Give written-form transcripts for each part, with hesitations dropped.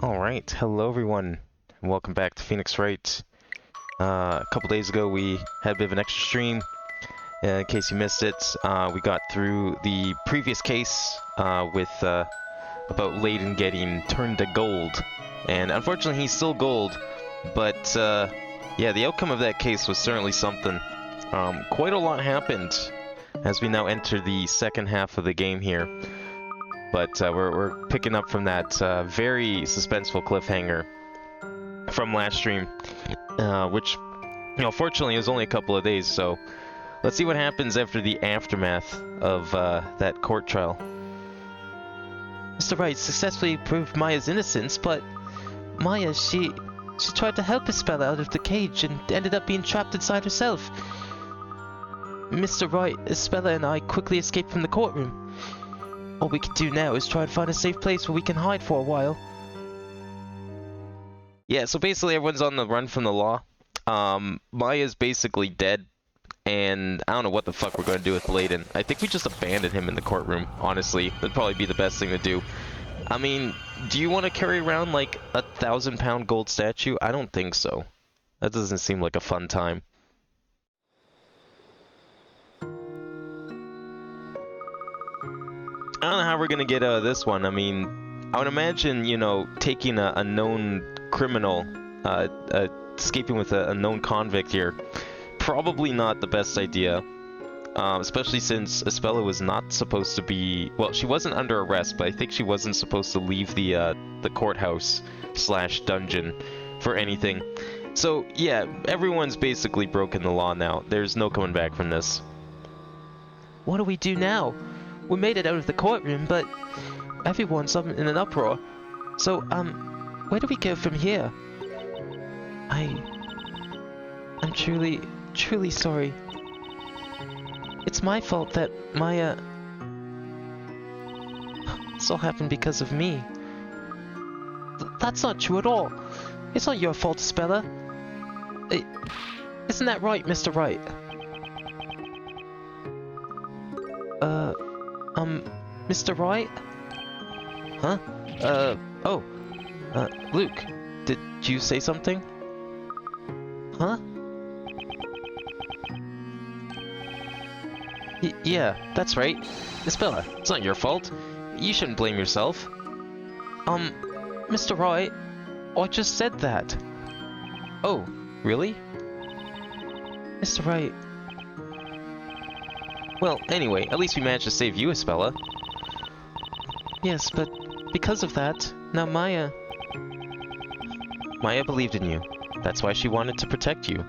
Alright, hello everyone, and welcome back to Phoenix Wright. A couple days ago we had a bit of an extra stream. In case you missed it, we got through the previous case with about Layton getting turned to gold. And unfortunately he's still gold, but yeah, the outcome of that case was certainly something. Quite a lot happened as we now enter the second half of the game here. But we're picking up from that very suspenseful cliffhanger from last stream, which, you know, fortunately it was only a couple of days, so let's see what happens after the aftermath of that court trial. Mr. Wright successfully proved Maya's innocence, but Maya, she tried to help Isabella out of the cage and ended up being trapped inside herself. Mr. Wright, Isabella and I quickly escaped from the courtroom. All we can do now is try to find a safe place where we can hide for a while. Yeah, so basically everyone's on the run from the law. Maya's basically dead, and I don't know what the fuck we're going to do with Layton. I think we just abandon him in the courtroom, honestly. That'd probably be the best thing to do. I mean, do you want to carry around like a 1,000-pound gold statue? I don't think so. That doesn't seem like a fun time. I don't know how we're gonna get out of this one. I mean, I would imagine, you know, taking a known criminal, escaping with a known convict here, probably not the best idea. Especially since Isabella was not supposed to be... Well, she wasn't under arrest, but I think she wasn't supposed to leave the courthouse / dungeon for anything. So, yeah, everyone's basically broken the law now. There's no coming back from this. What do we do now? We made it out of the courtroom, but everyone's in an uproar. So, where do we go from here? I'm truly sorry. It's my fault that Maya... This all happened because of me. That's not true at all. It's not your fault, Isabella. Isn't that right, Mr. Wright? Mr. Wright? Huh? Luke, did you say something? Huh? Yeah, that's right. Isabella, it's not your fault. You shouldn't blame yourself. Mr. Wright, I just said that. Oh, really? Mr. Wright. Well, anyway, at least we managed to save you, Isabella. Yes, but because of that, now Maya... Maya believed in you. That's why she wanted to protect you.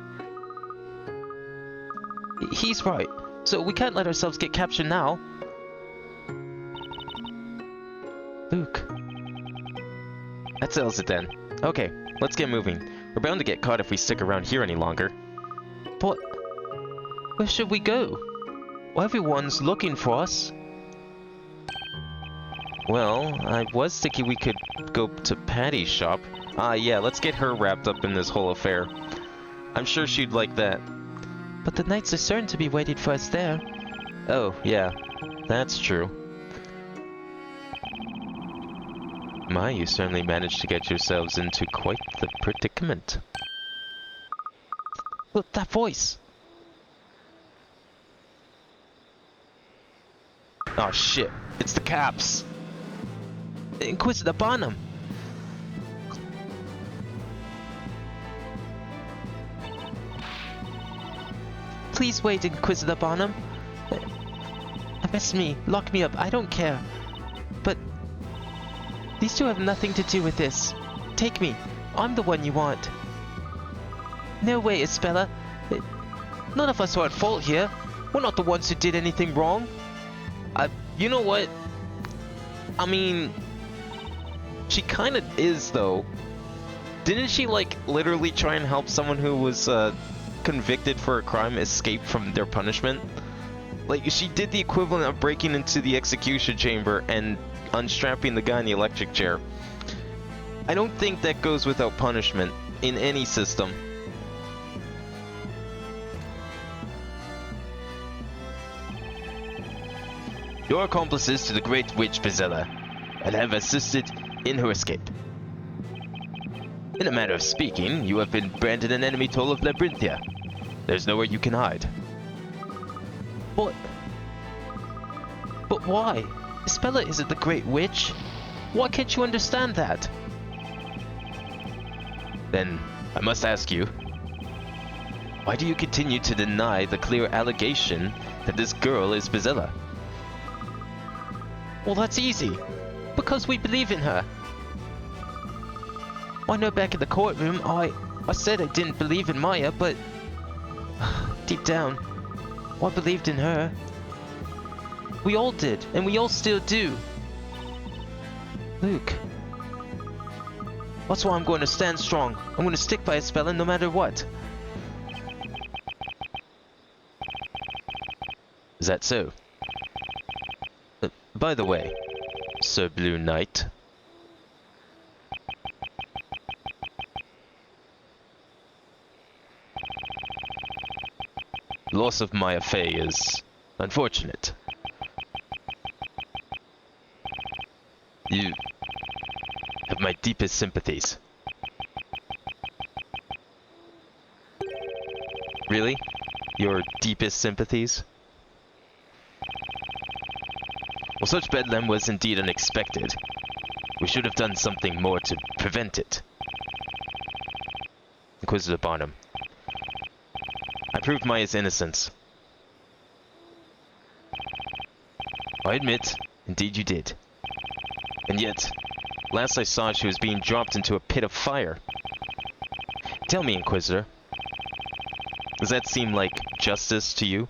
He's right. So we can't let ourselves get captured now. Luke. That settles it then. Okay, let's get moving. We're bound to get caught if we stick around here any longer. But where should we go? Well, everyone's looking for us. Well, I was thinking we could go to Patty's shop. Yeah, let's get her wrapped up in this whole affair. I'm sure she'd like that. But the knights are certain to be waiting for us there. Oh, yeah, that's true. My, you certainly managed to get yourselves into quite the predicament. Look, that voice! Oh shit, it's the cops! Inquisitor Barnum! Please wait, Inquisitor Barnum. Arrest me, lock me up, I don't care. But these two have nothing to do with this. Take me, I'm the one you want. No way, Isabella. None of us are at fault here. We're not the ones who did anything wrong. You know what? I mean, she kind of is, though. Didn't she, like, literally try and help someone who was, convicted for a crime escape from their punishment? Like, she did the equivalent of breaking into the execution chamber and unstrapping the guy in the electric chair. I don't think that goes without punishment in any system. Your accomplices to the Great Witch Vizela, and have assisted in her escape. In a manner of speaking, you have been branded an enemy toll of Labyrinthia. There's nowhere you can hide. But why? Isabella isn't the Great Witch. Why can't you understand that? Then, I must ask you, why do you continue to deny the clear allegation that this girl is Bizella? Well, that's easy. Because we believe in her. I know back in the courtroom, I said I didn't believe in Maya, but deep down, I believed in her. We all did, and we all still do. Luke. That's why I'm going to stand strong. I'm going to stick by Isabella no matter what. Is that so? By the way, Sir Blue Knight. The loss of Maya Fey is unfortunate. You have my deepest sympathies. Really? Your deepest sympathies? Well, such bedlam was indeed unexpected. We should have done something more to prevent it. Inquisitor Barnum. I proved Maya's innocence. I admit, indeed you did. And yet, last I saw she was being dropped into a pit of fire. Tell me, Inquisitor, does that seem like justice to you?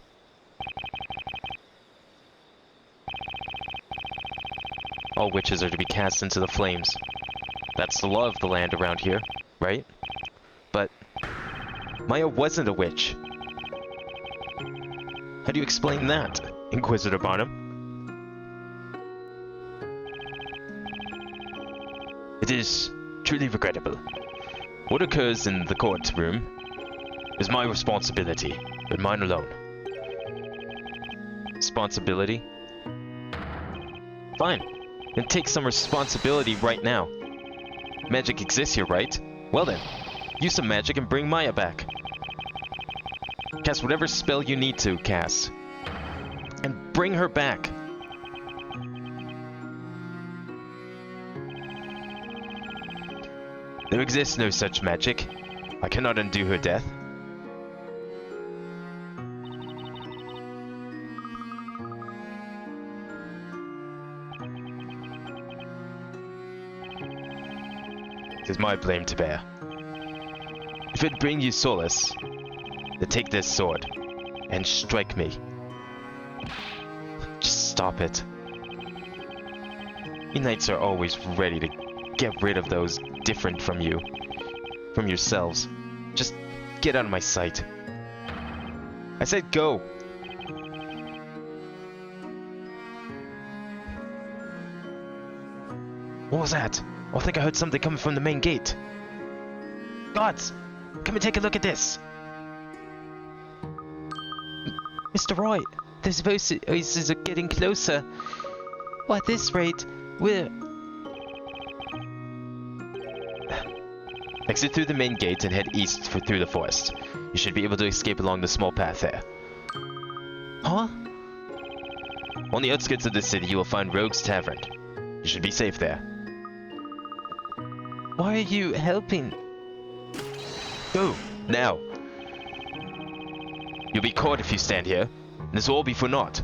All witches are to be cast into the flames. That's the law of the land around here, right? But Maya wasn't a witch. How do you explain that, Inquisitor Barnum? It is truly regrettable. What occurs in the courtroom is my responsibility, but mine alone. Responsibility? Fine. Then take some responsibility right now. Magic exists here, right? Well then, use some magic and bring Maya back. Cast whatever spell you need to cast. And bring her back. There exists no such magic. I cannot undo her death. It is my blame to bear. If it bring you solace, then take this sword and strike me. Just stop it. You knights are always ready to get rid of those different from you, from yourselves. Just get out of my sight. I said go. What was that? I think I heard something coming from the main gate. Guards, come and take a look at this. Mr. Wright, those voices are getting closer. Well, at this rate, we're... Exit through the main gate and head east through the forest. You should be able to escape along the small path there. Huh? On the outskirts of the city, you will find Rogue's Tavern. You should be safe there. Why are you helping? Go, now. You'll be caught if you stand here, and this will all be for naught.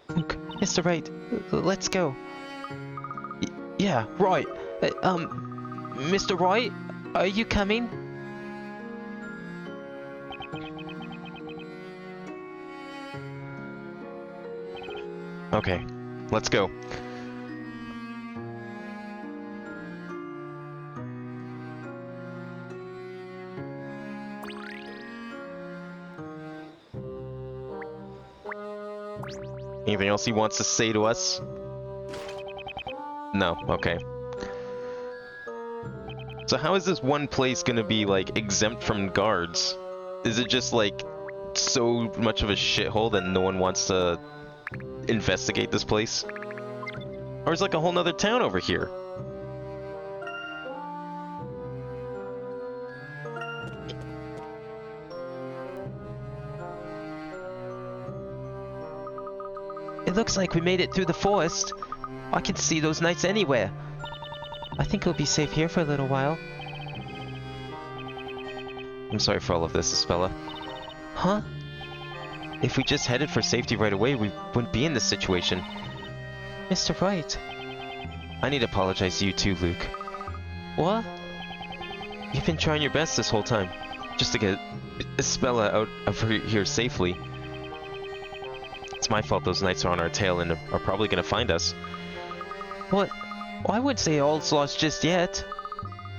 Look, Mr. Wright, let's go. Yeah, right. Mr. Wright, are you coming? Okay, let's go. Anything else he wants to say to us? No, okay. So how is this one place gonna be, like, exempt from guards? Is it just, like, so much of a shithole that no one wants to investigate this place? Or is like a whole nother town over here? looks like we made it through the forest. I can see those knights anywhere. I think we'll be safe here for a little while. I'm sorry for all of this, Isabella. Huh? If we just headed for safety right away, we wouldn't be in this situation. Mr. Wright. I need to apologize to you too, Luke. What? You've been trying your best this whole time, just to get Isabella out of here safely. It's my fault those knights are on our tail and are probably gonna find us. What? Well, I wouldn't say all's lost just yet.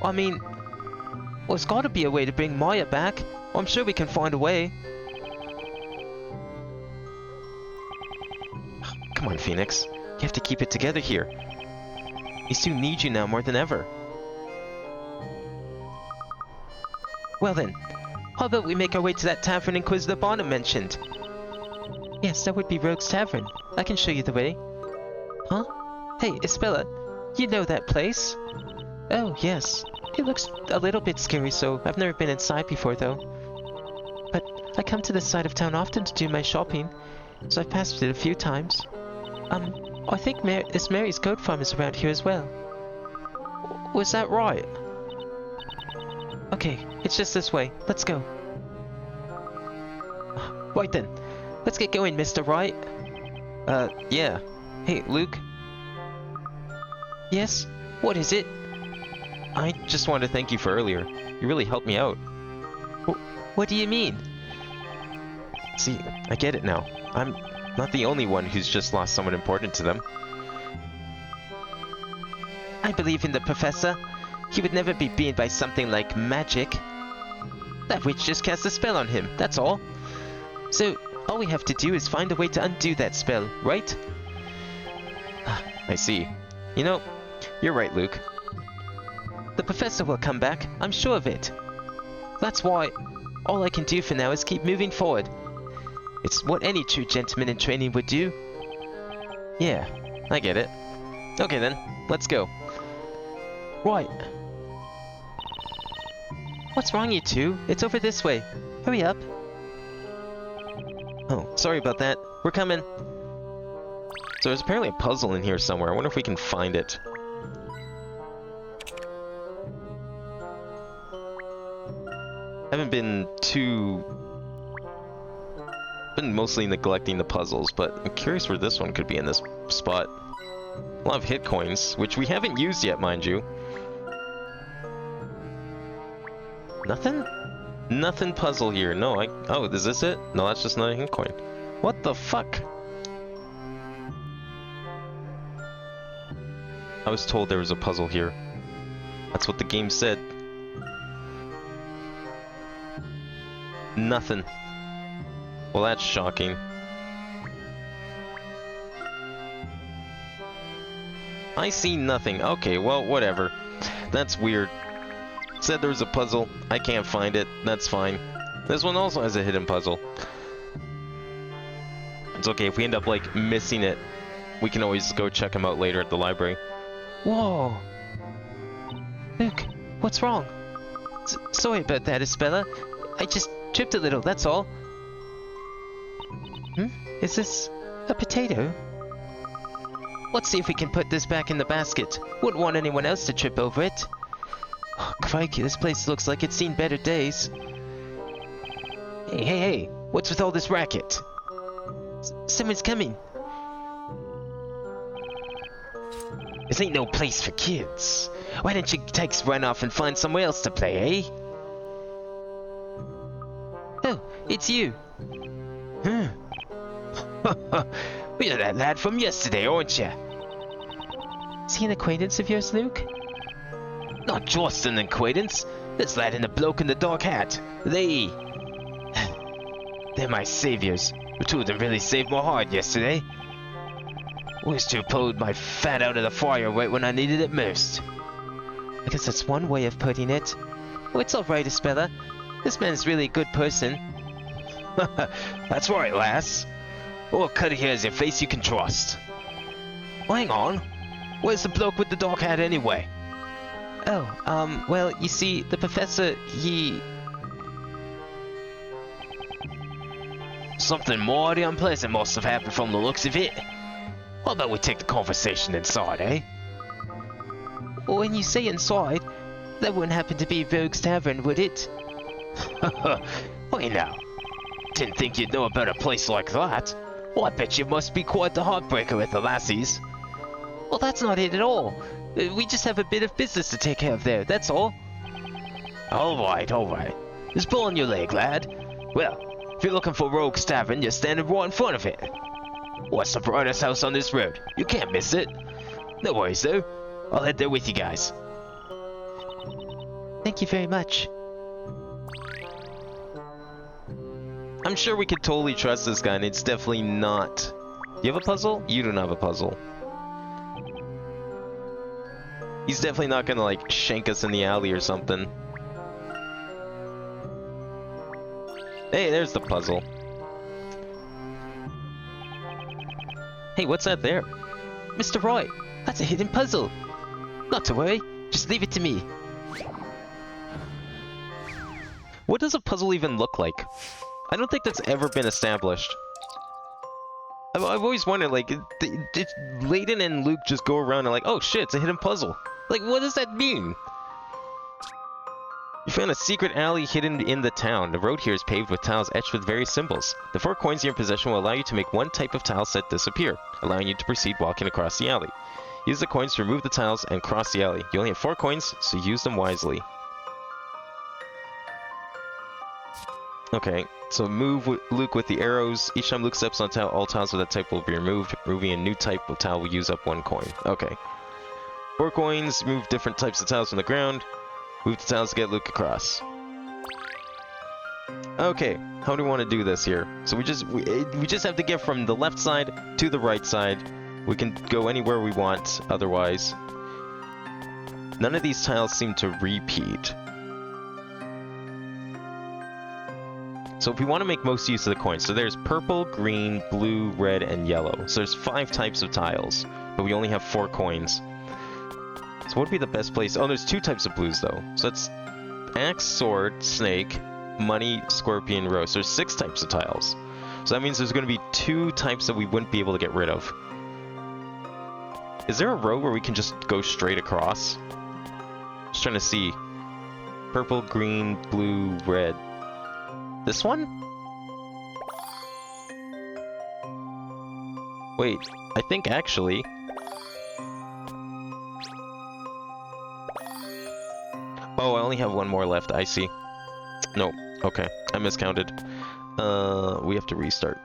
I mean, well, there's gotta be a way to bring Maya back. I'm sure we can find a way. Come on, Phoenix. You have to keep it together here. These two need you now more than ever. Well then, how about we make our way to that tavern Inquisitor Bonham mentioned? Yes, that would be Rogue's Tavern. I can show you the way. Huh? Hey, Isabella, you know that place? Oh, yes. It looks a little bit scary, so I've never been inside before, though. But I come to this side of town often to do my shopping, so I've passed it a few times. I think this Mary's goat farm is around here as well. Was that right? Okay, it's just this way. Let's go. Right then. Let's get going, Mr. Wright. Yeah. Hey, Luke. Yes? What is it? I just wanted to thank you for earlier. You really helped me out. What do you mean? See, I get it now. I'm not the only one who's just lost someone important to them. I believe in the Professor. He would never be beaten by something like magic. That witch just cast a spell on him, that's all. So, all we have to do is find a way to undo that spell, right? I see. You know, you're right, Luke. The Professor will come back, I'm sure of it. That's why all I can do for now is keep moving forward. It's what any true gentleman in training would do. Yeah, I get it. Okay then, let's go. Right. What's wrong, you two? It's over this way. Hurry up. Oh, sorry about that. We're coming. So there's apparently a puzzle in here somewhere. I wonder if we can find it. I haven't been mostly neglecting the puzzles, but I'm curious where this one could be in this spot. A lot of hit coins, which we haven't used yet, mind you. Nothing? Nothing puzzle here. No, oh, is this it? No, that's just not a hit coin. What the fuck? I was told there was a puzzle here. That's what the game said. Nothing. Well, that's shocking. I see nothing. Okay, well, whatever. That's weird. Said there was a puzzle. I can't find it. That's fine. This one also has a hidden puzzle. It's okay. If we end up, like, missing it, we can always go check them out later at the library. Whoa. Luke, what's wrong? Sorry about that, Isabella. I just tripped a little, that's all. Is this a potato? Let's see if we can put this back in the basket. Wouldn't want anyone else to trip over it. Oh, crikey, this place looks like it's seen better days. Hey, what's with all this racket? Someone's coming. This ain't no place for kids. Why don't you take run off and find somewhere else to play, eh? Oh, it's you. You're that lad from yesterday, aren't you? Is he an acquaintance of yours, Luke? Not just an acquaintance. This lad and the bloke in the dark hat. They're my saviors. The two of them really saved my heart yesterday. Was to have pulled my fat out of the fire right when I needed it most. I guess that's one way of putting it. Oh, it's alright, Isabella. This man's really a good person. That's right, lass. All cut here is a face you can trust. Well, hang on. Where's the bloke with the dark hat anyway? Oh, well, you see, the Professor, he... Something mighty unpleasant must have happened from the looks of it. How about we take the conversation inside, eh? When you say inside, that wouldn't happen to be Rogue's Tavern, would it? Wait now. Didn't think you'd know about a place like that. Well, I bet you must be quite the heartbreaker with the lassies. Well, that's not it at all. We just have a bit of business to take care of there, that's all. Alright, alright. Just pull on your leg, lad. Well, if you're looking for Rogue's Tavern, you're standing right in front of it. What's the brightest house on this road? You can't miss it. No worries, though. I'll head there with you guys. Thank you very much. I'm sure we could totally trust this guy, and it's definitely not... You have a puzzle? You don't have a puzzle. He's definitely not gonna, like, shank us in the alley or something. Hey, there's the puzzle. Hey, what's that there? Mr. Wright, that's a hidden puzzle. Not to worry, just leave it to me. What does a puzzle even look like? I don't think that's ever been established. I've always wondered, like, did Layton and Luke just go around and like, oh shit, it's a hidden puzzle? Like, what does that mean? You found a secret alley hidden in the town. The road here is paved with tiles etched with various symbols. The 4 coins in your possession will allow you to make one type of tile set disappear, allowing you to proceed walking across the alley. Use the coins to remove the tiles and cross the alley. You only have 4 coins, so use them wisely. Okay, so move Luke with the arrows. Each time Luke steps on a tile, all tiles of that type will be removed. Removing a new type of tile will use up 1 coin. Okay. 4 coins, move different types of tiles from the ground. Move the tiles to get Luke across. Okay, how do we want to do this here? So we just have to get from the left side to the right side. We can go anywhere we want otherwise. None of these tiles seem to repeat. So if we want to make most use of the coins, so there's purple, green, blue, red, and yellow. So there's 5 types of tiles, but we only have 4 coins. So what would be the best place? Oh, there's 2 types of blues though. So that's axe, sword, snake, money, scorpion, rose. So there's 6 types of tiles. So that means there's going to be 2 types that we wouldn't be able to get rid of. Is there a row where we can just go straight across? Just trying to see. Purple, green, blue, red. This one? Wait, I think actually... Oh, I only have 1 more left, I see. No, okay, I miscounted. We have to restart.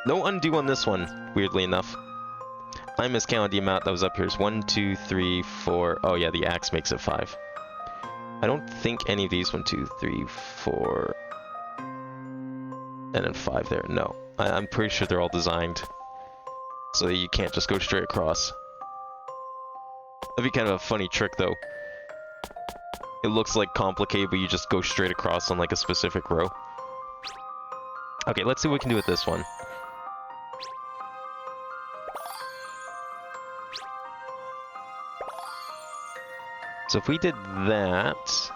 No undo on this one, weirdly enough. I miscounted the amount that was up here. It's 1, 2, 3, 4... Oh yeah, the axe makes it 5. I don't think any of these... 1, 2, 3, 4... And then 5 there. No. I'm pretty sure they're all designed so that you can't just go straight across. That'd be kind of a funny trick, though. It looks like complicated, but you just go straight across on like a specific row. Okay, let's see what we can do with this one. So if we did that,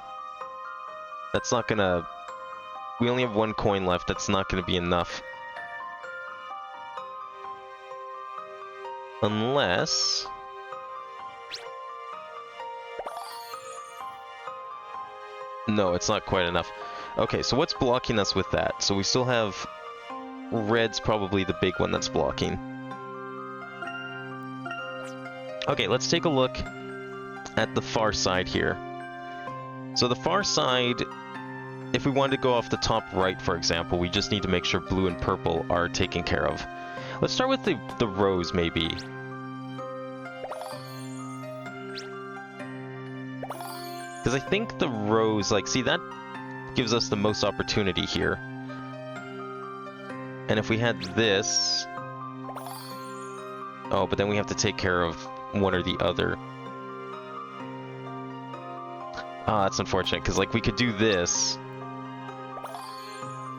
that's not gonna... We only have 1 coin left, that's not gonna be enough. Unless... No, it's not quite enough. Okay, so what's blocking us with that? So we still have... Red's probably the big one that's blocking. Okay, let's take a look at the far side here. So the far side, if we wanted to go off the top right, for example, we just need to make sure blue and purple are taken care of. Let's start with the rose, maybe. Because I think the rose, like, see, that gives us the most opportunity here. And if we had this... Oh, but then we have to take care of one or the other. Ah, that's unfortunate, because, like, we could do this.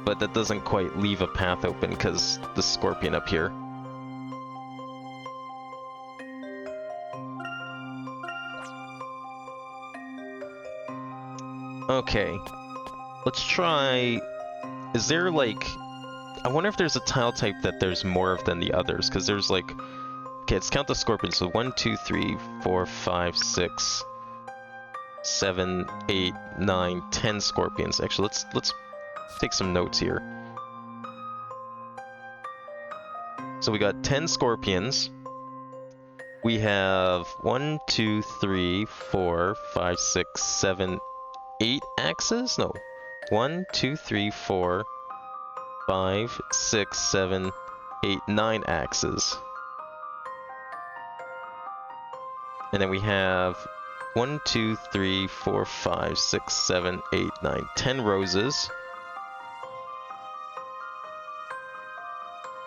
But that doesn't quite leave a path open, because the scorpion up here. Okay, let's try... Is there, like... I wonder if there's a tile type that there's more of than the others, because there's, like, Okay, let's count the scorpions. So 1, 2, 3, 4, 5, 6, 7, 8, 9, 10 scorpions. Actually, let's take some notes here. So we got 10 scorpions. We have 1, 2, 3, 4, 5, 6, 7, 8 axes? No. 1, 2, 3, 4, 5, 6, 7, 8, 9 axes. And then we have 1, 2, 3, 4, 5, 6, 7, 8, 9, 10 roses.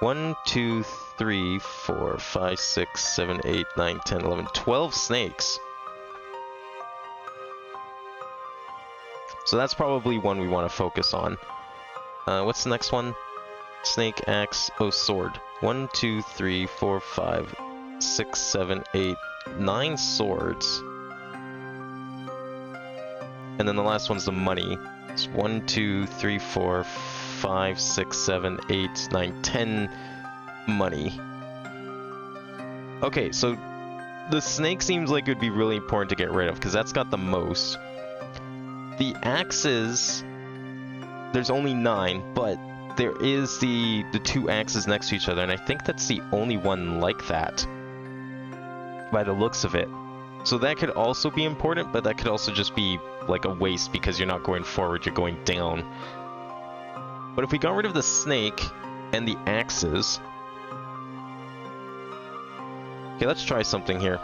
1, 2, 3, 4, 5, 6, 7, 8, 9, 10, 11, 12 snakes. So that's probably one we want to focus on. What's the next one? Snake, axe, oh, sword. 1, 2, 3, 4, 5, 6, 7, 8, 9 swords. And then the last one's the money. It's 1, 2, 3, 4, 5, 6, 7, 8, 9, 10 money. Okay, so the snake seems like it would be really important to get rid of because that's got the most. The axes, there's only 9, but there is the 2 axes next to each other, and I think that's the only one like that by the looks of it. So that could also be important, but that could also just be like a waste because you're not going forward, you're going down. But if we got rid of the snake and the axes... Okay, let's try something here.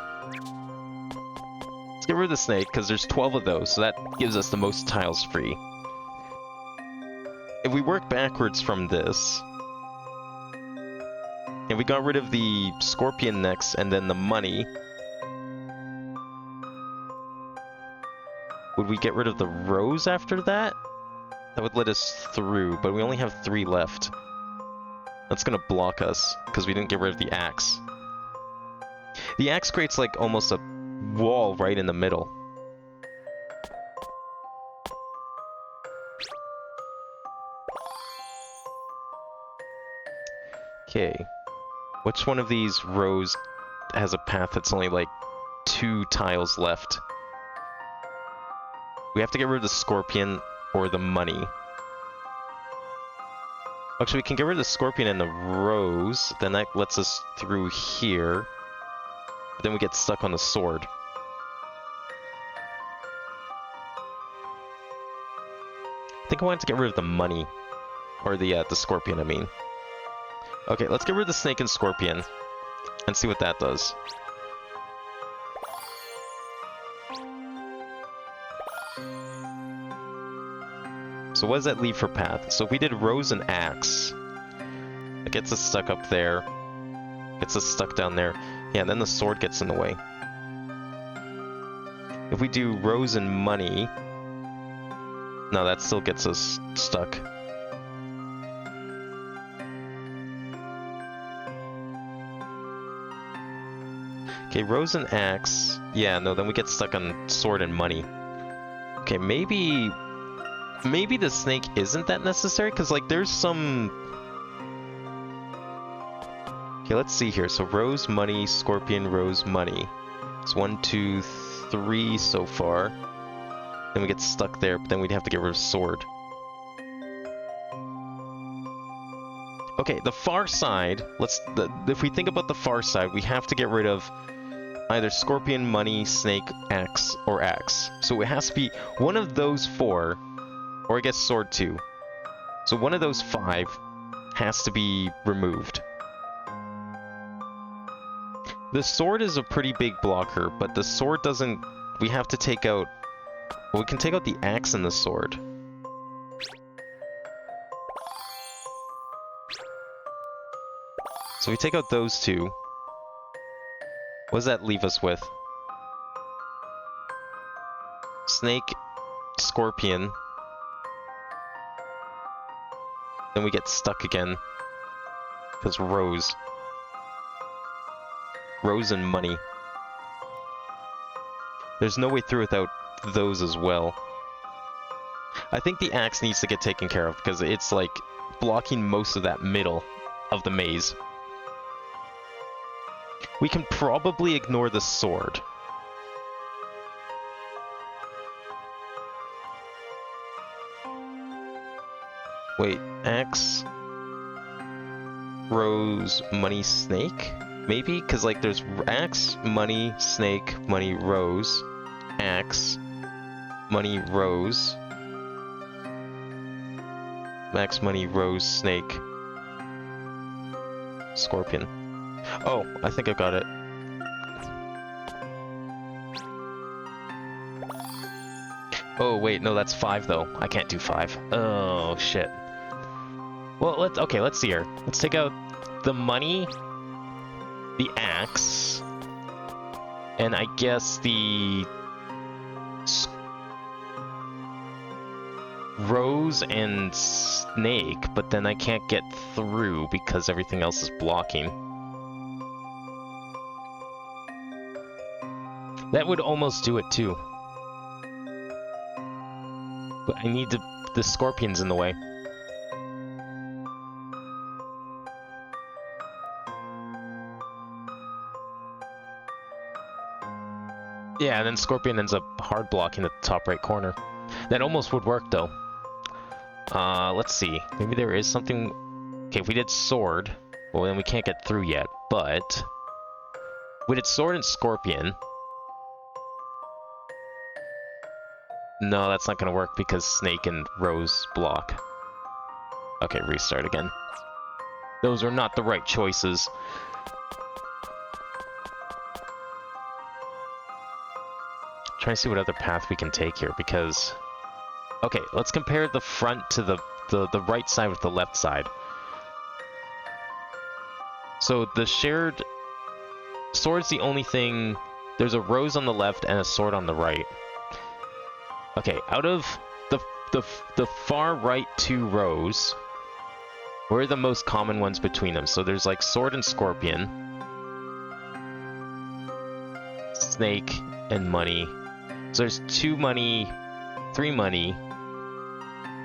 Let's get rid of the snake, because there's 12 of those, so that gives us the most tiles free. If we work backwards from this... And we got rid of the scorpion next, and then the money... Would we get rid of the rose after that? That would let us through, but we only have 3 left. That's gonna block us, because we didn't get rid of the axe. The axe creates like almost a wall right in the middle. Okay. Which one of these rows has a path that's only like 2 tiles left? We have to get rid of the scorpion or the money. Actually, we can get rid of the scorpion and the rose. Then that lets us through here. But then we get stuck on the sword. I think I wanted to get rid of the money. Or the scorpion, I mean. Okay, let's get rid of the snake and scorpion. And see what that does. So what does that leave for path? So if we did rose and axe, it gets us stuck up there. Gets us stuck down there. Yeah, and then the sword gets in the way. If we do rose and money... No, that still gets us stuck. Okay, rose and axe... Yeah, no, then we get stuck on sword and money. Okay, maybe the snake isn't that necessary, because, like, there's some... Okay, let's see here. So, rose, money, scorpion, rose, money. It's 1, 2, 3 so far. Then we get stuck there, but then we'd have to get rid of sword. Okay, the far side, if we think about the far side, we have to get rid of either scorpion, money, snake, axe, or axe. So it has to be one of those 4, or I guess sword 2. So one of those 5 has to be removed. The sword is a pretty big blocker, but the sword doesn't... We have to take out... Well, we can take out the axe and the sword. So we take out those 2. What does that leave us with? Snake, scorpion. Then we get stuck again. Because rose. Rose and money. There's no way through without those as well. I think the axe needs to get taken care of because it's like blocking most of that middle of the maze. We can probably ignore the sword. Wait, axe, rose, money, snake? Maybe? Because, like, there's axe, money, snake, money, rose, axe, money, rose, max, money, rose, snake, scorpion. Oh, I think I got it. Oh, wait, no, that's 5, though. I can't do 5. Oh, shit. Well, let's see here. Let's take out the money, the axe, and I guess the rose and snake, but then I can't get through because everything else is blocking. That would almost do it too. But I need the scorpion's in the way. Yeah, and then scorpion ends up hard blocking at the top right corner. That almost would work though. Let's see. Maybe there is something... Okay, if we did sword, well then we can't get through yet, but... If we did sword and scorpion... No, that's not gonna work because snake and rose block. Okay, restart again. Those are not the right choices. Trying to see what other path we can take here, because... Okay, let's compare the front to the right side with the left side. So the shared... Sword's the only thing... There's a rose on the left and a sword on the right. Okay, out of the far right 2 rows, where are the most common ones between them? So there's like sword and scorpion, snake and money. So there's 2 money, 3 money,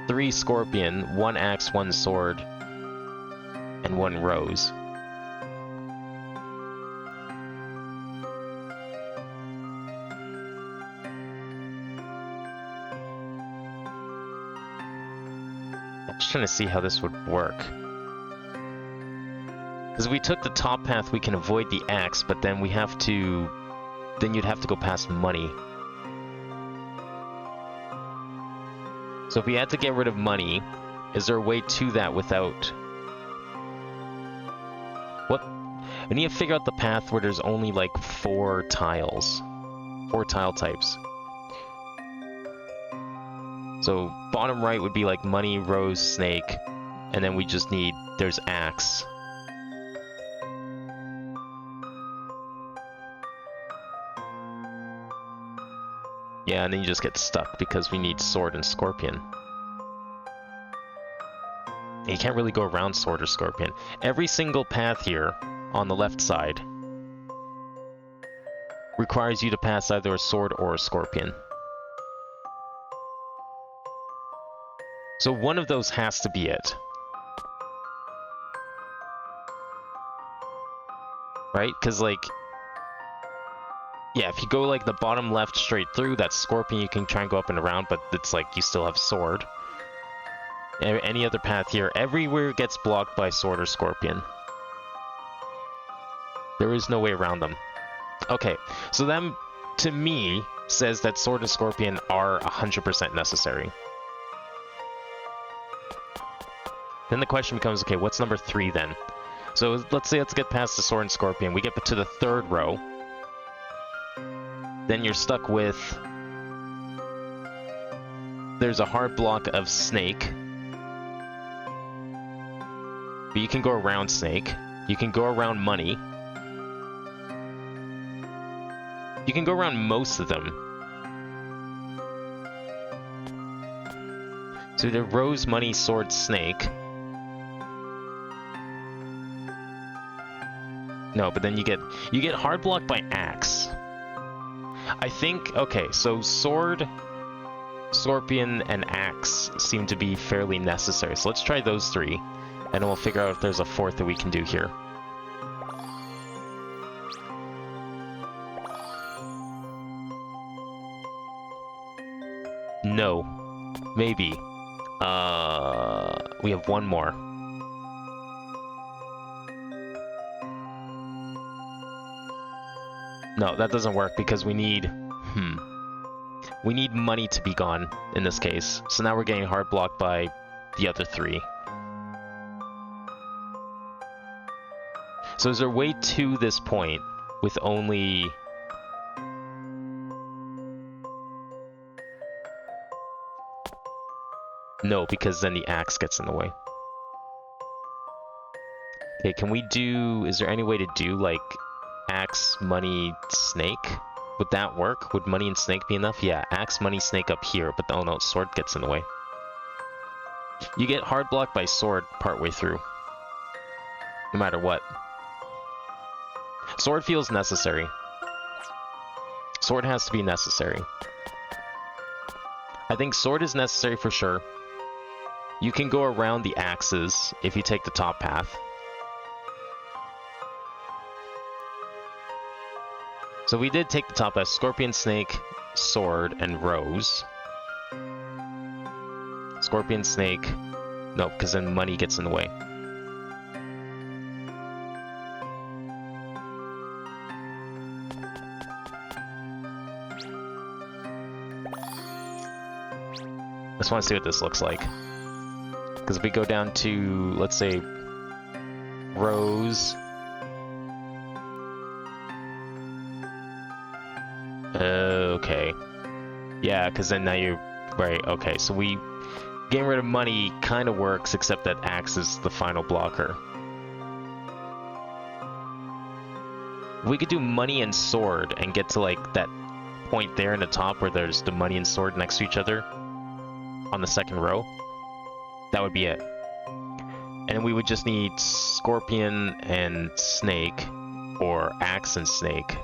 3 scorpion, 1 axe, 1 sword, and 1 rose. Just trying to see how this would work. Because if we took the top path, we can avoid the axe, but then we have to... Then you'd have to go past money. So if we had to get rid of money, is there a way to that without... What? We need to figure out the path where there's only like 4 tiles. 4 tile types. So bottom right would be like money, rose, snake, and then we just need, there's axe. Yeah, and then you just get stuck because we need sword and scorpion. And you can't really go around sword or scorpion. Every single path here on the left side requires you to pass either a sword or a scorpion. So one of those has to be it. Right? Because, like... Yeah, if you go, like, the bottom left straight through, that's scorpion, you can try and go up and around, but it's like you still have sword. Any other path here, everywhere gets blocked by sword or scorpion. There is no way around them. Okay, so that, to me, says that sword and scorpion are 100% necessary. Then the question becomes, okay, what's number 3 then? So let's get past the sword and scorpion. We get to the 3rd row. Then you're stuck with... There's a hard block of snake. But you can go around snake. You can go around money. You can go around most of them. So the rose, money, sword, snake. No, but then you get hard blocked by axe. I think, okay, so sword, scorpion, and axe seem to be fairly necessary. So let's try those 3, and then we'll figure out if there's a 4th that we can do here. No. Maybe. We have one more. No, that doesn't work because we need... We need money to be gone in this case. So now we're getting hard blocked by the other three. So is there a way to this point with only... No, because then the axe gets in the way. Okay, can we do... Is there any way to do, like, axe, money, snake? Would that work? Would money and snake be enough? Yeah, axe, money, snake up here, but oh no, sword gets in the way. You get hard blocked by sword partway through. No matter what. Sword feels necessary. Sword has to be necessary. I think sword is necessary for sure. You can go around the axes if you take the top path. So we did take the top path. Scorpion, snake, sword, and rose. Scorpion, snake. No, because then money gets in the way. I just want to see what this looks like. Because if we go down to, let's say, rose. Okay. Yeah, because then now you're... Right, okay. So we... Getting rid of money kind of works, except that axe is the final blocker. We could do money and sword and get to, like, that point there in the top where there's the money and sword next to each other on the second row. That would be it. And then we would just need scorpion and snake, or axe and snake.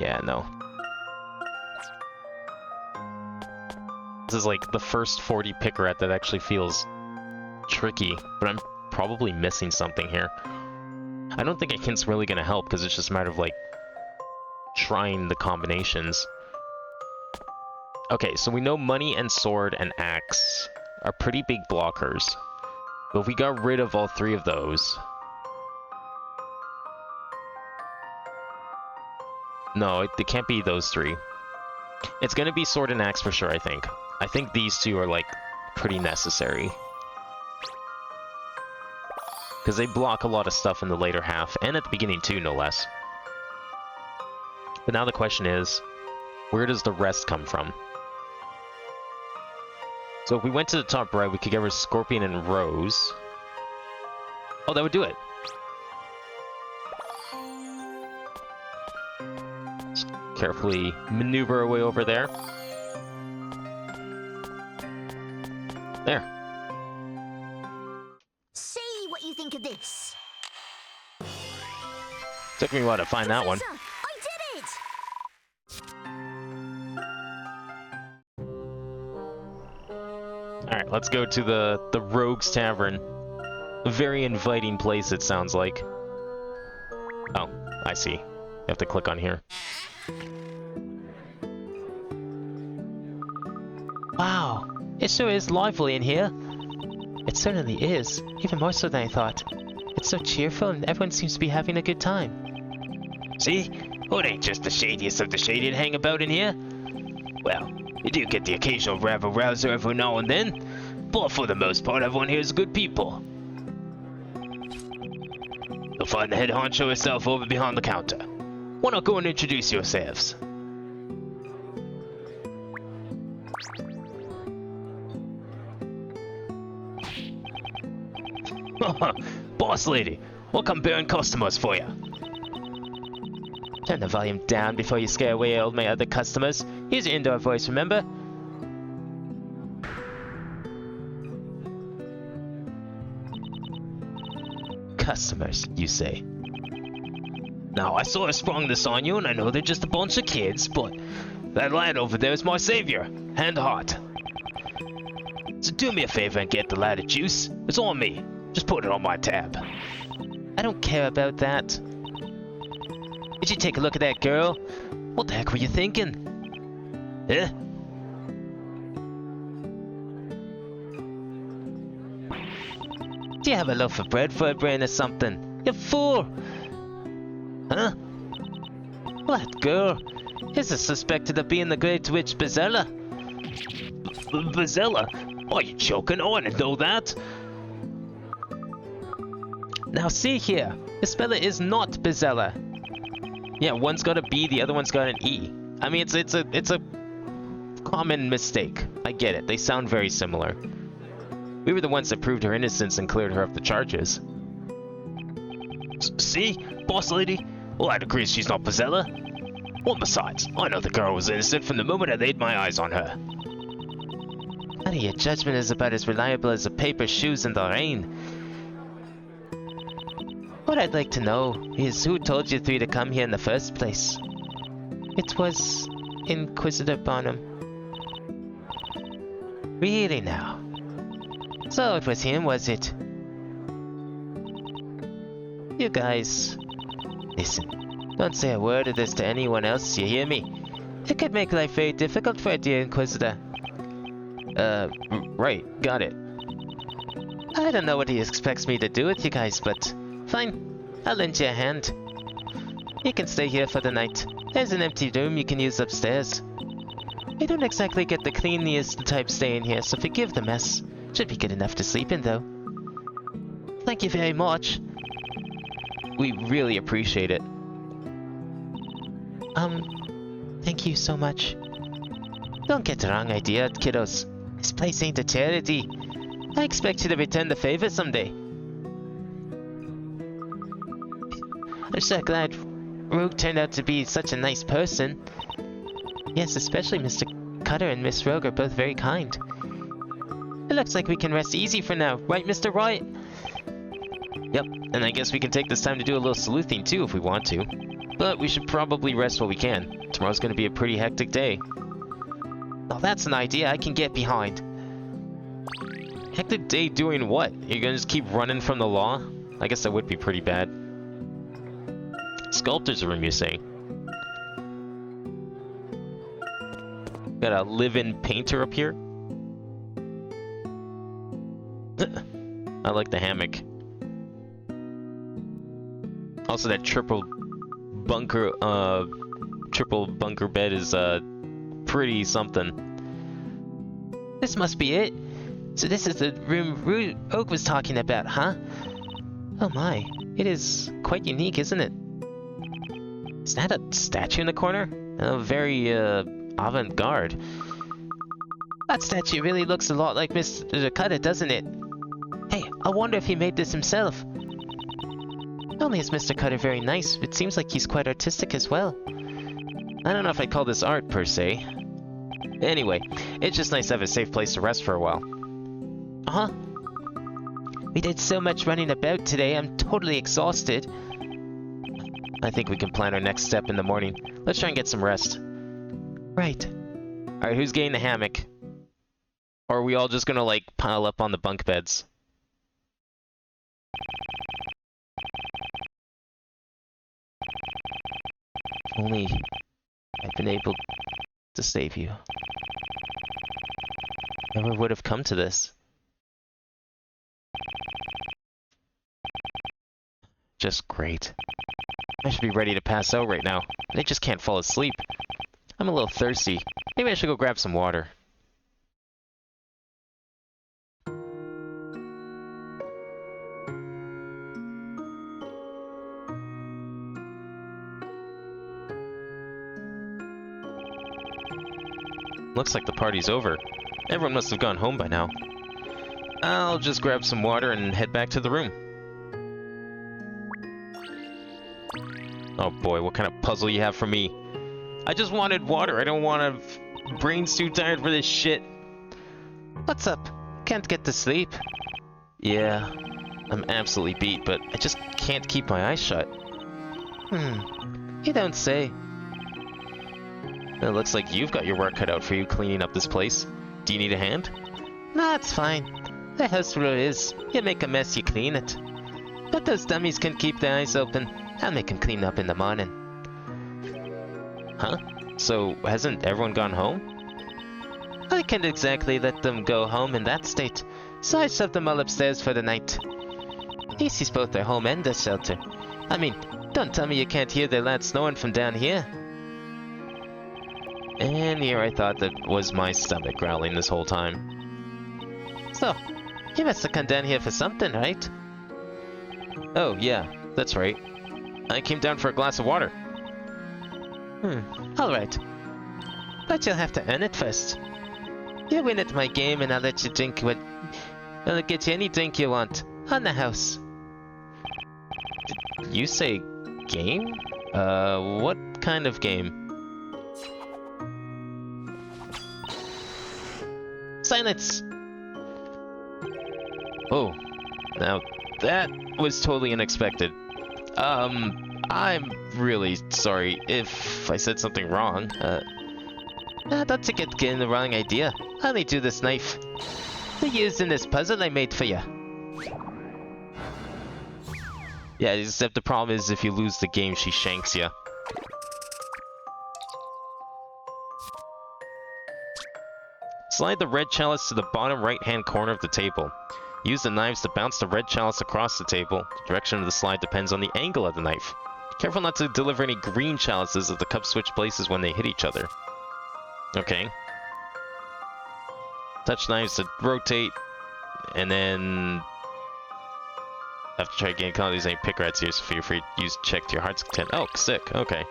Yeah, no. This is like the first 40 picaret that actually feels tricky, but I'm probably missing something here. I don't think a hint's really going to help because it's just a matter of like trying the combinations. Okay, so we know money and sword and axe are pretty big blockers. But if we got rid of all three of those... No, it can't be those three. It's gonna be sword and axe for sure, I think. I think these two are, like, pretty necessary. Because they block a lot of stuff in the later half, and at the beginning too, no less. But now the question is, where does the rest come from? So if we went to the top right, we could get rid of Scorpion and Rose. Oh, that would do it. Just carefully maneuver our way over there. There. See what you think of this. Took me a while to find that one. Professor, I did it! Alright, let's go to the Rogue's Tavern. A very inviting place, it sounds like. Oh, I see. You have to click on here. Wow, it sure is lively in here. It certainly is, even more so than I thought. It's so cheerful and everyone seems to be having a good time. See? Oh, it ain't just the shadiest of the shady to hang about in here. Well, you do get the occasional rabble-rouser every now and then, but for the most part, everyone here is good people. You'll find the head honcho herself over behind the counter. Why not go and introduce yourselves? Boss lady, what come bearing customers for you? Turn the volume down before you scare away all my other customers. Here's your indoor voice, remember? Customers, you say? Now, I sort of sprung this on you, and I know they're just a bunch of kids, but that lad over there is my savior, and heart. So do me a favor and get the lad a juice. It's on me. Just put it on my tab. I don't care about that. Did you take a look at that girl? What the heck were you thinking? Eh? Do you have a loaf of bread for a brain or something? You fool! Huh? Well, that girl is suspected of being the Great Witch Bezella. Bazella? Are you joking? Oh, I didn't know that. Now see here, the speller is not Bezella. Yeah, one's got a B, the other one's got an E. I mean, it's a common mistake. I get it. They sound very similar. We were the ones that proved her innocence and cleared her of the charges. See? Boss lady? Well, I'd agree she's not Bazella. Well, besides, I know the girl was innocent from the moment I laid my eyes on her. Honey, your judgment is about as reliable as a paper shoes in the rain. What I'd like to know is who told you three to come here in the first place? It was Inquisitor Barnum. Really now? So it was him, was it? You guys, listen, don't say a word of this to anyone else, you hear me? It could make life very difficult for a dear Inquisitor. Right, got it. I don't know what he expects me to do with you guys, but fine, I'll lend you a hand. You can stay here for the night. There's an empty room you can use upstairs. I don't exactly get the cleanliest type staying here, so forgive the mess. Should be good enough to sleep in, though. Thank you very much. We really appreciate it. Thank you so much. Don't get the wrong idea, kiddos. This place ain't a charity. I expect you to return the favor someday. I'm so glad Rogue turned out to be such a nice person. Yes, especially Mr. Cutter and Miss Rogue are both very kind. It looks like we can rest easy for now, right, Mr. Wright? Yep, and I guess we can take this time to do a little sleuthing too if we want to. But we should probably rest while we can. Tomorrow's gonna be a pretty hectic day. Oh, that's an idea I can get behind. Hectic day doing what? You're gonna just keep running from the law? I guess that would be pretty bad. Sculptor's room, you say? Got a live-in painter up here? I like the hammock. Also, that triple bunker bed is pretty something. This must be it. So this is the room Rogue was talking about, huh? Oh my, it is quite unique, isn't it? Is that a statue in the corner? Oh, very avant-garde. That statue really looks a lot like Mr. Cutter, doesn't it? Hey, I wonder if he made this himself. Not only is Mr. Cutter very nice, it seems like he's quite artistic as well. I don't know if I'd call this art, per se. Anyway, it's just nice to have a safe place to rest for a while. Uh-huh. We did so much running about today, I'm totally exhausted. I think we can plan our next step in the morning. Let's try and get some rest. Right. Alright, who's getting the hammock? Or are we all just gonna, like, pile up on the bunk beds? If only I'd been able to save you. Never would have come to this. Just great. I should be ready to pass out right now, and I just can't fall asleep. I'm a little thirsty. Maybe I should go grab some water. Looks like the party's over. Everyone must have gone home by now. I'll just grab some water and head back to the room. Oh boy, what kind of puzzle you have for me? I just wanted water. I don't want to... Brain's too tired for this shit. What's up? Can't get to sleep? Yeah, I'm absolutely beat, but I just can't keep my eyes shut. You don't say. It looks like you've got your work cut out for you cleaning up this place. Do you need a hand? Nah, it's fine. The house rule is, you make a mess, you clean it. But those dummies can keep their eyes open. I'll make them clean up in the morning. Huh? So, hasn't everyone gone home? I can't exactly let them go home in that state, so I shoved them all upstairs for the night. Easy's both their home and their shelter. I mean, don't tell me you can't hear their lad snoring from down here. And here I thought that was my stomach growling this whole time. So, you must have come down here for something, right? Oh, yeah, that's right. I came down for a glass of water. Alright. But you'll have to earn it first. You win at my game and I'll let you drink what... I'll get you any drink you want. On the house. Did you say game? What kind of game? Silence! Oh, now that was totally unexpected. I'm really sorry if I said something wrong. Don't you get the wrong idea. I only do this knife. They used in this puzzle I made for you. Yeah, except the problem is if you lose the game, she shanks you. Slide the red chalice to the bottom right-hand corner of the table. Use the knives to bounce the red chalice across the table. The direction of the slide depends on the angle of the knife. Careful not to deliver any green chalices as the cups switch places when they hit each other. Okay. Touch knives to rotate, and then... I have to try again. Can't use any pick rats here, so feel free to use check to your heart's content. Oh, sick. Okay.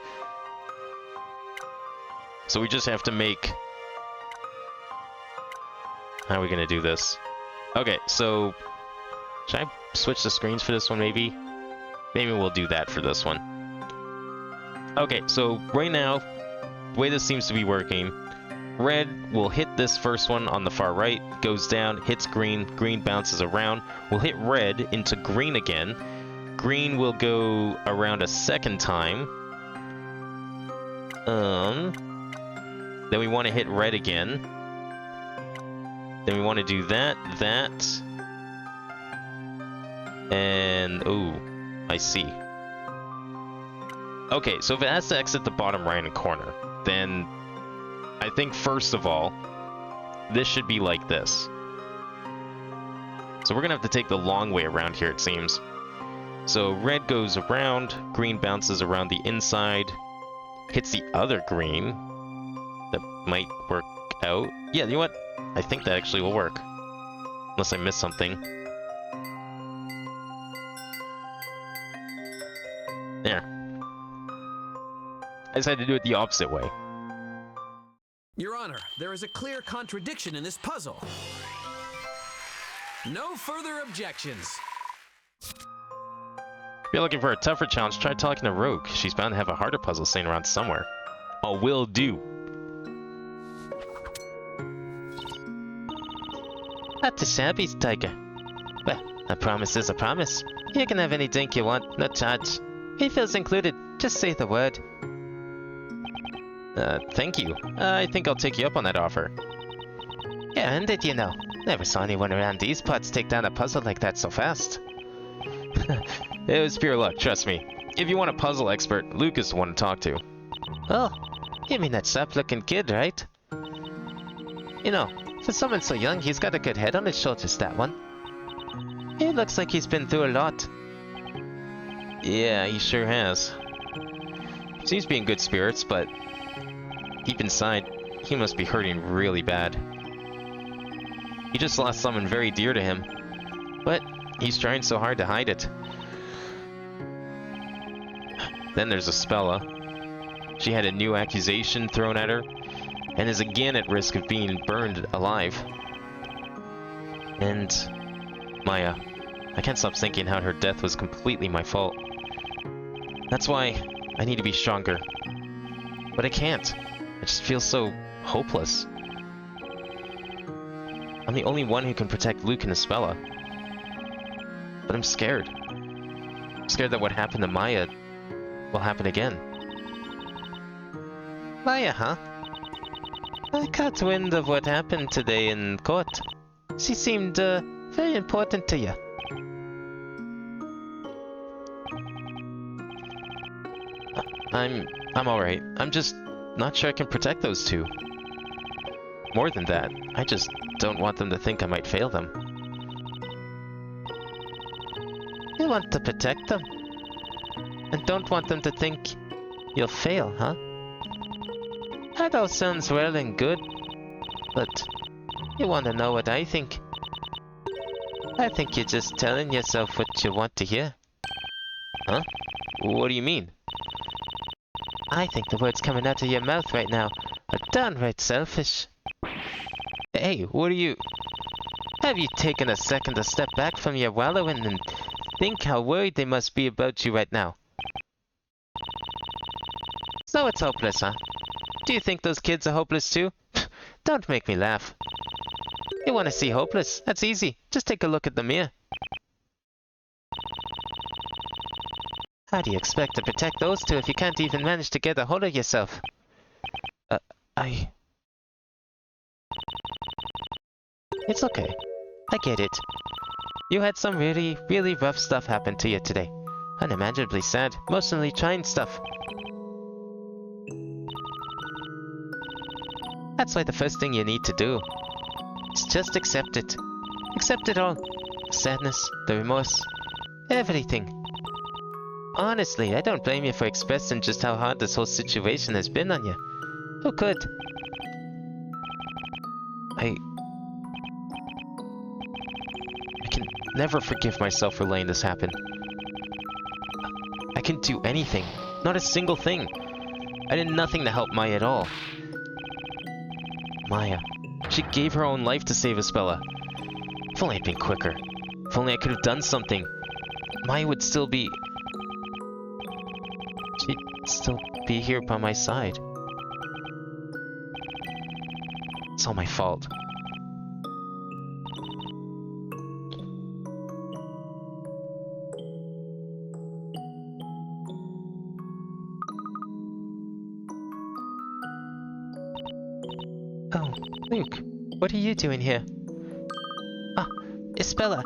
So we just have to make... How are we gonna do this? Okay, so... Should I switch the screens for this one, maybe? Maybe we'll do that for this one. Okay, so right now, the way this seems to be working, red will hit this first one on the far right, goes down, hits green, green bounces around, will hit red into green again, green will go around a second time, then we want to hit red again, then we want to do that, and, ooh, I see. Okay, so if it has to exit the bottom right-hand corner, then I think first of all, this should be like this. So we're gonna have to take the long way around here, it seems. So red goes around, green bounces around the inside, hits the other green. That might work out. Yeah, you know what? I think that actually will work. Unless I missed something. There. I decided to do it the opposite way. Your Honor, there is a clear contradiction in this puzzle. No further objections. If you're looking for a tougher challenge, try talking to Rogue. She's bound to have a harder puzzle sitting around somewhere. Oh, will do. Not a shabby, Tiger. Well, a promise is a promise. You can have any drink you want, no charge. Refills included. Just say the word. Thank you. I think I'll take you up on that offer. Yeah, and did you know? Never saw anyone around these parts take down a puzzle like that so fast. It was pure luck, trust me. If you want a puzzle expert, Luke is the one to talk to. Oh, you mean that sharp-looking kid, right? You know, for someone so young, he's got a good head on his shoulders, that one. He looks like he's been through a lot. Yeah, he sure has. Seems to be in good spirits, but deep inside, he must be hurting really bad. He just lost someone very dear to him, but he's trying so hard to hide it. Then there's Espella. She had a new accusation thrown at her, and is again at risk of being burned alive. And Maya. I can't stop thinking how her death was completely my fault. That's why I need to be stronger. But I can't. I just feel so hopeless. I'm the only one who can protect Luke and Espella. But I'm scared. I'm scared that what happened to Maya will happen again. Maya, huh? I caught wind of what happened today in court. She seemed, very important to you. I'm alright. I'm just not sure I can protect those two. More than that, I just don't want them to think I might fail them. You want to protect them? And don't want them to think you'll fail, huh? That all sounds well and good, but you want to know what I think? I think you're just telling yourself what you want to hear. Huh? What do you mean? I think the words coming out of your mouth right now are downright selfish. Hey, what are you... Have you taken a second to step back from your wallowing and think how worried they must be about you right now? So it's hopeless, huh? Do you think those kids are hopeless too? Don't make me laugh. You want to see hopeless? That's easy. Just take a look at the mirror. How do you expect to protect those two if you can't even manage to get a hold of yourself? It's okay. I get it. You had some really, really rough stuff happen to you today. Unimaginably sad, emotionally trying stuff. That's why the first thing you need to do is just accept it. Accept it all. The sadness, the remorse, everything. Honestly, I don't blame you for expressing just how hard this whole situation has been on you. Who could? I can never forgive myself for letting this happen. I can do anything. Not a single thing. I did nothing to help Maya at all. Maya. She gave her own life to save Isabella. If only I'd been quicker. If only I could have done something. Maya would still be... She'd still be here by my side. It's all my fault. Oh, Luke, what are you doing here? Ah, Isabella,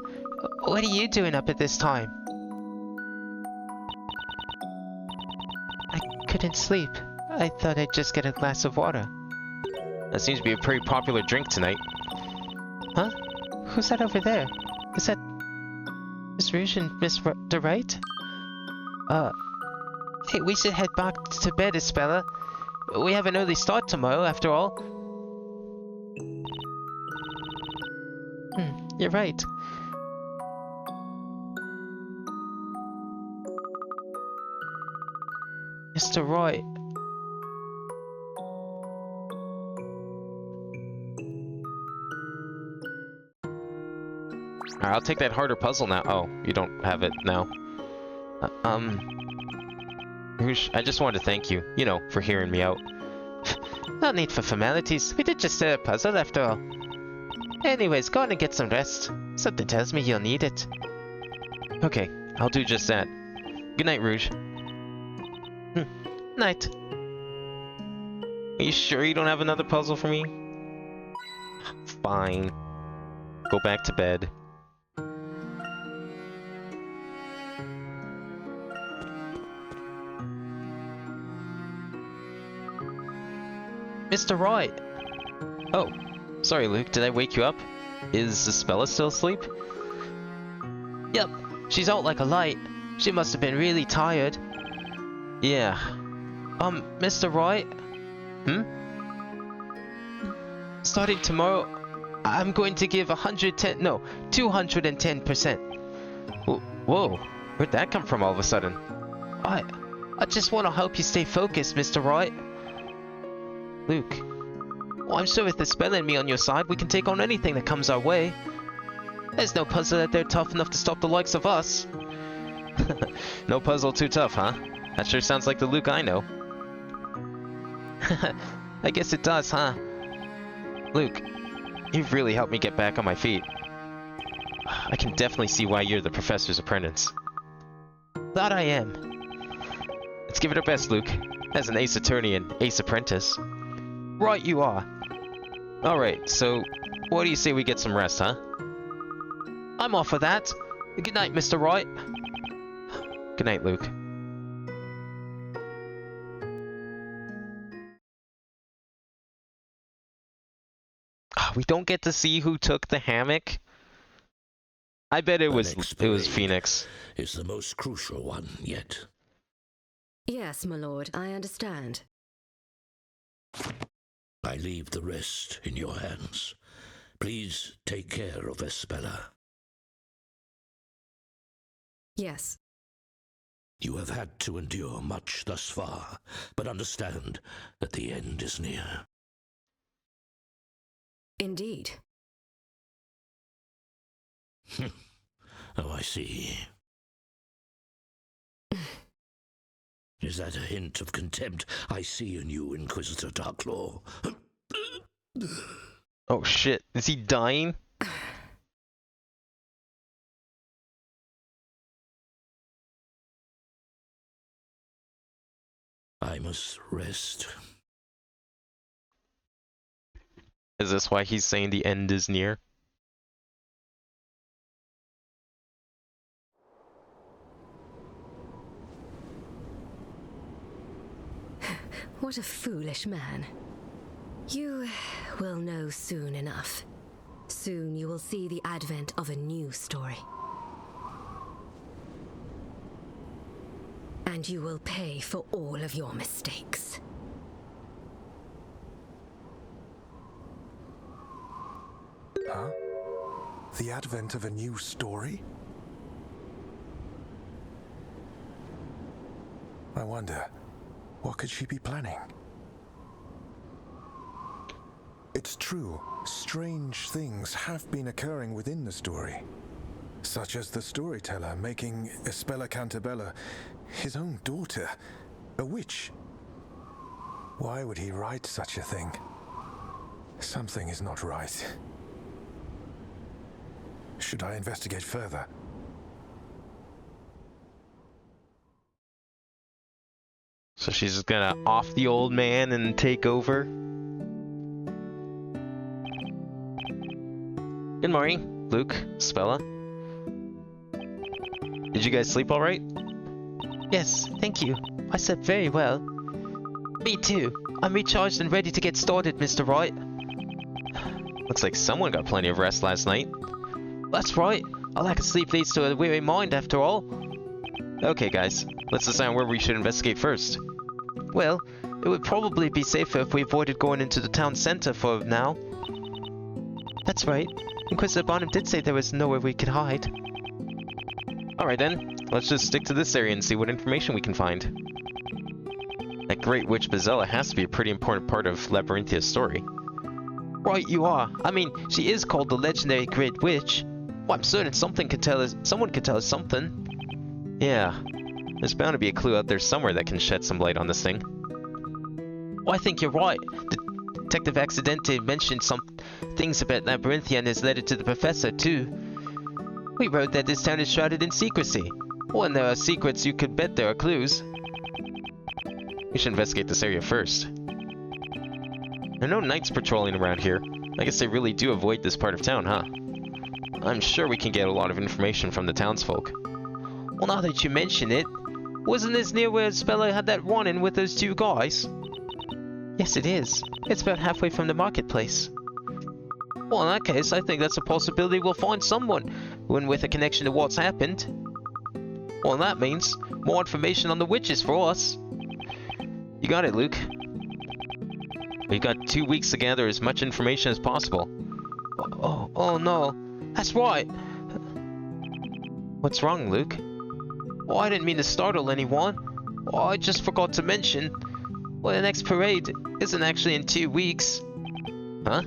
what are you doing up at this time? I couldn't sleep. I thought I'd just get a glass of water. That seems to be a pretty popular drink tonight. Huh? Who's that over there? Is that Miss Rouge and Miss Wright? Hey, we should head back to bed, Isabella. We have an early start tomorrow, after all. You're right. Mr. Roy. Alright, I'll take that harder puzzle now. Oh, you don't have it now. Rouge, I just wanted to thank you, you know, for hearing me out. No need for formalities. We did just a puzzle after all. Anyways, go on and get some rest. Something tells me you'll need it. Okay, I'll do just that. Good night, Rouge. Night. Are you sure you don't have another puzzle for me? Fine. Go back to bed. Mr. Roy. Oh, sorry, Luke. Did I wake you up? Is Isabella still asleep? Yep, she's out like a light. She must have been really tired. Yeah. Mr. Roy? Starting tomorrow, I'm going to give 210%. Whoa, where'd that come from all of a sudden? I just want to help you stay focused, Mr. Wright. Luke. Well, I'm sure with the spell in me on your side, we can take on anything that comes our way. There's no puzzle that they're tough enough to stop the likes of us. No puzzle too tough, huh? That sure sounds like the Luke I know. I guess it does, huh? Luke, you've really helped me get back on my feet. I can definitely see why you're the professor's apprentice. That I am. Let's give it our best, Luke. As an ace attorney and ace apprentice. Right you are. Alright, so what do you say we get some rest, huh? I'm off for that. Good night, Mr. Wright. Good night, Luke. We don't get to see who took the hammock. I bet it was Phoenix. Is the most crucial one yet. Yes, my lord, I understand. I leave the rest in your hands. Please take care of Espella. Yes. You have had to endure much thus far, but understand that the end is near. Indeed. Oh, I see. Is that a hint of contempt I see in you, Inquisitor Darklaw? Oh shit, is he dying? I must rest. Is this why he's saying the end is near? What a foolish man. You will know soon enough. Soon you will see the advent of a new story. And you will pay for all of your mistakes. Huh? The advent of a new story? I wonder, what could she be planning? It's true, strange things have been occurring within the story. Such as the storyteller making Espella Cantabella his own daughter, a witch. Why would he write such a thing? Something is not right. Should I investigate further? So she's just gonna off the old man and take over? Good morning, Luke, Spella. Did you guys sleep alright? Yes, thank you. I slept very well. Me too. I'm recharged and ready to get started, Mr. Wright. Looks like someone got plenty of rest last night. That's right. A lack of sleep leads to a weary mind, after all. Okay, guys. Let's decide where we should investigate first. Well, it would probably be safer if we avoided going into the town center for now. That's right. Inquisitor Barnum did say there was nowhere we could hide. Alright then. Let's just stick to this area and see what information we can find. That great witch Bazella has to be a pretty important part of Labyrinthia's story. Right, you are. I mean, she is called the legendary Great Witch. Well, I'm certain someone could tell us something. Yeah. There's bound to be a clue out there somewhere that can shed some light on this thing. Well, I think you're right. Detective accidentally mentioned some things about Labyrinthia in his letter to the professor, too. We wrote that this town is shrouded in secrecy. When there are secrets, you could bet there are clues. We should investigate this area first. There are no knights patrolling around here. I guess they really do avoid this part of town, huh? I'm sure we can get a lot of information from the townsfolk. Well, now that you mention it, wasn't this near where Spella had that run-in with those two guys? Yes, it is. It's about halfway from the marketplace. Well, in that case, I think that's a possibility we'll find someone with a connection to what's happened. Well, that means more information on the witches for us. You got it, Luke. We've got 2 weeks to gather as much information as possible. Oh no. That's right. What's wrong, Luke? Oh, I didn't mean to startle anyone. Oh, I just forgot to mention. Well, the next parade isn't actually in 2 weeks. Huh?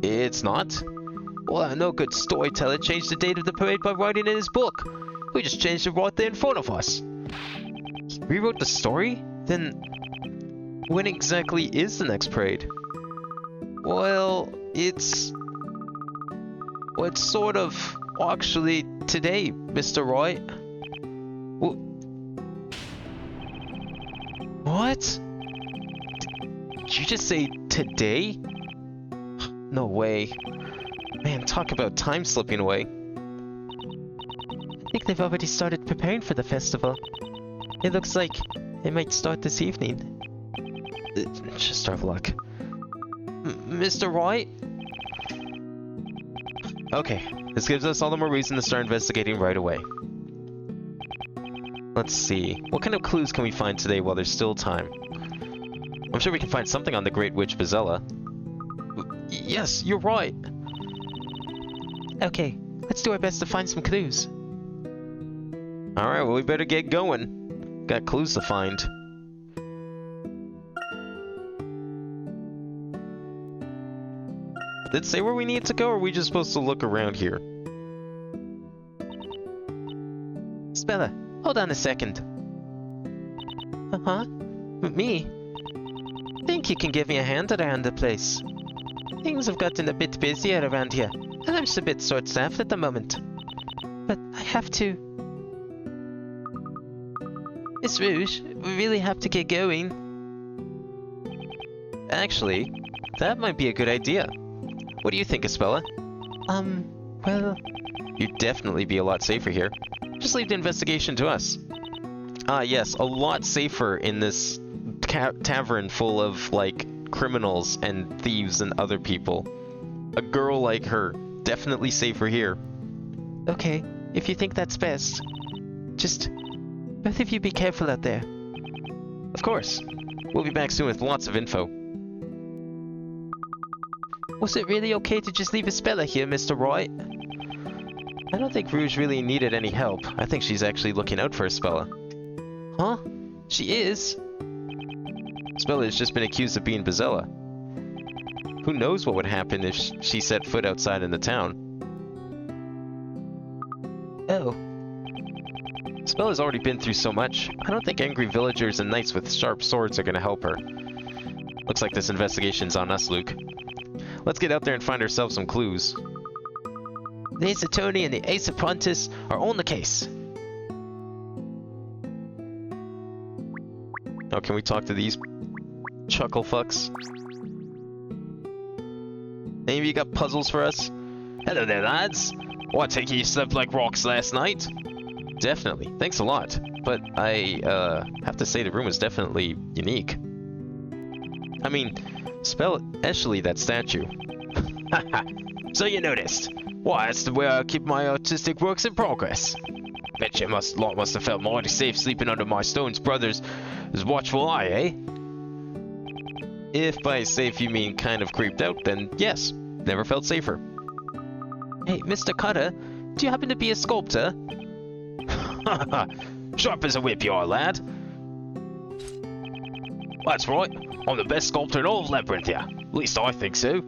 It's not? Well, no good storyteller changed the date of the parade by writing in his book. We just changed it right there in front of us. He rewrote the story? Then when exactly is the next parade? Well, it's sort of actually today, Mr. Wright. What? Did you just say today? No way. Man, talk about time slipping away. I think they've already started preparing for the festival. It looks like it might start this evening. Just our luck. Mr. Wright? Okay, this gives us all the more reason to start investigating right away. Let's see, what kind of clues can we find today while there's still time? I'm sure we can find something on the Great Witch Vizela. Yes, you're right. Okay, let's do our best to find some clues. Alright, well we better get going. Got clues to find. Did it say where we need to go, or are we just supposed to look around here? Spella, hold on a second. Uh-huh? Me? Think you can give me a hand around the place? Things have gotten a bit busier around here, and I'm just a bit short-staffed at the moment. But I have to... Miss Rouge, we really have to get going. Actually, that might be a good idea. What do you think, Espella? Well... You'd definitely be a lot safer here. Just leave the investigation to us. Ah, yes, a lot safer in this tavern full of, like, criminals and thieves and other people. A girl like her, definitely safer here. Okay, if you think that's best. Just... both of you be careful out there. Of course. We'll be back soon with lots of info. Was it really okay to just leave Espella here, Mr. Wright? I don't think Rouge really needed any help. I think she's actually looking out for Espella. Huh? She is? Espella has just been accused of being Vizela. Who knows what would happen if she set foot outside in the town? Oh. Spella's already been through so much. I don't think angry villagers and knights with sharp swords are gonna help her. Looks like this investigation's on us, Luke. Let's get out there and find ourselves some clues. The Ace Attorney and the Ace Apprentice are on the case. Oh, can we talk to these chuckle fucks? Any of you got puzzles for us? Hello there, lads. Oh, I take it you slept like rocks last night? Definitely. Thanks a lot. But I, have to say the room was definitely unique. I mean, especially that statue. So you noticed? Why, that's the way I keep my artistic works in progress. Bet you lot must have felt mighty safe sleeping under my stone's brother's watchful eye, eh? If by safe you mean kind of creeped out, then yes. Never felt safer. Hey, Mr. Cutter, do you happen to be a sculptor? Sharp as a whip you are, lad. That's right. I'm the best sculptor in all of Labyrinthia. At least I think so.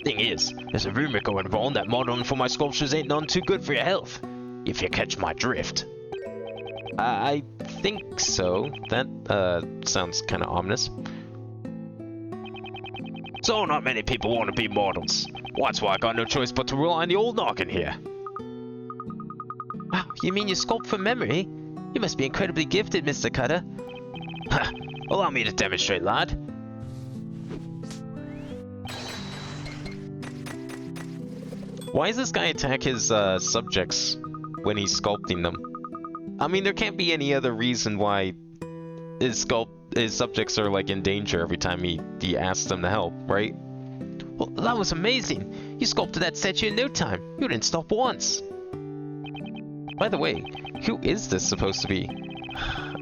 Thing is, there's a rumor going around that modeling for my sculptures ain't none too good for your health. If you catch my drift. I think so. That, sounds kind of ominous. So not many people want to be models. That's why I got no choice but to rely on the old noggin here. Wow, you mean you sculpt from memory? You must be incredibly gifted, Mr. Cutter. Allow me to demonstrate, lad. Why does this guy attack his subjects when he's sculpting them? I mean, there can't be any other reason why his subjects are like in danger every time he asks them to help, right? Well, that was amazing. You sculpted that statue in no time. You didn't stop once. By the way, who is this supposed to be?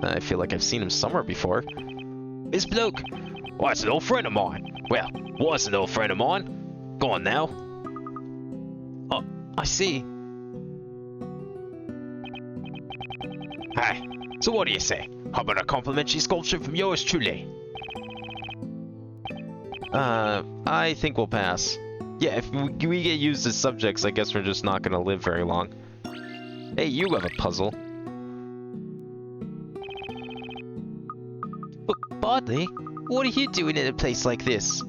I feel like I've seen him somewhere before. This bloke? Why, it's an old friend of mine. Well, was an old friend of mine. Gone now. Oh, I see. Hi. So what do you say? How about a complimentary sculpture from yours truly? I think we'll pass. Yeah, if we get used as subjects, I guess we're just not gonna live very long. Hey, you have a puzzle. But Bardley, what are you doing in a place like this?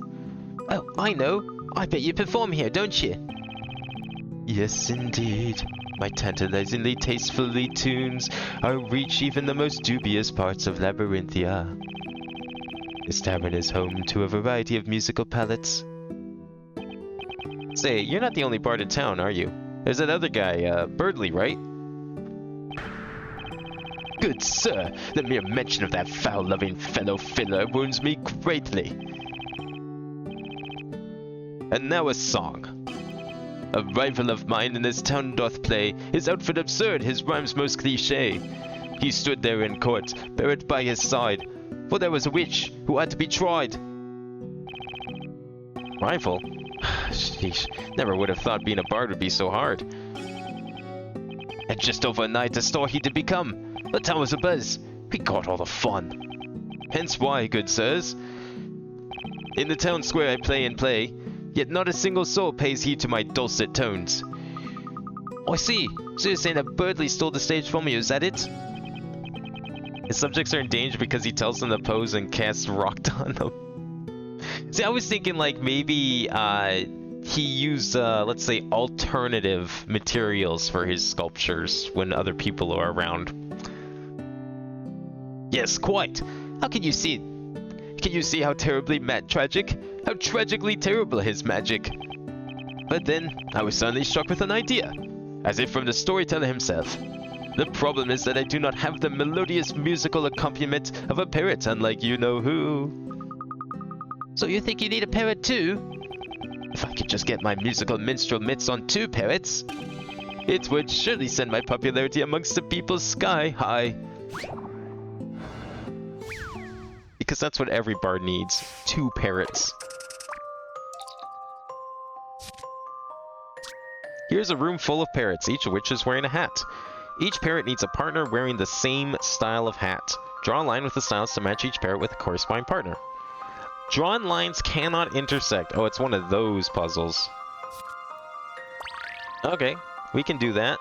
Oh, I know. I bet you perform here, don't you? Yes, indeed. My tantalizingly tastefully tunes reach even the most dubious parts of Labyrinthia. This tavern is home to a variety of musical palettes. Say, you're not the only bard in town, are you? There's that other guy, Birdley, right? Good sir, the mere mention of that foul-loving fellow filler wounds me greatly. And now a song. A rival of mine in this town doth play, his outfit absurd, his rhymes most cliché. He stood there in court, Barrett by his side, for there was a witch who had to be tried. Rival? Sheesh, never would have thought being a bard would be so hard. And just overnight, the star he did become. The town was abuzz. We got all the fun. Hence why, good sirs, in the town square I play and play, yet not a single soul pays heed to my dulcet tones. I see. So you're saying that Birdley stole the stage from you, is that it? His subjects are in danger because he tells them to pose and casts rock on them. See, I was thinking like maybe he used, let's say, alternative materials for his sculptures when other people are around. Yes, quite. How can you see? Can you see how terribly tragic? How tragically terrible his magic? But then, I was suddenly struck with an idea, as if from the storyteller himself. The problem is that I do not have the melodious musical accompaniment of a parrot, unlike you-know-who. So you think you need a parrot too? If I could just get my musical minstrel mitts on 2 parrots, it would surely send my popularity amongst the people sky high. Because that's what every bard needs. 2 parrots. Here's a room full of parrots, each of which is wearing a hat. Each parrot needs a partner wearing the same style of hat. Draw a line with the styles to match each parrot with a corresponding partner. Drawn lines cannot intersect. Oh, it's one of those puzzles. Okay, we can do that.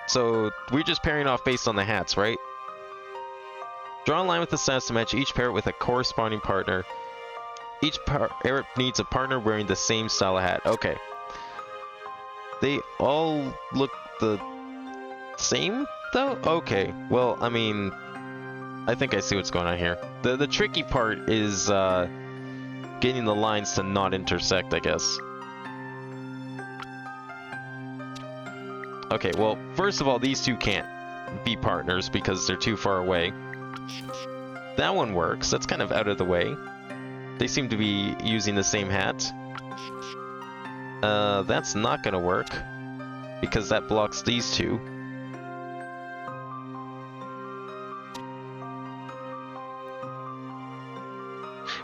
So, we're just pairing off based on the hats, right? Draw a line with the styles to match each parrot with a corresponding partner. Each parrot needs a partner wearing the same style of hat. Okay. They all look the same, though? Okay. Well, I mean, I think I see what's going on here. The tricky part is getting the lines to not intersect, I guess. Okay, well, first of all, these two can't be partners because they're too far away. That one works. That's kind of out of the way. They seem to be using the same hat. That's not gonna work because that blocks these two.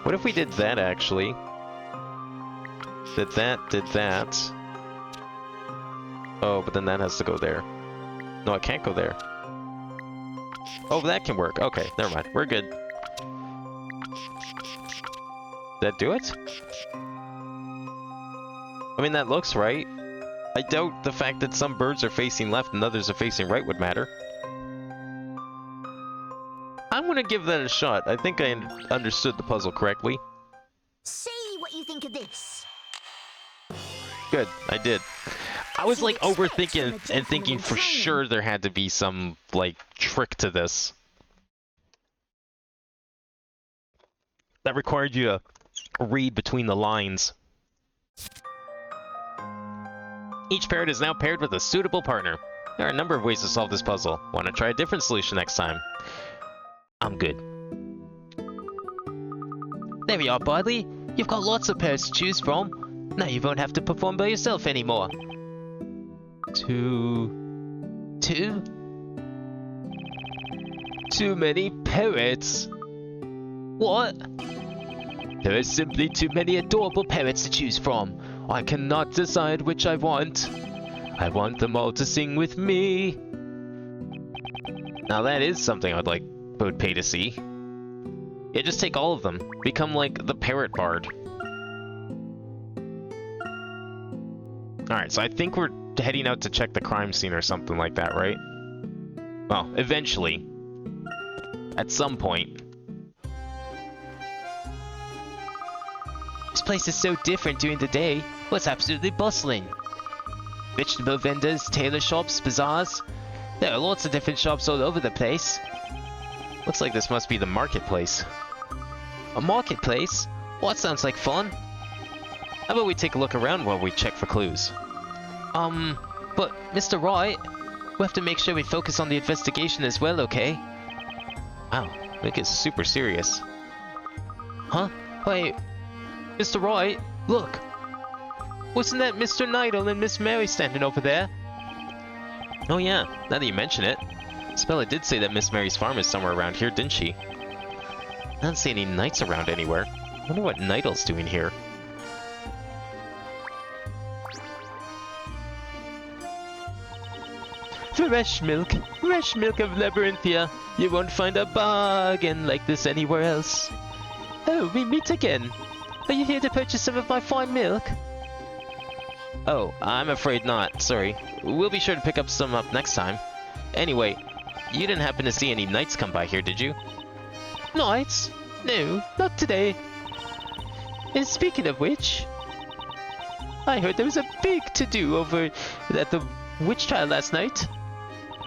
What if we did that, actually? Did that. Oh, but then that has to go there. No, it can't go there. Oh, that can work. Okay, never mind. We're good. Did that do it? I mean, that looks right. I doubt the fact that some birds are facing left and others are facing right would matter. I'm gonna give that a shot. I think I understood the puzzle correctly. See what you think of this. Good, I did. I was like overthinking and thinking for sure there had to be some like trick to this that required you to read between the lines. Each parrot is now paired with a suitable partner. There are a number of ways to solve this puzzle. Want to try a different solution next time? I'm good. There we are, Bardley. You've got lots of parrots to choose from. Now you won't have to perform by yourself anymore. Too many parrots. What? There are simply too many adorable parrots to choose from. I cannot decide which I want. I want them all to sing with me. Now that is something I would pay to see. Yeah, just take all of them. Become like the parrot bard. Alright, so I think we're heading out to check the crime scene or something like that, right? Well, eventually. At some point. This place is so different during the day. Well, it's absolutely bustling. Vegetable vendors, tailor shops, bazaars. There are lots of different shops all over the place. Looks like this must be the marketplace. A marketplace? Well, that sounds like fun. How about we take a look around while we check for clues? But Mr. Wright, we have to make sure we focus on the investigation as well, okay? Wow, Nick is super serious. Huh? Hey, Mr. Wright, look. Wasn't that Mr. Nidal and Miss Mary standing over there? Oh yeah, now that you mention it. Spella did say that Miss Mary's farm is somewhere around here, didn't she? I don't see any knights around anywhere. I wonder what Nidal's doing here. Fresh milk of Labyrinthia. You won't find a bargain like this anywhere else. Oh, we meet again. Are you here to purchase some of my fine milk? Oh, I'm afraid not, sorry. We'll be sure to pick up some up next time. Anyway, you didn't happen to see any knights come by here, did you? Knights? No, not today. And speaking of which, I heard there was a big to-do over at the witch trial last night.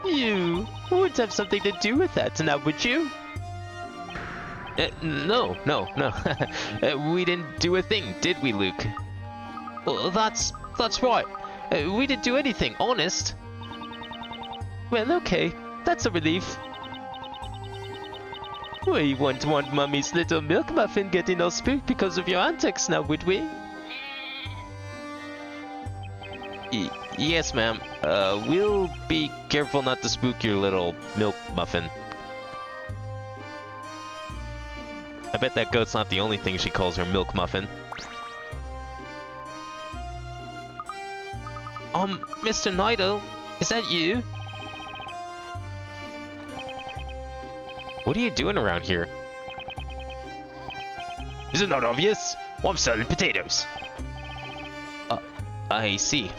You would have something to do with that, now would you? No. We didn't do a thing, did we, Luke? Well, that's right. We didn't do anything, honest. Well, okay. That's a relief. We wouldn't want Mummy's little milk muffin getting all spooked because of your antics now, would we? Yes, ma'am. We'll be careful not to spook your little milk muffin. I bet that goat's not the only thing she calls her milk muffin. Mr. Nidal, is that you? What are you doing around here? Is it not obvious? Well, I'm selling potatoes. I see.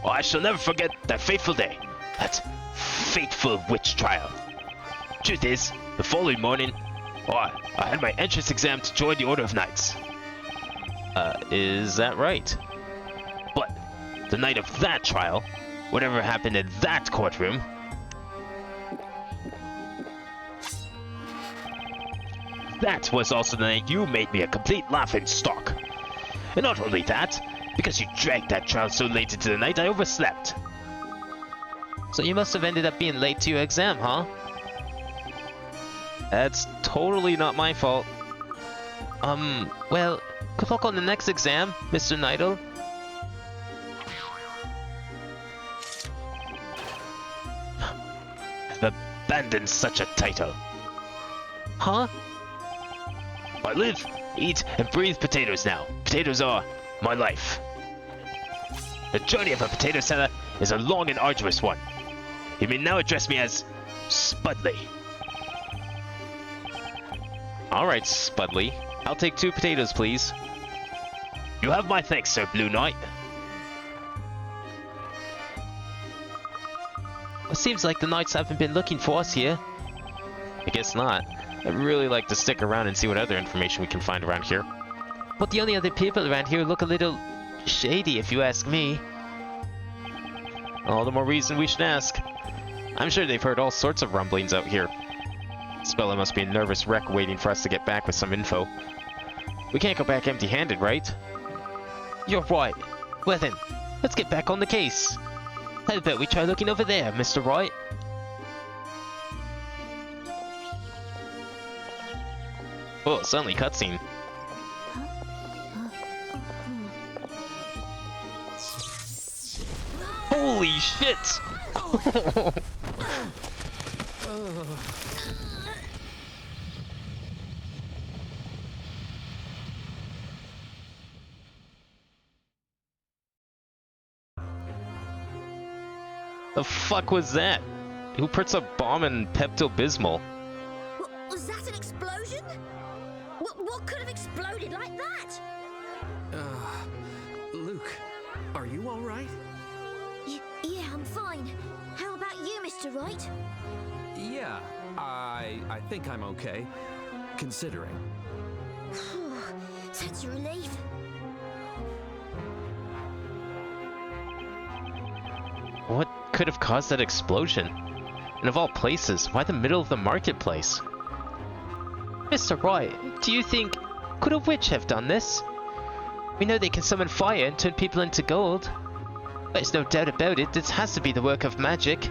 Oh, I shall never forget that fateful day. That fateful witch trial. Truth is, the following morning, I had my entrance exam to join the Order of Knights. Is that right? But the night of that trial, whatever happened in that courtroom, that was also the night you made me a complete laughing stock. And not only that, because you dragged that trial so late into the night, I overslept. So you must have ended up being late to your exam, huh? That's totally not my fault. Well, good luck on the next exam, Mr. Nidal. I've abandoned such a title. Huh? I live, eat, and breathe potatoes now. Potatoes are my life. The journey of a potato seller is a long and arduous one. You may now address me as Spudley. Alright, Spudley. I'll take 2 potatoes, please. You have my thanks, Sir Blue Knight. It seems like the knights haven't been looking for us here. I guess not. I'd really like to stick around and see what other information we can find around here. But the only other people around here look a little shady, if you ask me. All the more reason we should ask. I'm sure they've heard all sorts of rumblings out here. Spella must be a nervous wreck waiting for us to get back with some info. We can't go back empty-handed, right? You're right. Well then, let's get back on the case. How about we try looking over there, Mr. Wright? Oh, suddenly cutscene. Holy shit! The fuck was that? Who puts a bomb in Pepto-Bismol? Was that an explosion? What could have exploded like that? Luke, are you all right? Yeah, I'm fine. How about you, Mr. Wright? Yeah, I think I'm okay, considering. That's a relief. What could have caused that explosion? And of all places, why the middle of the marketplace? Mr. Wright, do you think... could a witch have done this? We know they can summon fire and turn people into gold. There's no doubt about it, this has to be the work of magic.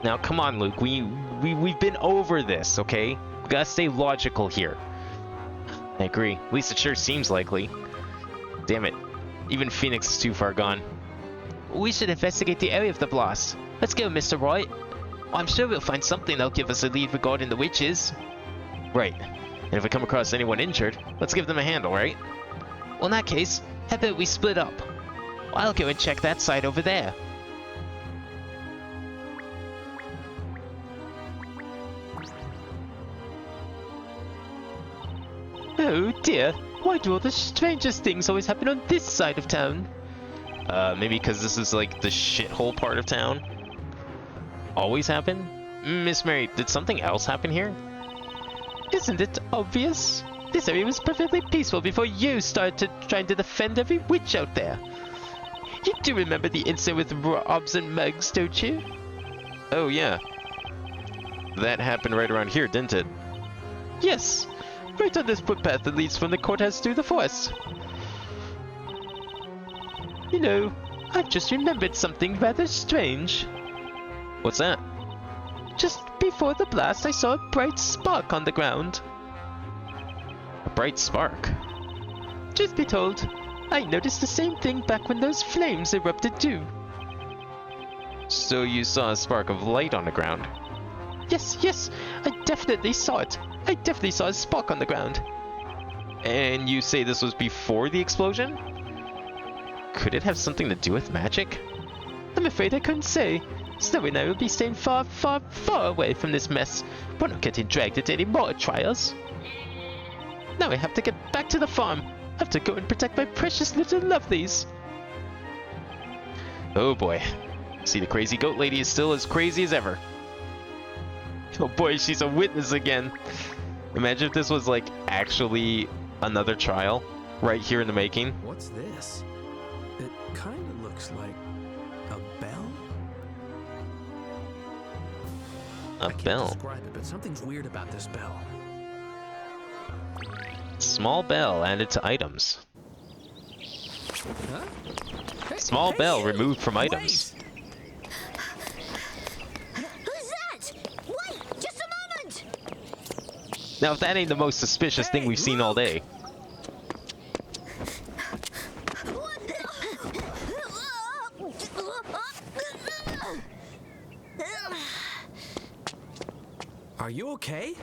Now come on, Luke, we've been over this, okay? We gotta stay logical here. I agree. At least it sure seems likely. Damn it. Even Phoenix is too far gone. We should investigate the area of the blast. Let's go, Mr. Wright. I'm sure we'll find something that'll give us a lead regarding the witches. Right. And if we come across anyone injured, let's give them a handle, right? Well, in that case, how about we split up? I'll go and check that side over there. Oh dear, why do all the strangest things always happen on this side of town? Maybe because this is like the shithole part of town? Always happen? Miss Mary, did something else happen here? Isn't it obvious? This area was perfectly peaceful before you started trying to defend every witch out there. You do remember the incident with Robs and Mugs, don't you? Oh yeah. That happened right around here, didn't it? Yes, right on this footpath that leads from the courthouse to the forest. You know, I've just remembered something rather strange. What's that? Just before the blast, I saw a bright spark on the ground. A bright spark? Truth be told, I noticed the same thing back when those flames erupted too. So you saw a spark of light on the ground? Yes, I definitely saw it. I definitely saw a spark on the ground. And you say this was before the explosion? Could it have something to do with magic? I'm afraid I couldn't say. Snowy and I will be staying far, far, far away from this mess. We're not getting dragged into any more trials. Now I have to get back to the farm. I have to go and protect my precious little lovelies. Oh boy. See, the crazy goat lady is still as crazy as ever. Oh boy, she's a witness again. Imagine if this was like actually another trial right here in the making. What's this? It kind of looks like a bell. A I can't bell. describe it, but something's weird about this bell. Small bell added to items. Huh? Hey, Small hey, bell you! removed from Wait! items. Who's that? Wait, just a moment! Now, if that ain't the most suspicious thing we've seen all day. Are you okay?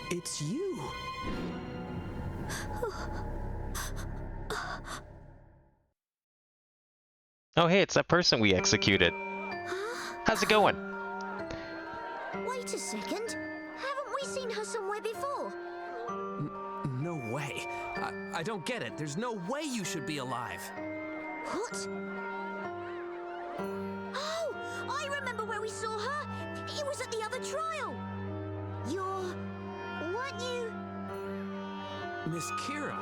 It's you. Oh hey, it's that person we executed. How's it going? Wait a second. Haven't we seen her somewhere before? No way. I don't get it. There's no way you should be alive. What? Oh, I remember where we saw her. It was at the other trial. Weren't you? Miss Kira.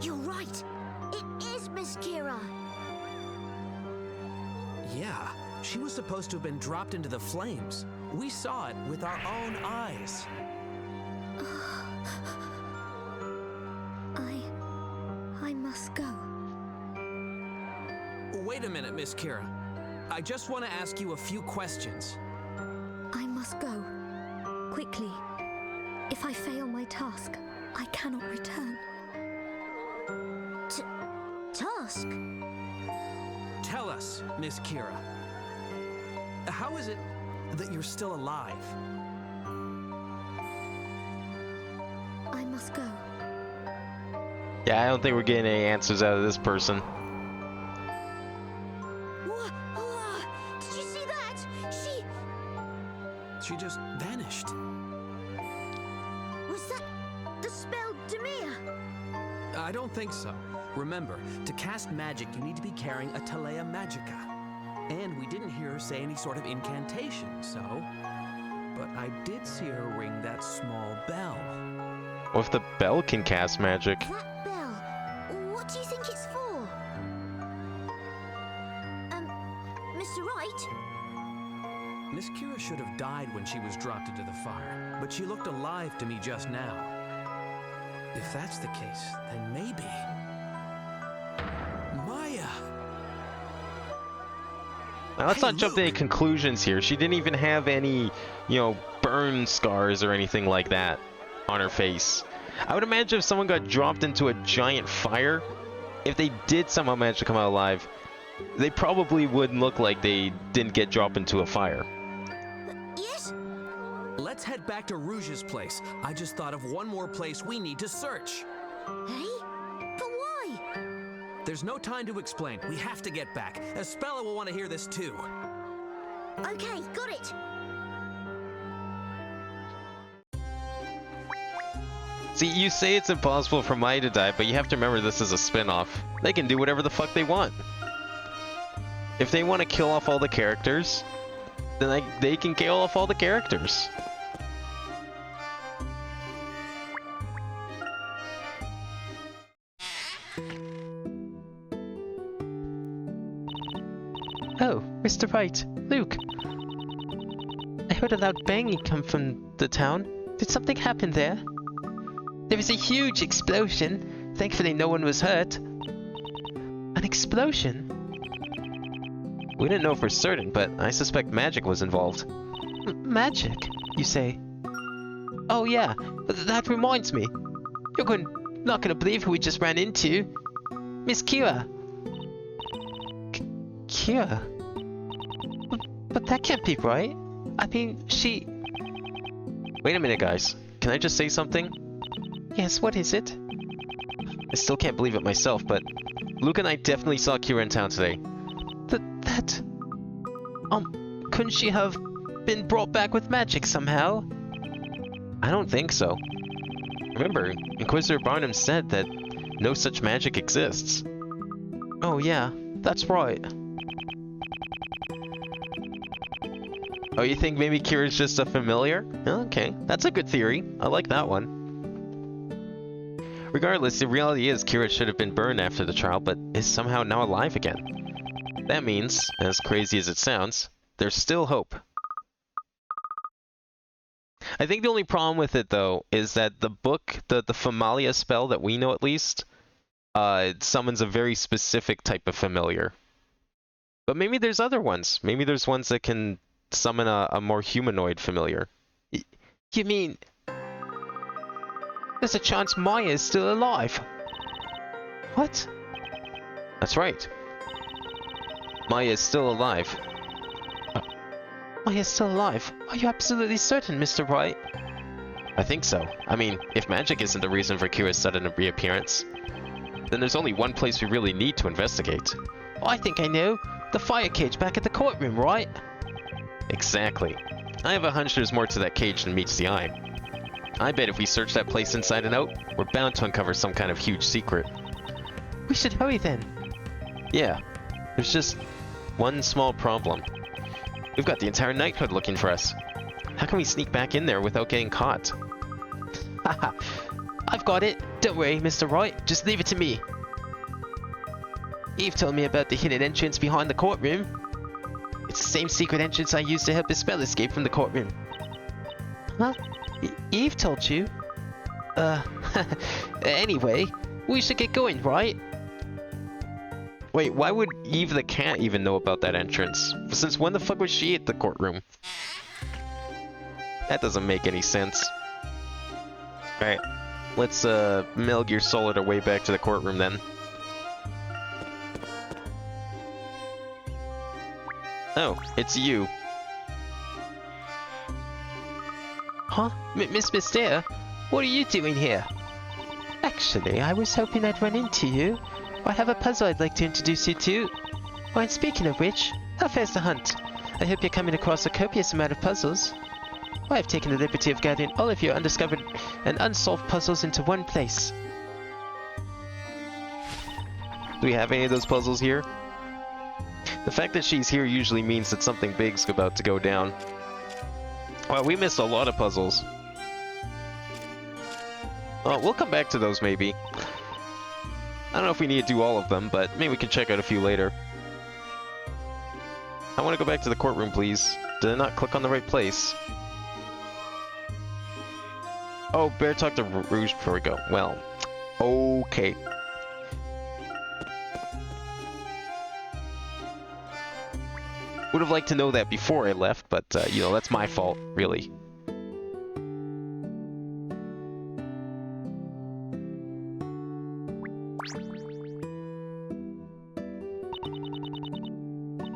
You're right. It is Miss Kira. Yeah, she was supposed to have been dropped into the flames. We saw it with our own eyes. I must go. Wait a minute, Miss Kira. I just want to ask you a few questions. I must go. Quickly. If I fail my task, I cannot return. Task? Tell us, Miss Kira. How is it that you're still alive? I must go. Yeah, I don't think we're getting any answers out of this person. Did you see that? She just vanished. Was that the spell Demir? I don't think so. Remember, to cast magic, you need to be carrying a Talea Magica. And we didn't hear her say any sort of incantation, so... But I did see her ring that small bell. What if the bell can cast magic? That bell. What do you think it's for? Mr. Wright? Miss Kira should have died when she was dropped into the fire, but she looked alive to me just now. If that's the case, then maybe... Now, let's Hey, not jump to any look. conclusions here. She didn't even have any, burn scars or anything like that on her face. I would imagine if someone got dropped into a giant fire, if they did somehow manage to come out alive, they probably wouldn't look like they didn't get dropped into a fire. Yes? Let's head back to Rouge's place. I just thought of one more place we need to search. Hey? But why? There's no time to explain. We have to get back. Espella will want to hear this too. Okay, got it. See, you say it's impossible for Maya to die, but you have to remember this is a spin-off. They can do whatever the fuck they want. If they want to kill off all the characters, then they can kill off all the characters. Oh, Mr. Wright, Luke. I heard a loud banging come from the town. Did something happen there? There was a huge explosion. Thankfully, no one was hurt. An explosion? We didn't know for certain, but I suspect magic was involved. Magic, you say? Oh yeah, that reminds me. Not gonna believe who we just ran into. Miss Kira. Kira? But that can't be right. I mean, she... Wait a minute, guys. Can I just say something? Yes, what is it? I still can't believe it myself, but Luke and I definitely saw Kira in town today. Couldn't she have been brought back with magic somehow? I don't think so. Remember, Inquisitor Barnum said that no such magic exists. Oh yeah, that's right. Oh, you think maybe Kira's just a familiar? Okay, that's a good theory. I like that one. Regardless, the reality is Kira should have been burned after the trial, but is somehow now alive again. That means, as crazy as it sounds, there's still hope. I think the only problem with it, though, is that the book, the Familia spell that we know at least, summons a very specific type of familiar. But maybe there's other ones. Maybe there's ones that can summon a more humanoid familiar. You mean... There's a chance Maya is still alive? What? That's right. Maya is still alive. Maya's still alive? Are you absolutely certain, Mr. Wright? I think so. I mean, if magic isn't the reason for Kira's sudden reappearance, then there's only one place we really need to investigate. I think I know. The fire cage back at the courtroom, right? Exactly. I have a hunch there's more to that cage than meets the eye. I bet if we search that place inside and out, we're bound to uncover some kind of huge secret. We should hurry then. Yeah, there's just one small problem. We've got the entire knighthood looking for us. How can we sneak back in there without getting caught? Haha, I've got it. Don't worry, Mr. Wright. Just leave it to me. Eve told me about the hidden entrance behind the courtroom. It's the same secret entrance I used to help Isabel escape from the courtroom. Huh? Eve told you? Anyway, we should get going, right? Wait, why would Eve the cat even know about that entrance? Since when the fuck was she at the courtroom? That doesn't make any sense. Alright, let's Metal Gear Solid our way back to the courtroom then. Oh, it's you. Huh? Miss Mystere? What are you doing here? Actually, I was hoping I'd run into you. I have a puzzle I'd like to introduce you to. Oh, and speaking of which, how fares the hunt? I hope you're coming across a copious amount of puzzles. I have taken the liberty of gathering all of your undiscovered and unsolved puzzles into one place. Do we have any of those puzzles here? The fact that she's here usually means that something big's about to go down. Wow, we missed a lot of puzzles. Well, we'll come back to those maybe. I don't know if we need to do all of them, but maybe we can check out a few later. I want to go back to the courtroom, please. Did I not click on the right place? Oh, better talk to Rouge before we go. Well, okay. Would have liked to know that before I left, but, you know, that's my fault, really.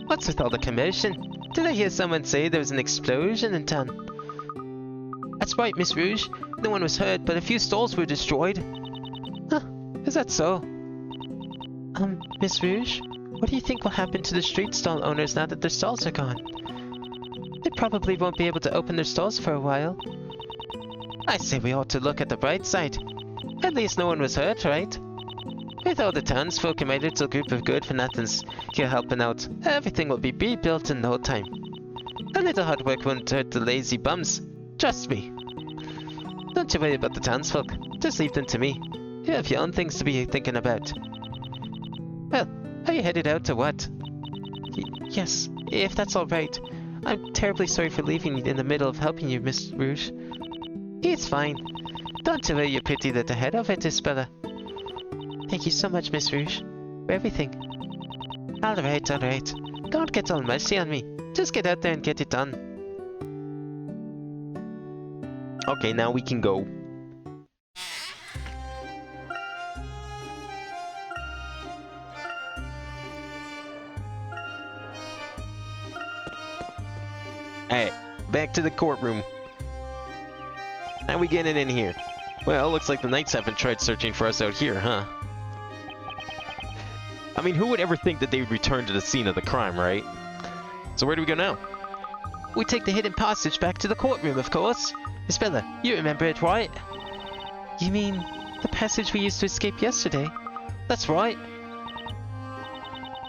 What's with all the commotion? Did I hear someone say there was an explosion in town? That's right, Miss Rouge. No one was hurt, but a few stalls were destroyed. Huh, is that so? Miss Rouge, what do you think will happen to the street stall owners now that their stalls are gone? They probably won't be able to open their stalls for a while. I say we ought to look at the bright side. At least no one was hurt, right? With all the townsfolk and my little group of good-for-nothings here helping out, everything will be rebuilt in no time. A little hard work won't hurt the lazy bums. Trust me. Don't you worry about the townsfolk. Just leave them to me. You have your own things to be thinking about. Well, are you headed out or what? Yes, if that's all right. I'm terribly sorry for leaving you in the middle of helping you, Miss Rouge. It's fine. Don't you worry your pretty little head of it, Isabella. Thank you so much, Miss Rouge, for everything. Alright, alright. Don't get all mercy on me. Just get out there and get it done. Okay, now we can go. Alright, back to the courtroom. How we getting in here? Well, looks like the Knights haven't tried searching for us out here, huh? I mean, who would ever think that they would return to the scene of the crime, right? So where do we go now? We take the hidden passage back to the courtroom, of course. Isabella, you remember it, right? You mean the passage we used to escape yesterday? That's right.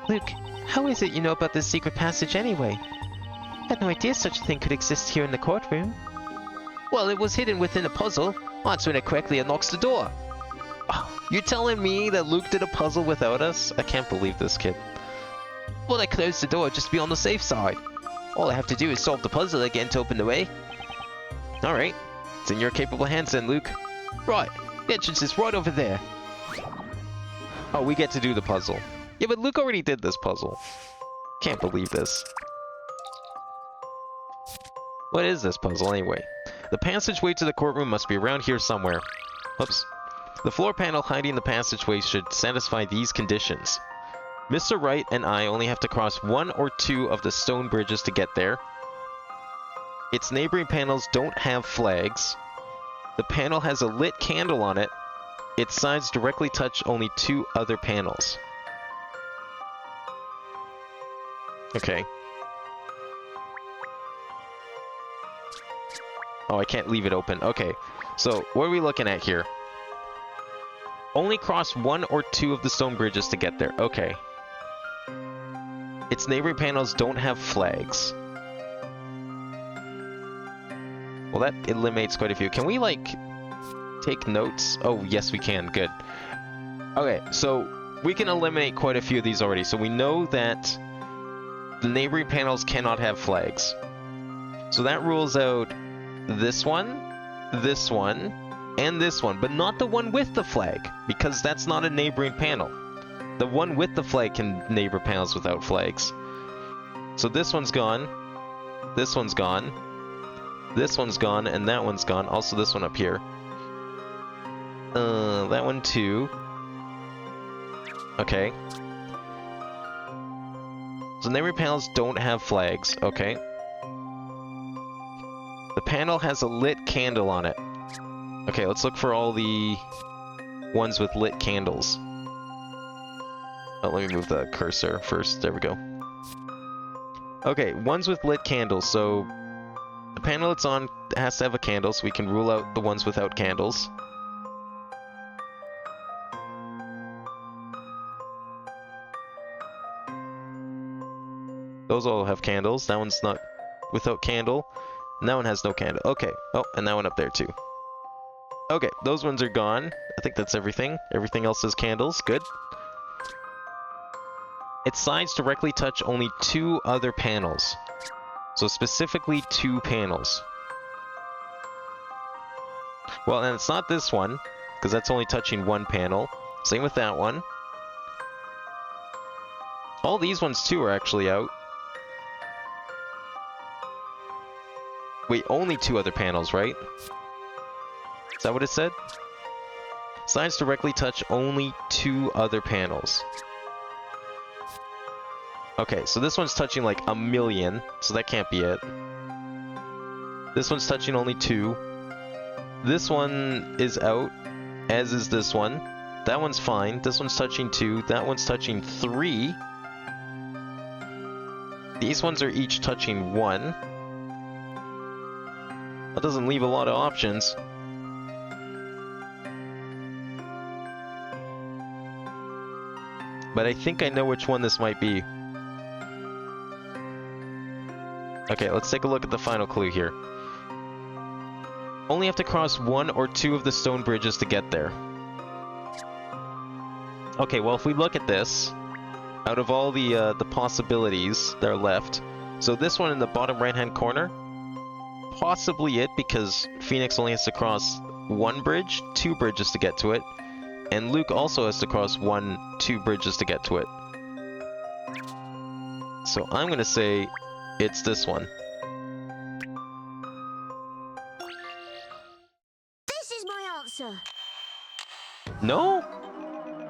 Luke, how is it you know about this secret passage anyway? I had no idea such a thing could exist here in the courtroom. Well, it was hidden within a puzzle. Answering it correctly unlocks the door. You telling me that Luke did a puzzle without us? I can't believe this kid. Well, I closed the door just to be on the safe side. All I have to do is solve the puzzle again to open the way. Alright, it's in your capable hands then, Luke. Right, the entrance is right over there. Oh, we get to do the puzzle. Yeah, but Luke already did this puzzle. Can't believe this. What is this puzzle anyway? The passageway to the courtroom must be around here somewhere. Oops. The floor panel hiding the passageway should satisfy these conditions. Mr. Wright and I only have to cross one or two of the stone bridges to get there. Its neighboring panels don't have flags. The panel has a lit candle on it. Its sides directly touch only two other panels. Okay. Oh, I can't leave it open. Okay. So, what are we looking at here? Only cross one or two of the stone bridges to get there. Okay. Its neighboring panels don't have flags. Well, that eliminates quite a few. Can we, like, take notes? Oh, yes, we can. Good. Okay, so we can eliminate quite a few of these already. So we know that the neighboring panels cannot have flags. So that rules out this one, and this one, but not the one with the flag, because that's not a neighboring panel. The one with the flag can neighbor panels without flags. So this one's gone, this one's gone, this one's gone, and that one's gone. Also this one up here. That one too. Okay. So neighboring panels don't have flags. Okay. The panel has a lit candle on it. Okay, let's look for all the ones with lit candles. Oh, let me move the cursor first. There we go. Okay, ones with lit candles. So the panel it's on has to have a candle, so we can rule out the ones without candles. Those all have candles. That one's not without candle. And that one has no candle. Okay. Oh, and that one up there too. Okay, those ones are gone. I think that's everything. Everything else has candles. Good. Its sides directly touch only two other panels. So specifically two panels. Well, and it's not this one, because that's only touching one panel. Same with that one. All these ones too are actually out. Wait, only 2 other panels, right? Is that what it said? Signs directly touch only 2 other panels. Okay, so this one's touching like a million, so that can't be it. This one's touching only 2. This one is out, as is this one. That one's fine. This one's touching 2. That one's touching 3. These ones are each touching 1. That doesn't leave a lot of options. But I think I know which one this might be. Okay, let's take a look at the final clue here. Only have to cross 1 or 2 of the stone bridges to get there. Okay, well if we look at this, out of all the possibilities that are left, so this one in the bottom right-hand corner, possibly it, because Phoenix only has to cross 1 bridge, 2 bridges to get to it, and Luke also has to cross 1, 2 bridges to get to it. So I'm gonna say it's this one. This is my answer. No?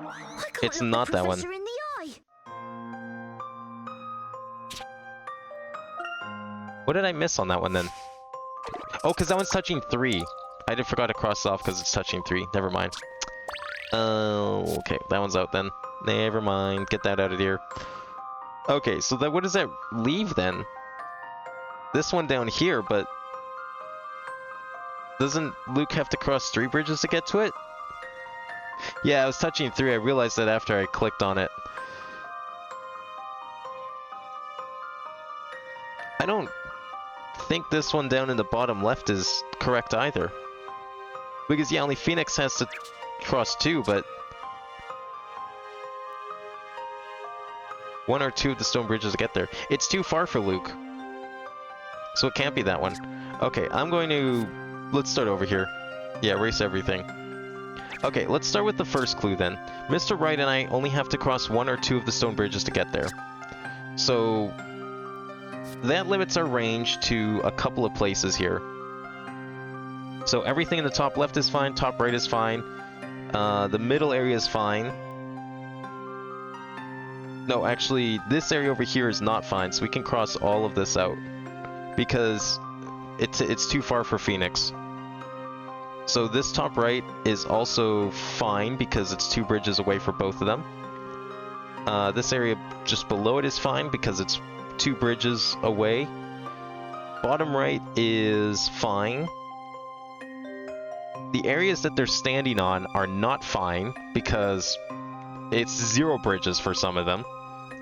I can't It's look not the that one. professor in the eye. What did I miss on that one then? Oh, because that one's touching 3. I did forgot to cross off because it's touching 3. Never mind. Okay, that one's out then. Never mind. Get that out of here. Okay, so that what does that leave then? This one down here, but doesn't Luke have to cross 3 bridges to get to it? Yeah, I was touching 3. I realized that after I clicked on it. I don't think this one down in the bottom left is correct either. Because, yeah, only Phoenix has to cross 2, but 1 or 2 of the stone bridges to get there. It's too far for Luke. So it can't be that one. Okay, I'm going to... Let's start over here. Yeah, erase everything. Okay, let's start with the first clue then. Mr. Wright and I only have to cross 1 or 2 of the stone bridges to get there. So that limits our range to a couple of places here. So everything in the top left is fine, top right is fine. The middle area is fine. No, actually, this area over here is not fine, so we can cross all of this out. Because it's too far for Phoenix. So this top right is also fine because it's 2 bridges away for both of them. This area just below it is fine because it's 2 bridges away. Bottom right is fine. The areas that they're standing on are not fine because it's 0 bridges for some of them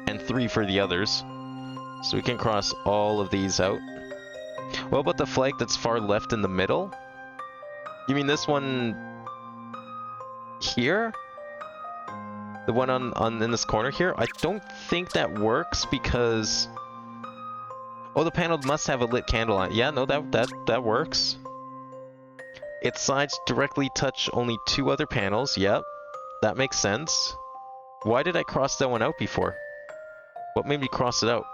and 3 for the others. So we can cross all of these out. What about the flag that's far left in the middle? You mean this one here? The one in this corner here? I don't think that works because... Oh, the panel must have a lit candle on it. Yeah, no, that works. Its sides directly touch only 2 other panels. Yep, that makes sense. Why did I cross that one out before? What made me cross it out?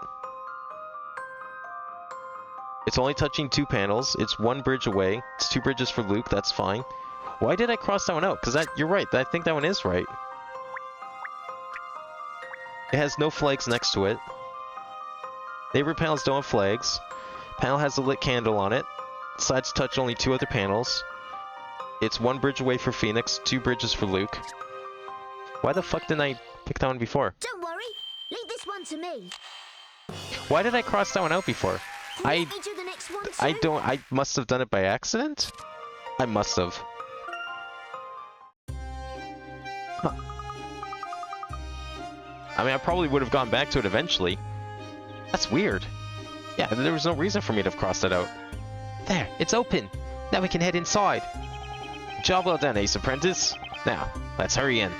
It's only touching 2 panels. It's 1 bridge away. It's 2 bridges for Luke. That's fine. Why did I cross that one out? Because you're right. I think that one is right. It has no flags next to it. Neighbor panels don't have flags. Panel has a lit candle on it. Sides touch only 2 other panels. It's 1 bridge away for Phoenix. 2 bridges for Luke. Why the fuck didn't I pick that one before? Don't worry. Leave this one to me. Why did I cross that one out before? Let me do the next one too. I must have done it by accident? I must have. Huh. I mean, I probably would have gone back to it eventually. That's weird. Yeah, there was no reason for me to have crossed it out. There, it's open. Now we can head inside. Job well done, Ace Apprentice. Now, let's hurry in.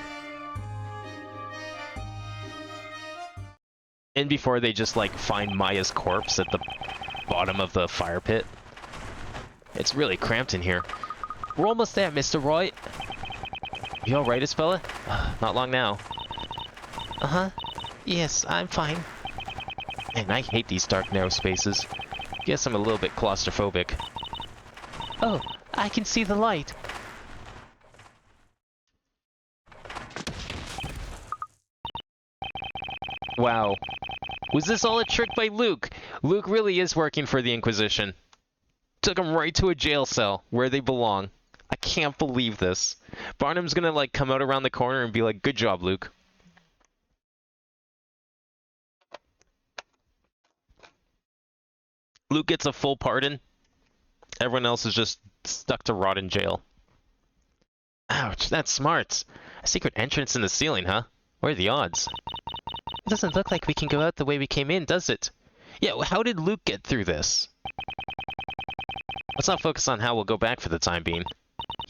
In before they just, like, find Maya's corpse at the bottom of the fire pit. It's really cramped in here. We're almost there, Mr. Wright. You alright, Isabella? Not long now. Uh-huh. Yes, I'm fine. Man, I hate these dark, narrow spaces. Guess I'm a little bit claustrophobic. Oh, I can see the light. Wow. Was this all a trick by Luke? Luke really is working for the Inquisition. Took him right to a jail cell, where they belong. I can't believe this. Barnum's gonna, like, come out around the corner and be like, good job, Luke. Luke gets a full pardon. Everyone else is just stuck to rot in jail. Ouch, that's smart. A secret entrance in the ceiling, huh? What are the odds? It doesn't look like we can go out the way we came in, does it? Yeah, well, how did Luke get through this? Let's not focus on how we'll go back for the time being.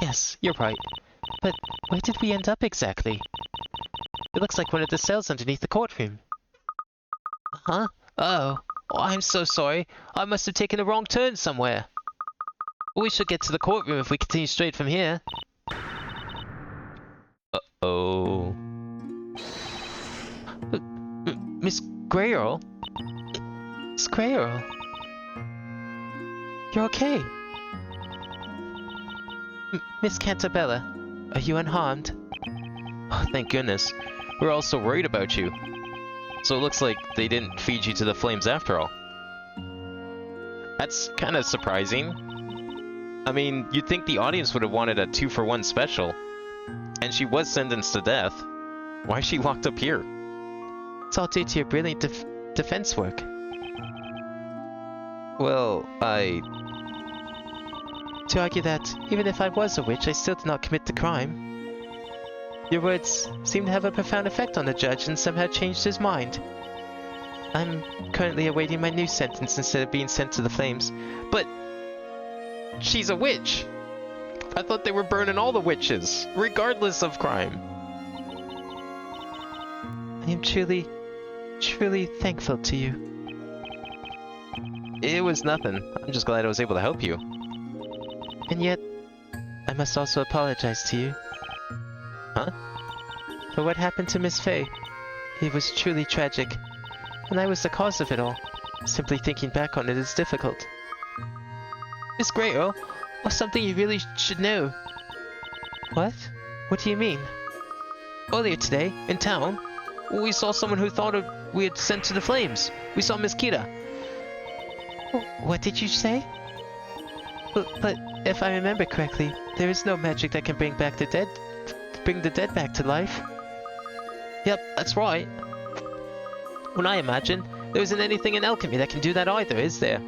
Yes, you're right. But where did we end up exactly? It looks like one of the cells underneath the courtroom. Huh? Oh, I'm so sorry. I must have taken a wrong turn somewhere. We should get to the courtroom if we continue straight from here. Uh-oh. Miss Grayrol? Miss Grayrol? You're okay. Miss Cantabella, are you unharmed? Oh, thank goodness. We're all so worried about you. So it looks like they didn't feed you to the flames after all. That's kind of surprising. I mean, you'd think the audience would have wanted a 2-for-1 special. And she was sentenced to death. Why is she locked up here? It's all due to your brilliant defense work. Well, To argue that, even if I was a witch, I still did not commit the crime. Your words seem to have a profound effect on the judge and somehow changed his mind. I'm currently awaiting my new sentence instead of being sent to the flames. But she's a witch! I thought they were burning all the witches, regardless of crime. I am truly, truly thankful to you. It was nothing. I'm just glad I was able to help you. And yet, I must also apologize to you. Huh? For what happened to Miss Fey. It was truly tragic, and I was the cause of it all. Simply thinking back on it is difficult. Miss Grayrol, or something you really should know. What? What do you mean? Earlier today, in town, we saw someone who thought we had sent to the flames. We saw Miss Kira. What did you say? But if I remember correctly, there is no magic that can bring the dead back to life. Yep, that's right. When I imagine, there isn't anything in alchemy that can do that either, is there?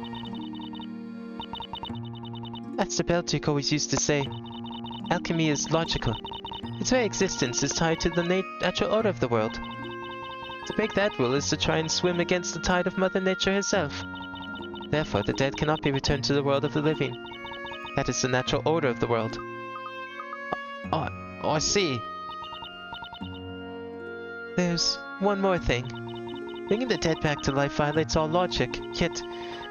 That's the Belduke always used to say. Alchemy is logical. Its very existence is tied to the natural order of the world. To break that rule is to try and swim against the tide of Mother Nature herself. Therefore, the dead cannot be returned to the world of the living. That is the natural order of the world. Oh, I see. There's one more thing. Bringing the dead back to life violates all logic, yet,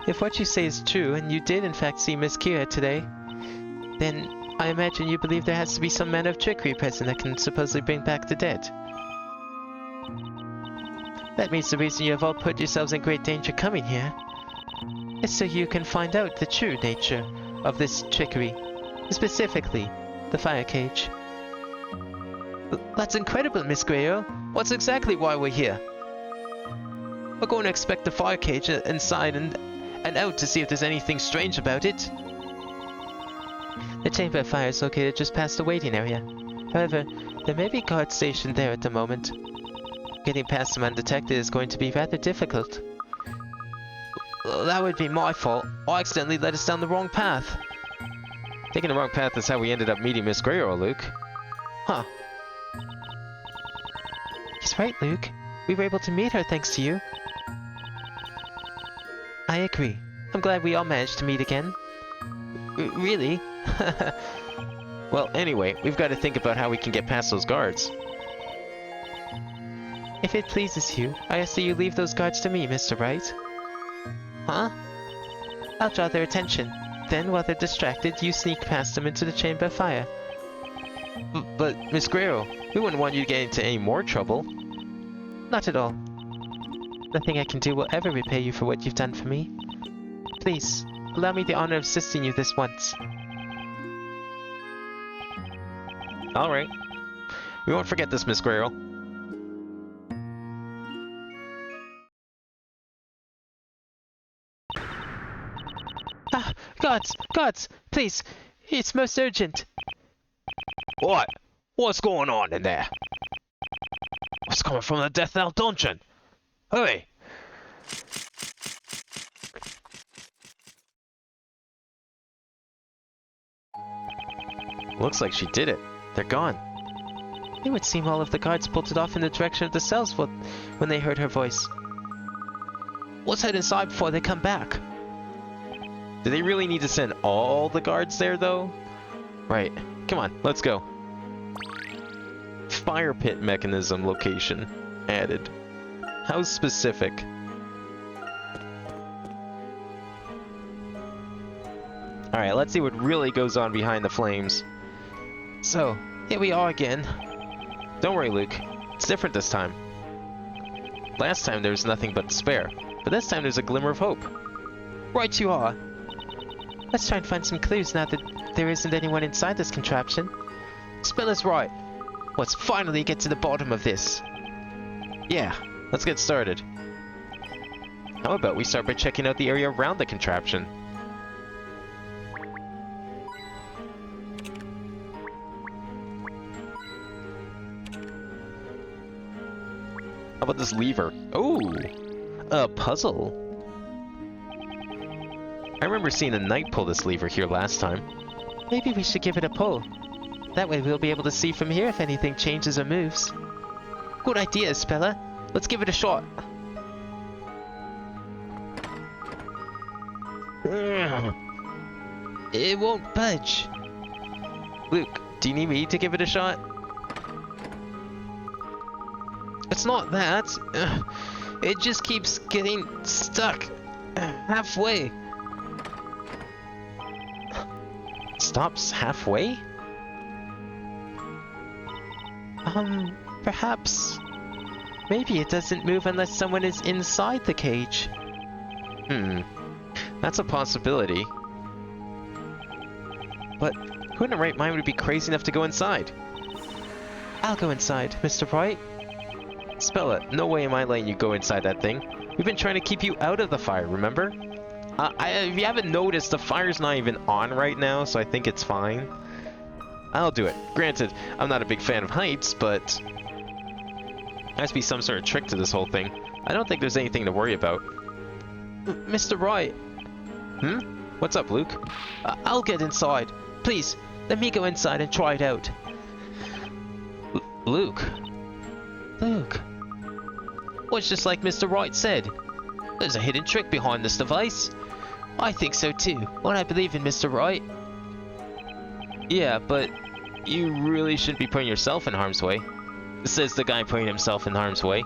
if what you say is true, and you did in fact see Miss Kira today, then I imagine you believe there has to be some manner of trickery present that can supposedly bring back the dead. That means the reason you have all put yourselves in great danger coming here is so you can find out the true nature of this trickery, specifically the fire cage. That's incredible, Miss Grayrol. What's exactly why we're here? We're going to inspect the fire cage inside and out to see if there's anything strange about it. The chamber of fire is located just past the waiting area. However, there may be guards stationed there at the moment. Getting past them undetected is going to be rather difficult. That would be my fault. I accidentally led us down the wrong path. Taking the wrong path is how we ended up meeting Miss Grayrol, Luke. Huh. He's right, Luke. We were able to meet her thanks to you. I agree. I'm glad we all managed to meet again. Really? Well, anyway, we've got to think about how we can get past those guards. If it pleases you, I ask that you leave those guards to me, Mr. Wright. Huh? I'll draw their attention. Then, while they're distracted, you sneak past them into the chamber of fire. But Miss Grayrol, we wouldn't want you to get into any more trouble. Not at all. Nothing I can do will ever repay you for what you've done for me. Please, allow me the honor of assisting you this once. Alright. We won't forget this, Miss Grail. Ah, guards, please, it's most urgent. What? What's going on in there? What's coming from the Death Knell dungeon? Hurry! Looks like she did it. They're gone. It would seem all of the guards bolted off in the direction of the cells when they heard her voice. Let's head inside before they come back. Do they really need to send all the guards there, though? Right. Come on, let's go. Fire pit mechanism location added. How specific? Alright, let's see what really goes on behind the flames. So, here we are again. Don't worry, Luke. It's different this time. Last time there was nothing but despair, but this time there's a glimmer of hope. Right you are. Let's try and find some clues now that there isn't anyone inside this contraption. Speller's right. Let's finally get to the bottom of this. Yeah, let's get started. How about we start by checking out the area around the contraption? How about this lever? Oh, a puzzle. I remember seeing a knight pull this lever here last time. Maybe we should give it a pull. That way we'll be able to see from here if anything changes or moves. Good idea, Speller. Let's give it a shot. It won't budge. Luke, do you need me to give it a shot? It's not that. It just keeps getting stuck halfway. Stops halfway? Perhaps. Maybe it doesn't move unless someone is inside the cage. That's a possibility. But who in the right mind would be crazy enough to go inside? I'll go inside, Mr. Wright. Spella, no way am I letting you go inside that thing. We've been trying to keep you out of the fire, remember? If you haven't noticed, the fire's not even on right now, so I think it's fine. I'll do it. Granted, I'm not a big fan of heights, but there has to be some sort of trick to this whole thing. I don't think there's anything to worry about. Mr. Wright. What's up, Luke? I'll get inside. Please, let me go inside and try it out. Luke? Luke. Well, it's just like Mr. Wright said. There's a hidden trick behind this device. I think so too, and I believe in Mr. Wright. Yeah, but you really shouldn't be putting yourself in harm's way. Says the guy putting himself in harm's way.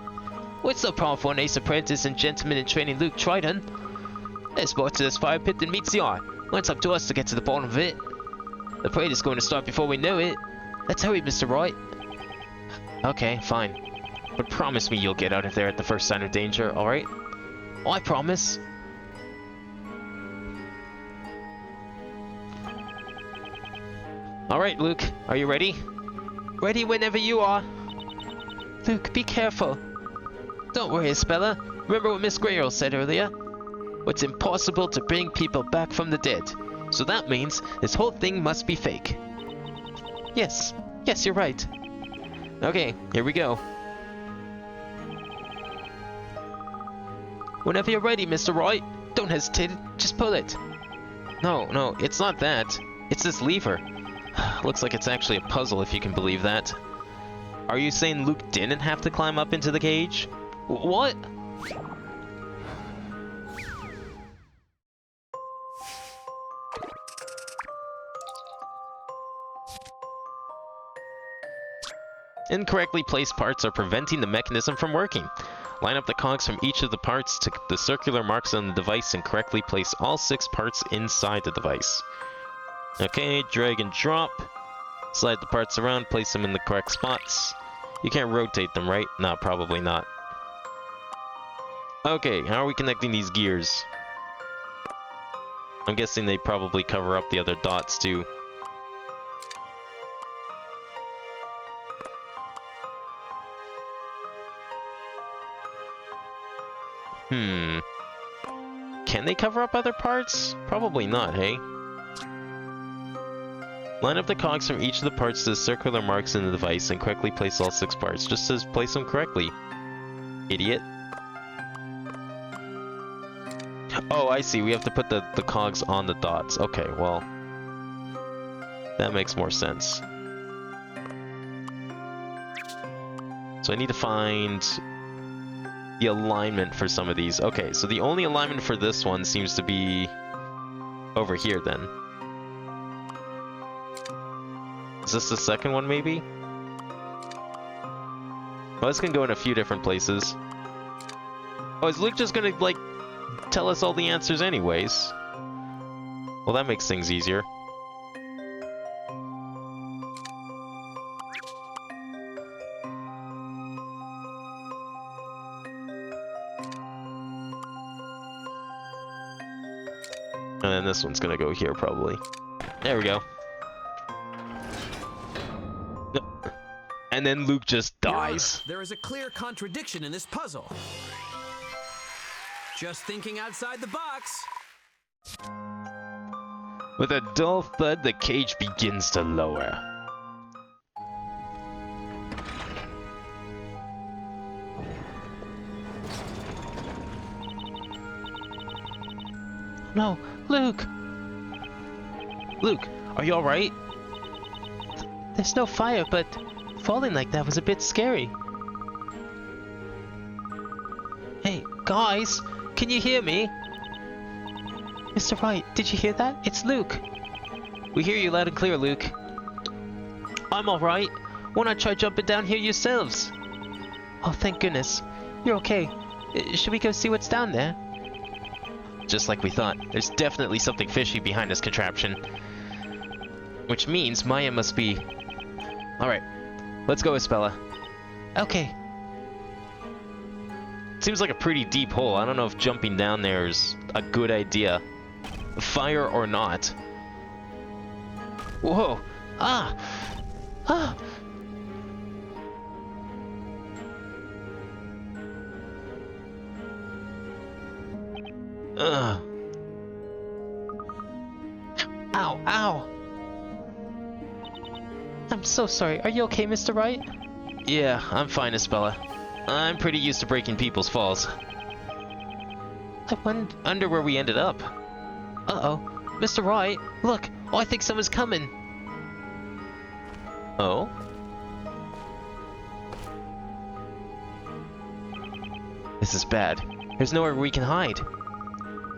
What's so powerful an ace apprentice and gentleman in training Luke Triton? There's more to this fire pit than meets the eye. Well, it's up to us to get to the bottom of it. The parade is going to start before we know it. Let's hurry, Mr. Wright. Okay, fine. But promise me you'll get out of there at the first sign of danger, alright? I promise. Alright, Luke. Are you ready? Ready whenever you are. Luke, be careful. Don't worry, Speller. Remember what Miss Grayle said earlier? It's impossible to bring people back from the dead. So that means this whole thing must be fake. Yes, you're right. Okay, here we go. Whenever you're ready, Mr. Wright. Don't hesitate, just pull it. No, it's not that. It's this lever. Looks like it's actually a puzzle, if you can believe that. Are you saying Luke didn't have to climb up into the cage? What? Incorrectly placed parts are preventing the mechanism from working. Line up the cogs from each of the parts to the circular marks on the device and correctly place all 6 parts inside the device. Okay, drag and drop. Slide the parts around, place them in the correct spots. You can't rotate them, right? No, probably not. Okay, how are we connecting these gears? I'm guessing they probably cover up the other dots too. Can they cover up other parts? Probably not, hey? Line up the cogs from each of the parts to the circular marks in the device and correctly place all 6 parts. Just says place them correctly. Idiot. Oh, I see. We have to put the cogs on the dots. Okay, well. That makes more sense. So I need to find the alignment for some of these. Okay, so the only alignment for this one seems to be over here then. Is this the second one maybe? Well, this can go in a few different places. Oh, is Luke just gonna, like, tell us all the answers anyways? Well, that makes things easier. And then this one's gonna go here, probably. There we go. And then Luke just Your Honor, dies. there is a clear contradiction in this puzzle. Just thinking outside the box. With a dull thud, the cage begins to lower. No, Luke! Luke, are you alright? There's no fire, but falling like that was a bit scary. Hey, guys! Can you hear me? Mr. Wright, did you hear that? It's Luke. We hear you loud and clear, Luke. I'm alright. Why not try jumping down here yourselves? Oh, thank goodness. You're okay. Should we go see what's down there? Just like we thought, there's definitely something fishy behind this contraption. Which means Maya must be... Alright, let's go, Espella. Okay. Seems like a pretty deep hole. I don't know if jumping down there is a good idea. Fire or not. Whoa. Ah! Ah! Ugh. Ow, ow! I'm so sorry. Are you okay, Mr. Wright? Yeah, I'm fine, Espella. I'm pretty used to breaking people's falls. I Wonder where we ended up. Uh-oh. Mr. Wright, look! Oh, I think someone's coming! Oh? This is bad. There's nowhere we can hide.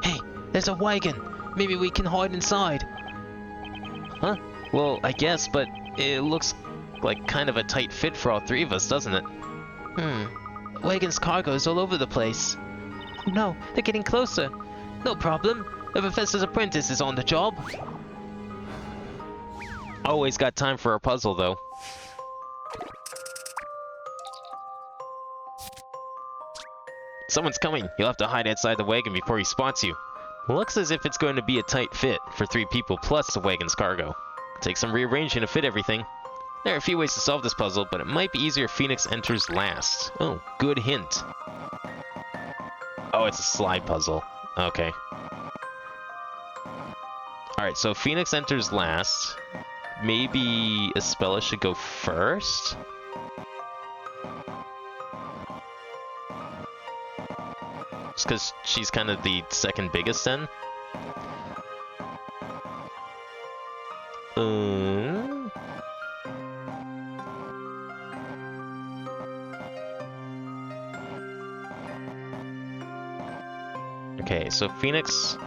Hey, there's a wagon! Maybe we can hide inside! Huh? Well, I guess, but it looks like kind of a tight fit for all 3 of us, doesn't it? Wagon's cargo's all over the place. Oh no, they're getting closer. No problem. The professor's apprentice is on the job. Always got time for a puzzle, though. Someone's coming. You'll have to hide outside the wagon before he spots you. Looks as if it's going to be a tight fit for 3 people plus the wagon's cargo. Take some rearranging to fit everything. There are a few ways to solve this puzzle, but it might be easier if Phoenix enters last. Oh, good hint. Oh, it's a slide puzzle. Okay. Alright, so Phoenix enters last. Maybe Espella should go first? Just because she's kind of the second biggest then? Okay, so Phoenix...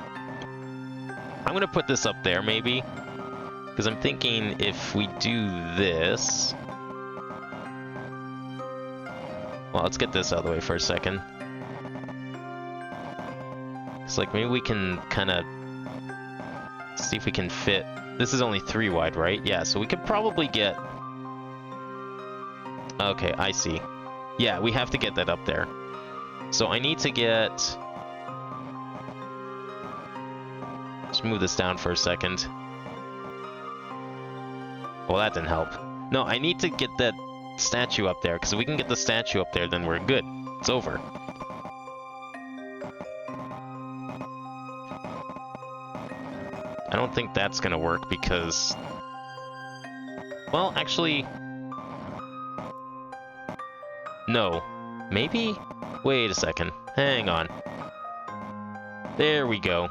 I'm gonna put this up there, maybe. Because I'm thinking if we do this... Well, let's get this out of the way for a second. It's like maybe we can kind of see if we can fit. This is only 3 wide, right? Yeah, so we could probably get... Okay, I see. Yeah, we have to get that up there. So I need to get... Let's just move this down for a second. Well, that didn't help. No, I need to get that statue up there, because if we can get the statue up there, then we're good. It's over. I don't think that's gonna work because... Well, actually... No. Maybe? Wait a second. Hang on. There we go.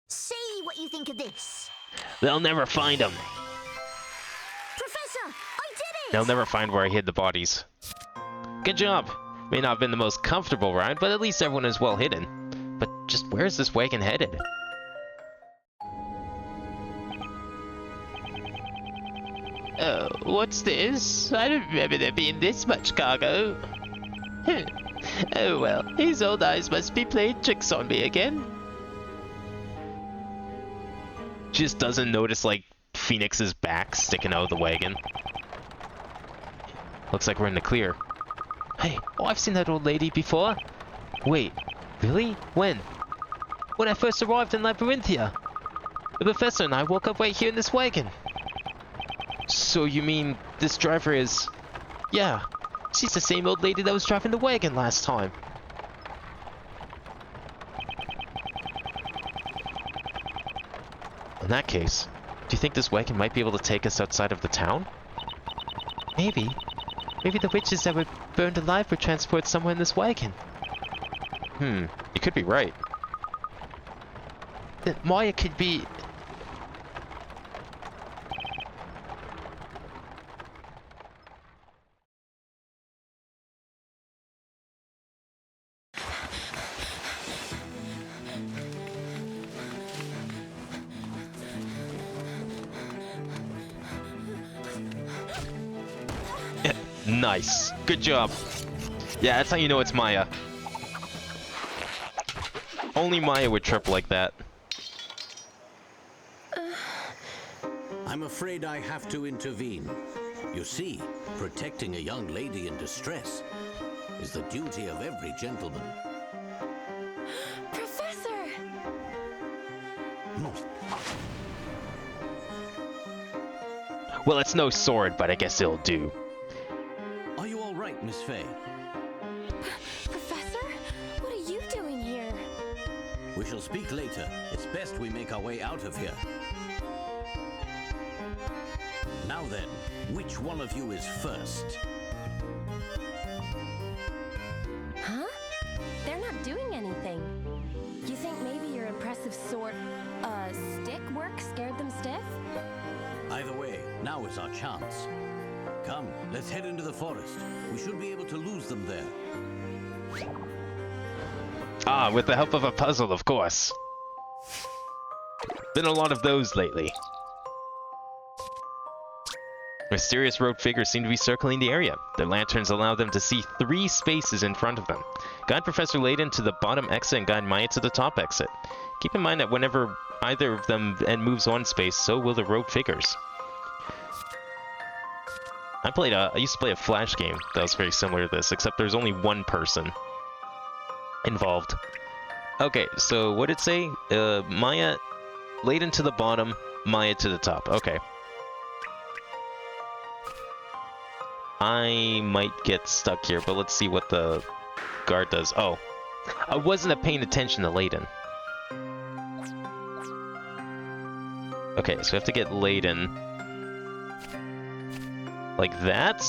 See what you think of this. They'll never find him. Professor, I did it! They'll never find where I hid the bodies. Good job! May not have been the most comfortable ride, but at least everyone is well hidden. But just where is this wagon headed? Oh, what's this? I don't remember there being this much cargo. Oh well, his old eyes must be playing tricks on me again. Just doesn't notice, like, Phoenix's back sticking out of the wagon. Looks like we're in the clear. Hey, oh, I've seen that old lady before. Wait, really? When? When I first arrived in Labyrinthia. The professor and I woke up right here in this wagon. So you mean this driver is... Yeah, she's the same old lady that was driving the wagon last time. In that case, do you think this wagon might be able to take us outside of the town? Maybe. Maybe the witches that were burned alive were transported somewhere in this wagon. You could be right. Then Maya could be... Nice. Good job. Yeah, that's how you know it's Maya. Only Maya would trip like that. I'm afraid I have to intervene. You see, protecting a young lady in distress is the duty of every gentleman. Professor! Well, it's no sword, but I guess it'll do. Are you all right, Miss Fay? Professor? What are you doing here? We shall speak later. It's best we make our way out of here. Now then, which one of you is first? Huh? They're not doing anything. You think maybe your impressive sword, stick work scared them stiff? Either way, now is our chance. Come, let's head into the forest. We should be able to lose them there. Ah, with the help of a puzzle, of course. Been a lot of those lately. Mysterious rogue figures seem to be circling the area. Their lanterns allow them to see 3 spaces in front of them. Guide Professor Layton to the bottom exit and guide Maya to the top exit. Keep in mind that whenever either of them moves one space, so will the rogue figures. I used to play a Flash game that was very similar to this, except there's only one person involved. Okay, so what did it say? Maya, Layton to the bottom, Maya to the top. Okay. I might get stuck here, but let's see what the guard does. Oh, I wasn't paying attention to Layton. Okay, so we have to get Layton like that.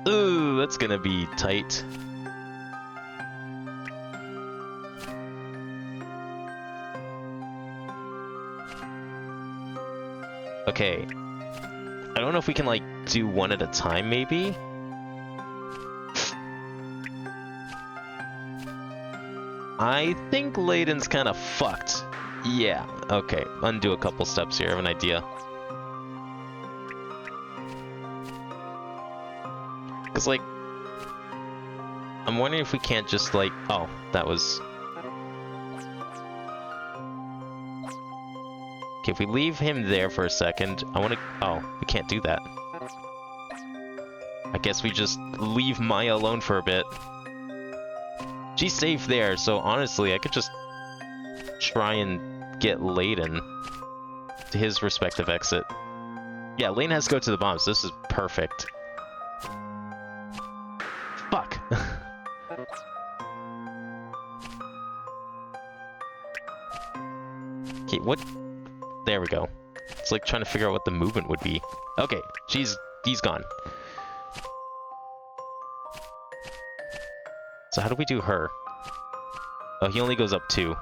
Ooh, that's gonna be tight. Okay. I don't know if we can, like, do one at a time, maybe? I think Layton's kind of fucked. Yeah, okay. Undo a couple steps here. I have an idea. Because, like, I'm wondering if we can't just, like... Oh, that was... Okay, if we leave him there for a second, I want to... Oh, we can't do that. I guess we just leave Maya alone for a bit. She's safe there, so honestly, I could just try and get Layton to his respective exit. Yeah, Layton has to go to the bomb, so this is perfect. Fuck. Okay, what? There we go. It's like trying to figure out what the movement would be. Okay, he's gone. So how do we do her? Oh, he only goes up 2.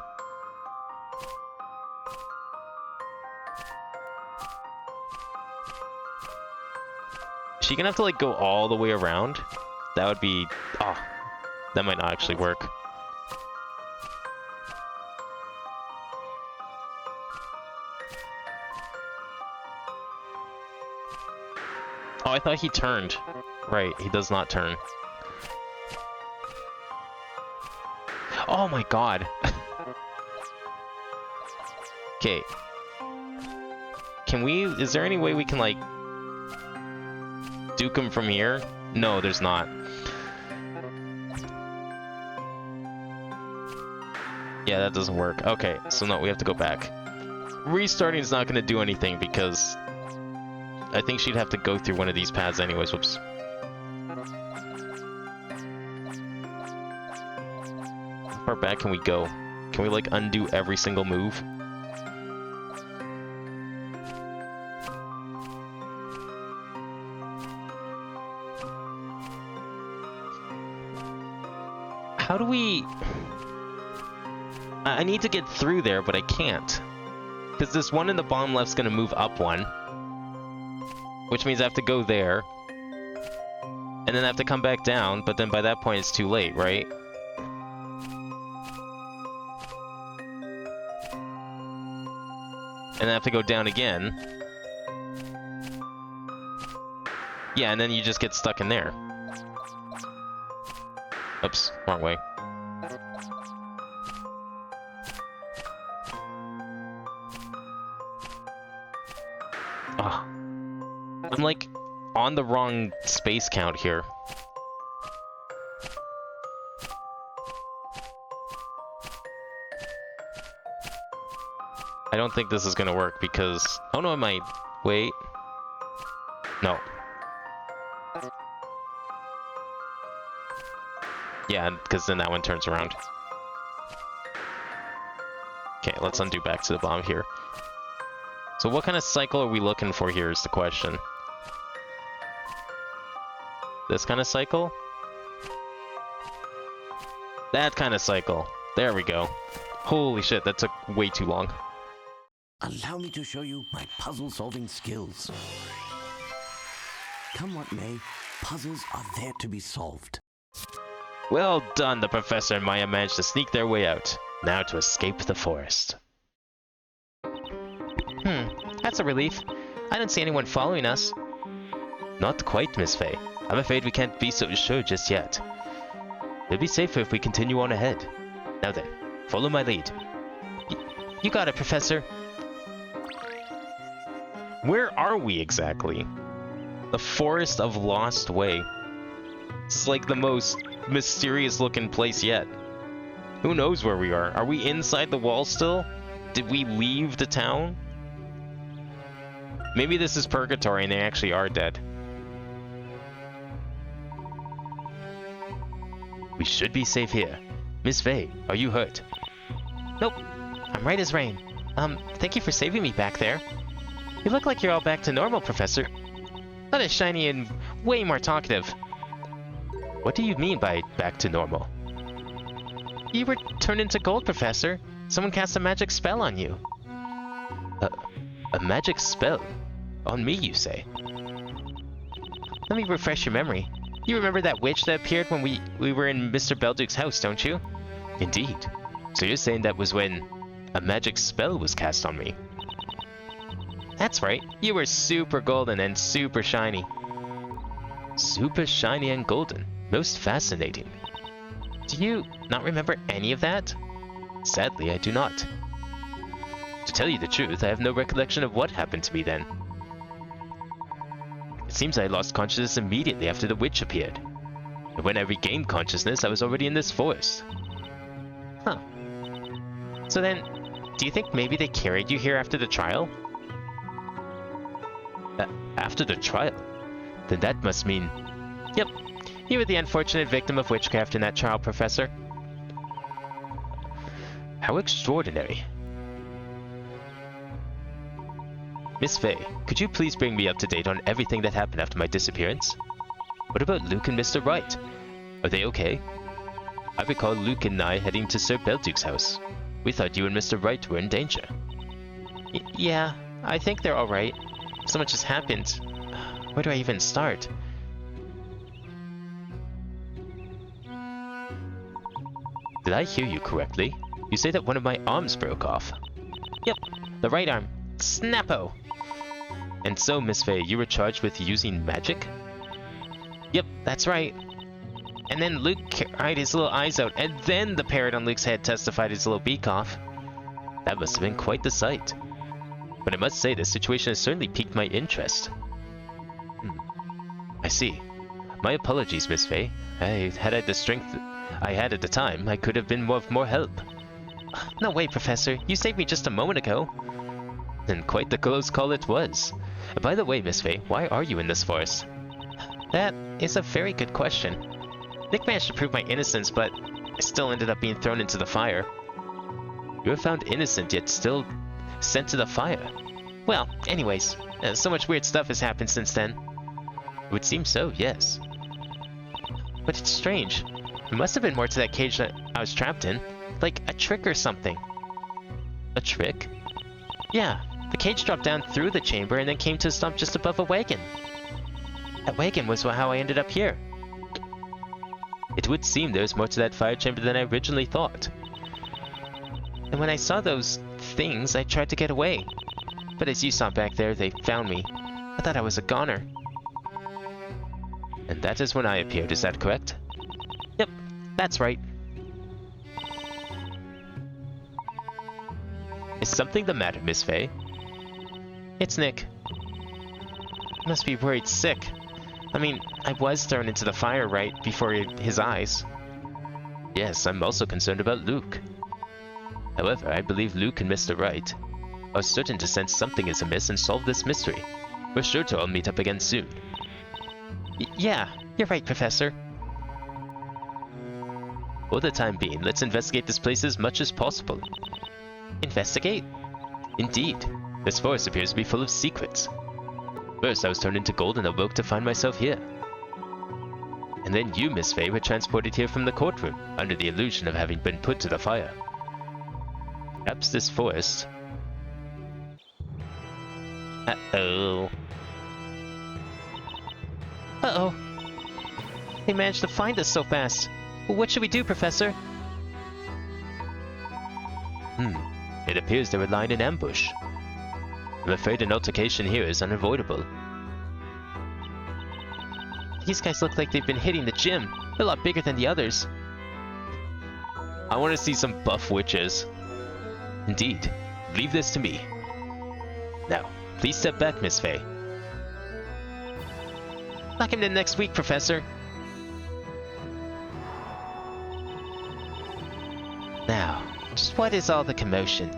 Is she gonna have to like go all the way around? That would be... Oh, that might not actually work. Oh, I thought he turned. Right, he does not turn. Oh my god. Okay. Can we... Is there any way we can, like... duke him from here? No, there's not. Yeah, that doesn't work. Okay, so no, we have to go back. Restarting is not going to do anything because... I think she'd have to go through one of these paths anyways. Whoops. How far back can we go? Can we, like, undo every single move? How do we... I need to get through there, but I can't. Because this one in the bottom left's going to move up 1. Which means I have to go there. And then I have to come back down, but then by that point it's too late, right? And then I have to go down again. Yeah, and then you just get stuck in there. Oops, wrong way. Oh. I'm like on the wrong space count here. I don't think this is gonna work because... Oh no, it might. Wait. No. Yeah, because then that one turns around. Okay, let's undo back to the bomb here. So what kind of cycle are we looking for here is the question. This kind of cycle? That kind of cycle. There we go. Holy shit, that took way too long. Allow me to show you my puzzle-solving skills. Come what may, puzzles are there to be solved. Well done, the Professor and Maya managed to sneak their way out. Now to escape the forest. That's a relief. I don't see anyone following us. Not quite, Miss Faye. I'm afraid we can't be so sure just yet. It'll be safer if we continue on ahead. Now then, follow my lead. You got it, Professor. Where are we exactly? The Forest of Lost Way. This is like the most mysterious looking place yet. Who knows where we are? Are we inside the wall still? Did we leave the town? Maybe this is purgatory and they actually are dead. We should be safe here. Miss Faye, are you hurt? Nope. I'm right as rain. Thank you for saving me back there. You look like you're all back to normal, Professor. Not as shiny and way more talkative. What do you mean by back to normal? You were turned into gold, Professor. Someone cast a magic spell on you. A magic spell? On me, you say? Let me refresh your memory. You remember that witch that appeared when we were in Mr. Belduke's house, don't you? Indeed. So you're saying that was when a magic spell was cast on me? That's right. You were super golden and super shiny. Super shiny and golden. Most fascinating. Do you not remember any of that? Sadly, I do not. To tell you the truth, I have no recollection of what happened to me then. It seems I lost consciousness immediately after the witch appeared. And when I regained consciousness, I was already in this forest. Huh. So then, Do you think maybe they carried you here after the trial? After the trial? Then that must mean... Yep. You were the unfortunate victim of witchcraft in that trial, Professor. How extraordinary. Miss Faye, could you please bring me up to date on everything that happened after my disappearance? What about Luke and Mr. Wright? Are they okay? I recall Luke and I heading to Sir Belduke's house. We thought you and Mr. Wright were in danger. Yeah, I think they're alright. So much has happened. Where do I even start? Did I hear you correctly? You say that one of my arms broke off. Yep, the right arm. Snappo! And so, Miss Faye, you were charged with using magic? Yep, that's right. And then Luke cried his little eyes out, and then the parrot on Luke's head testified his little beak off. That must have been quite the sight. But I must say, this situation has certainly piqued my interest. I see. My apologies, Miss Faye. Had I the strength I had at the time, I could have been of more help. No way, Professor. You saved me just a moment ago. And quite the close call it was. By the way, Miss Faye, why are you in this forest? That is a very good question. Nick managed to prove my innocence, but I still ended up being thrown into the fire. You were found innocent, yet still sent to the fire. Well, anyways, so much weird stuff has happened since then. It would seem so, yes. But it's strange. There must have been more to that cage that I was trapped in. Like a trick or something. A trick? Yeah, the cage dropped down through the chamber and then came to a stop just above a wagon. That wagon was how I ended up here. It would seem there's more to that fire chamber than I originally thought. And when I saw those things, I tried to get away. But as you saw back there, they found me. I thought I was a goner. And that is when I appeared, is that correct? Yep, that's right. Is something the matter, Miss Faye? It's Nick. He must be worried sick. I mean, I was thrown into the fire right before his eyes. Yes, I'm also concerned about Luke. However, I believe Luke and Mr. Wright are certain to sense something is amiss and solve this mystery. We're sure to all meet up again soon. Yeah, you're right, Professor. For the time being, let's investigate this place as much as possible. Investigate? Indeed. This forest appears to be full of secrets. First, I was turned into gold and awoke to find myself here. And then you, Miss Faye, were transported here from the courtroom, under the illusion of having been put to the fire. Perhaps this forest... Uh-oh. Uh-oh. They managed to find us so fast. What should we do, Professor? It appears they were lying in ambush. I'm afraid an altercation here is unavoidable. These guys look like they've been hitting the gym. They're a lot bigger than the others. I want to see some buff witches. Indeed. Leave this to me. Now, please step back, Miss Faye. Knock him to next week, Professor. Now, just what is all the commotion?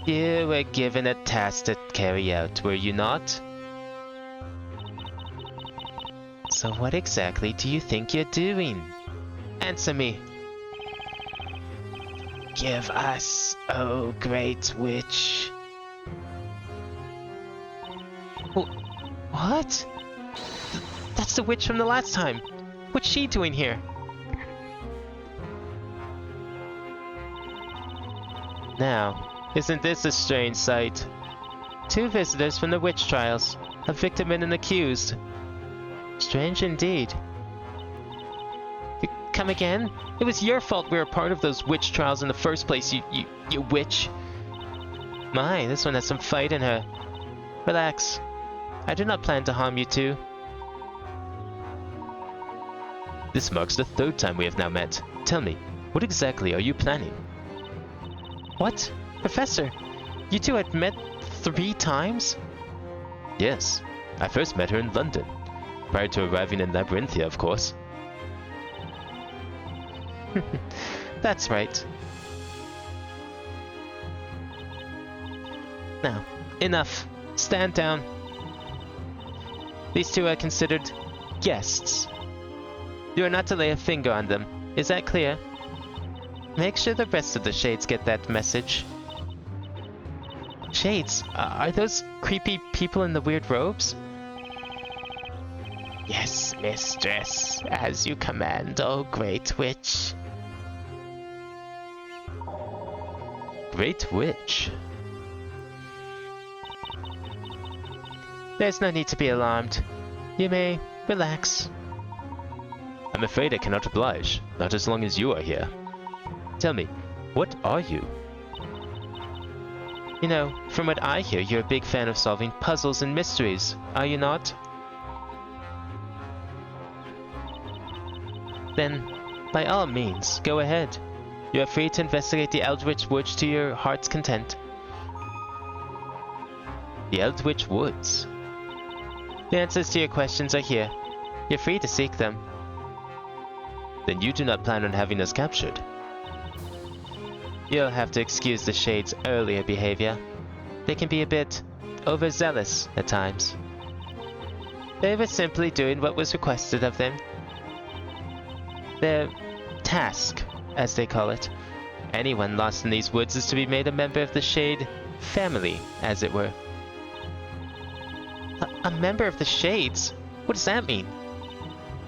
You were given a task to carry out, were you not? So what exactly do you think you're doing? Answer me. Give us, oh great witch. What? That's the witch from the last time. What's she doing here? Now, isn't this a strange sight? 2 visitors from the witch trials, a victim and an accused. Strange indeed. Come again? It was your fault we were part of those witch trials in the first place, you witch. My, this one has some fight in her. Relax. I do not plan to harm you two. This marks the 3rd time we have now met. Tell me, what exactly are you planning? What? Professor, you two had met 3 times? Yes, I first met her in London, prior to arriving in Labyrinthia, of course. That's right. Now, enough. Stand down. These two are considered guests. You are not to lay a finger on them. Is that clear? Make sure the rest of the Shades get that message. Shades? Are those creepy people in the weird robes? Yes, mistress, as you command, O Great Witch. Great Witch? There's no need to be alarmed. You may relax. I'm afraid I cannot oblige, not as long as you are here. Tell me, what are you? You know, from what I hear, you're a big fan of solving puzzles and mysteries, are you not? Then, by all means, go ahead. You are free to investigate the Eldritch Woods to your heart's content. The Eldritch Woods? The answers to your questions are here. You're free to seek them. Then you do not plan on having us captured? You'll have to excuse the Shades' earlier behavior. They can be a bit overzealous at times. They were simply doing what was requested of them. Their task, as they call it. Anyone lost in these woods is to be made a member of the Shade family, as it were. A member of the Shades? What does that mean?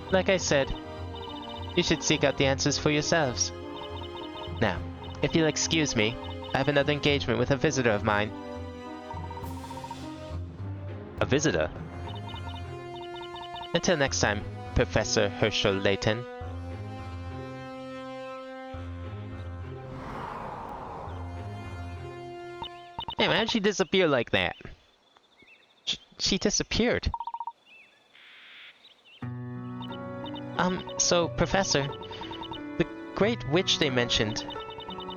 Like I said, you should seek out the answers for yourselves. Now, if you'll excuse me, I have another engagement with a visitor of mine. A visitor? Until next time, Professor Herschel Layton. Hey, why did she disappear like that? She disappeared. So, Professor, the Great Witch they mentioned,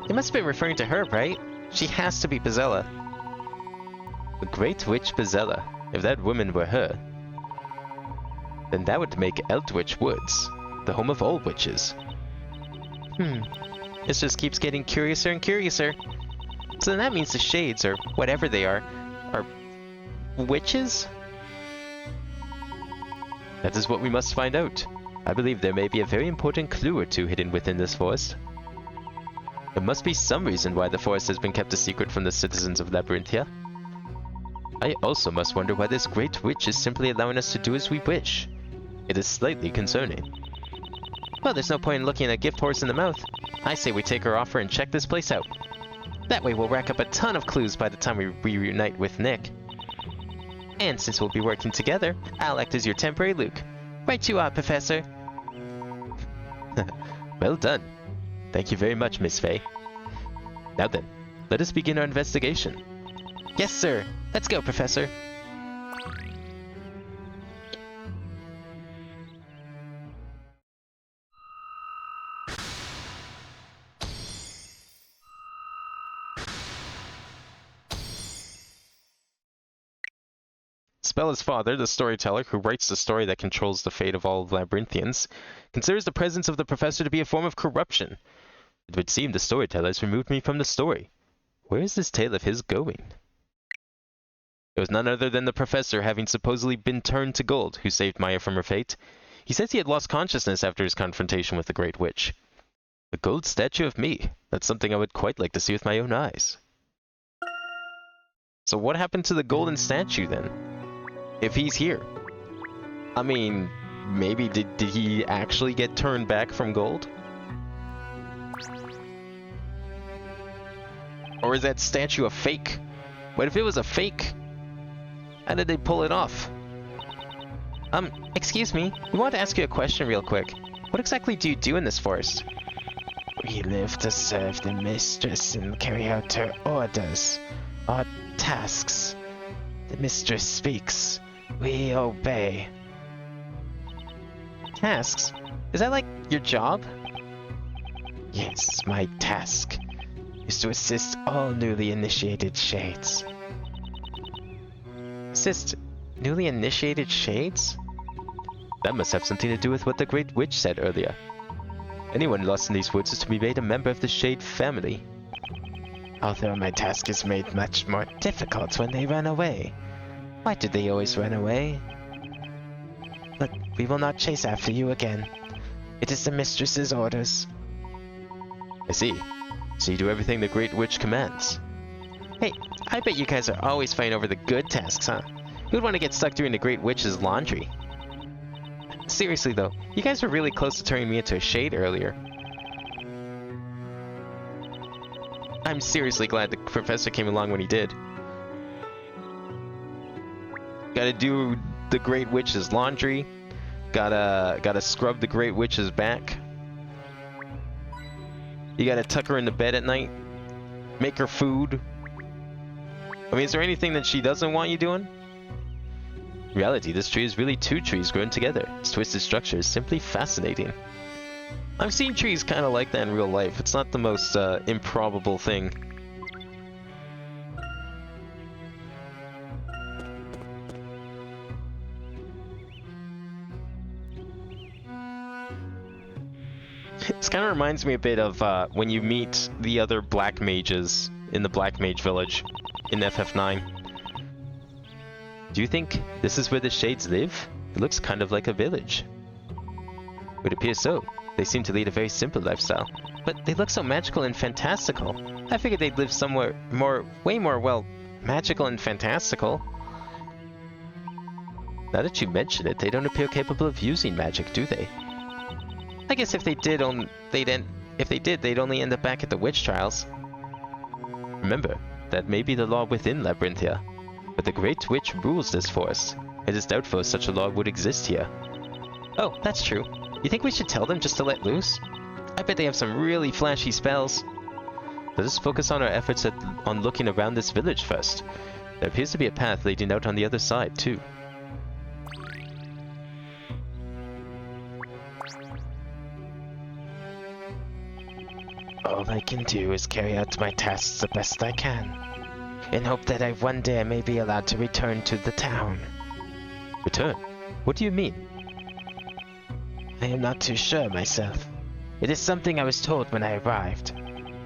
they must have been referring to her, right? She has to be Bezella. The Great Witch Bezella. If that woman were her, then that would make Eldritch Woods the home of all witches. This just keeps getting curiouser and curiouser. So then that means the Shades, or whatever they are witches? That is what we must find out. I believe there may be a very important clue or two hidden within this forest. There must be some reason why the forest has been kept a secret from the citizens of Labyrinthia. I also must wonder why this Great Witch is simply allowing us to do as we wish. It is slightly concerning. Well, there's no point in looking at a gift horse in the mouth. I say we take her offer and check this place out. That way we'll rack up a ton of clues by the time we reunite with Nick. And since we'll be working together, I'll act as your temporary Luke. Right you are, Professor. Well done. Thank you very much, Miss Faye. Now then, let us begin our investigation. Yes, sir. Let's go, Professor. Spella's father, the storyteller who writes the story that controls the fate of all Labyrinthians, considers the presence of the professor to be a form of corruption. It would seem the storyteller has removed me from the story. Where is this tale of his going? It was none other than the professor, having supposedly been turned to gold, who saved Maya from her fate. He says he had lost consciousness after his confrontation with the Great Witch. A gold statue of me. That's something I would quite like to see with my own eyes. So what happened to the golden statue then? If he's here. I mean, maybe did he actually get turned back from gold? Or is that statue a fake? What if it was a fake? How did they pull it off? Excuse me. We want to ask you a question real quick. What exactly do you do in this forest? We live to serve the mistress and carry out her orders, our tasks. The mistress speaks. We obey. Tasks? Is that like your job? Yes, my task is to assist all newly initiated shades. Assist newly initiated shades? That must have something to do with what the Great Witch said earlier. Anyone lost in these woods is to be made a member of the Shade family. Although my task is made much more difficult when they run away. Why do they always run away? But we will not chase after you again. It is the mistress's orders. I see. So you do everything the Great Witch commands. Hey, I bet you guys are always fighting over the good tasks, huh? Who'd want to get stuck doing the Great Witch's laundry? Seriously though, you guys were really close to turning me into a shade earlier. I'm seriously glad the professor came along when he did. Gotta do the Great Witch's laundry. Gotta scrub the Great Witch's back. You gotta tuck her into bed at night. Make her food. I mean, is there anything that she doesn't want you doing? In reality, this tree is really two trees grown together. Its twisted structure is simply fascinating. I've seen trees kind of like that in real life. It's not the most improbable thing. This kind of reminds me a bit of when you meet the other black mages in the Black Mage Village in FF9. Do you think this is where the Shades live? It looks kind of like a village. It appears so. They seem to lead a very simple lifestyle. But they look so magical and fantastical. I figured they'd live somewhere way more, well, magical and fantastical. Now that you mention it, they don't appear capable of using magic, do they? I guess if they did, they'd only end up back at the witch trials. Remember, that may be the law within Labyrinthia, but the Great Witch rules this forest. It is doubtful if such a law would exist here. Oh, that's true. You think we should tell them just to let loose? I bet they have some really flashy spells. Let us focus on our efforts on looking around this village first. There appears to be a path leading out on the other side, too. All I can do is carry out my tasks the best I can, in hope that I one day may be allowed to return to the town. Return? What do you mean? I am not too sure myself. It is something I was told when I arrived.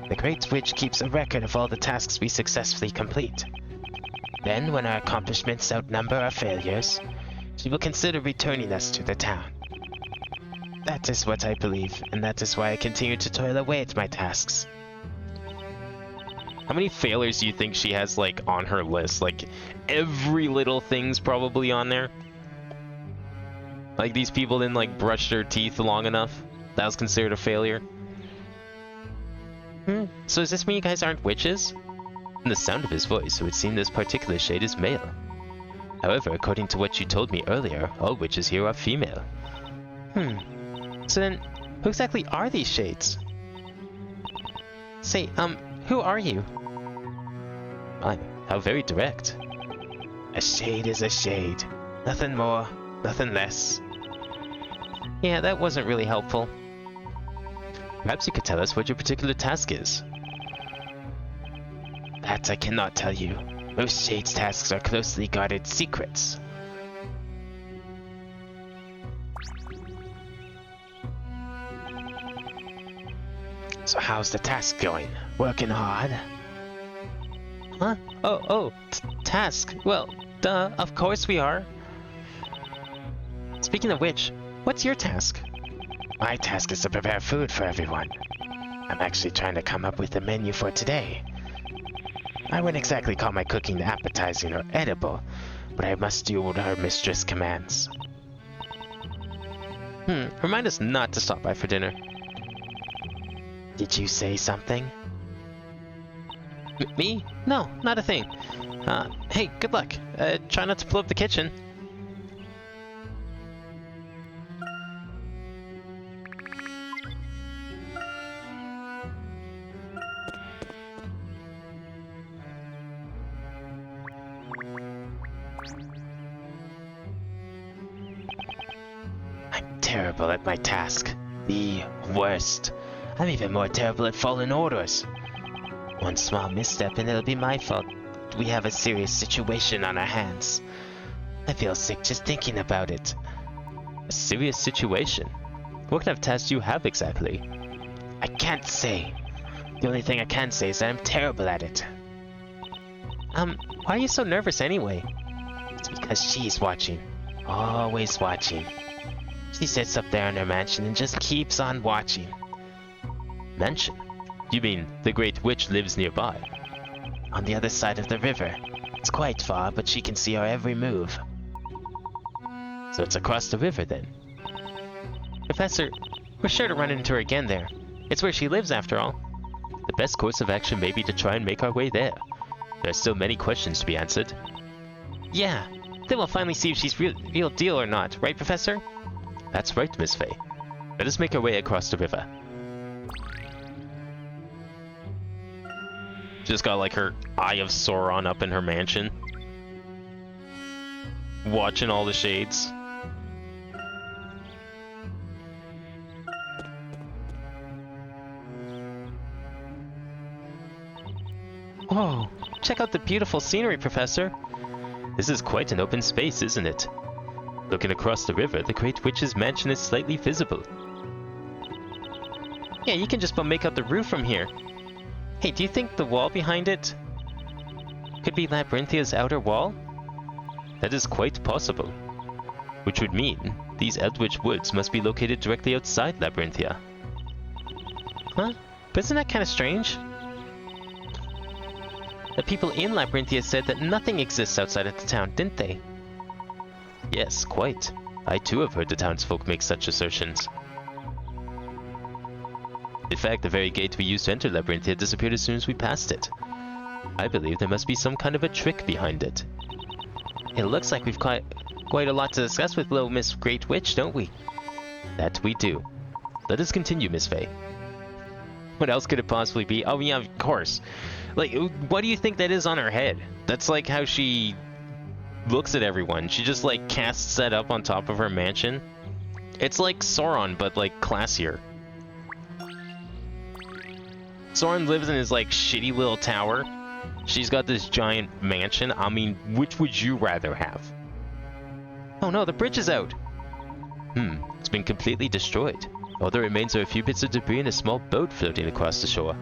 The Great Witch keeps a record of all the tasks we successfully complete. Then, when our accomplishments outnumber our failures, she will consider returning us to the town. That is what I believe, and that is why I continue to toil away at my tasks. How many failures do you think she has, like, on her list? Like, every little thing's probably on there. Like, these people didn't, like, brush their teeth long enough. That was considered a failure. So does this mean you guys aren't witches? From the sound of his voice, it would seem this particular shade is male. However, according to what you told me earlier, all witches here are female. So then, who exactly are these shades? Say, who are you? How very direct. A shade is a shade. Nothing more, nothing less. Yeah, that wasn't really helpful. Perhaps you could tell us what your particular task is. That I cannot tell you. Most shades' tasks are closely guarded secrets. So how's the task going? Working hard? Huh? Task. Well, duh, of course we are. Speaking of which, what's your task? My task is to prepare food for everyone. I'm actually trying to come up with a menu for today. I wouldn't exactly call my cooking appetizing or edible, but I must do what our mistress commands. Remind us not to stop by for dinner. Did you say something? Me? No, not a thing. Hey, good luck. Try not to blow up the kitchen. I'm terrible at my task. The worst. I'm even more terrible at following orders. One small misstep and it'll be my fault. We have a serious situation on our hands. I feel sick just thinking about it. A serious situation? What kind of test do you have exactly? I can't say. The only thing I can say is that I'm terrible at it. Why are you so nervous anyway? It's because she's watching. Always watching. She sits up there in her mansion and just keeps on watching. Mansion? You mean the Great Witch lives nearby? On the other side of the river. It's quite far, but she can see our every move. So it's across the river then? Professor, we're sure to run into her again there. It's where she lives after all. The best course of action may be to try and make our way there. There are still many questions to be answered. Yeah, then we'll finally see if she's real deal or not, right, Professor? That's right, Miss Faye. Let us make our way across the river. Just got like her Eye of Sauron up in her mansion. Watching all the shades. Whoa, check out the beautiful scenery, Professor. This is quite an open space, isn't it? Looking across the river, the Great Witch's mansion is slightly visible. Yeah, you can just about make out the roof from here. Hey, do you think the wall behind it could be Labyrinthia's outer wall? That is quite possible. Which would mean these Eldritch Woods must be located directly outside Labyrinthia. Huh? But isn't that kind of strange? The people in Labyrinthia said that nothing exists outside of the town, didn't they? Yes, quite. I too have heard the townsfolk make such assertions. In fact, the very gate we used to enter Labyrinthia disappeared as soon as we passed it. I believe there must be some kind of a trick behind it. It looks like we've quite a lot to discuss with little Miss Great Witch, don't we? That we do. Let us continue, Miss Faye. What else could it possibly be? Oh yeah, of course. Like, what do you think that is on her head? That's like how she looks at everyone. She just like casts that up on top of her mansion. It's like Sauron, but like classier. Sauron lives in his like shitty little tower. She's got this giant mansion. I mean, which would you rather have? Oh no, the bridge is out. It's been completely destroyed. All that remains are a few bits of debris and a small boat floating across the shore.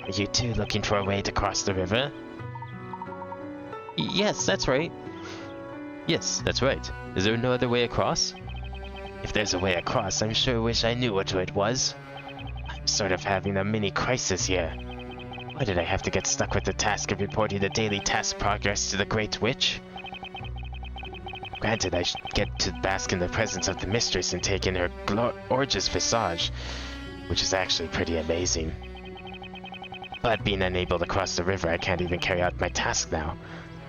Are you two looking for a way to cross the river? Yes, that's right. Yes, that's right. Is there no other way across? If there's a way across, I'm sure wish I knew what it was. I'm sort of having a mini crisis here. Why did I have to get stuck with the task of reporting the daily task progress to the Great Witch? Granted, I should get to bask in the presence of the mistress and take in her gorgeous visage, which is actually pretty amazing. But being unable to cross the river, I can't even carry out my task now,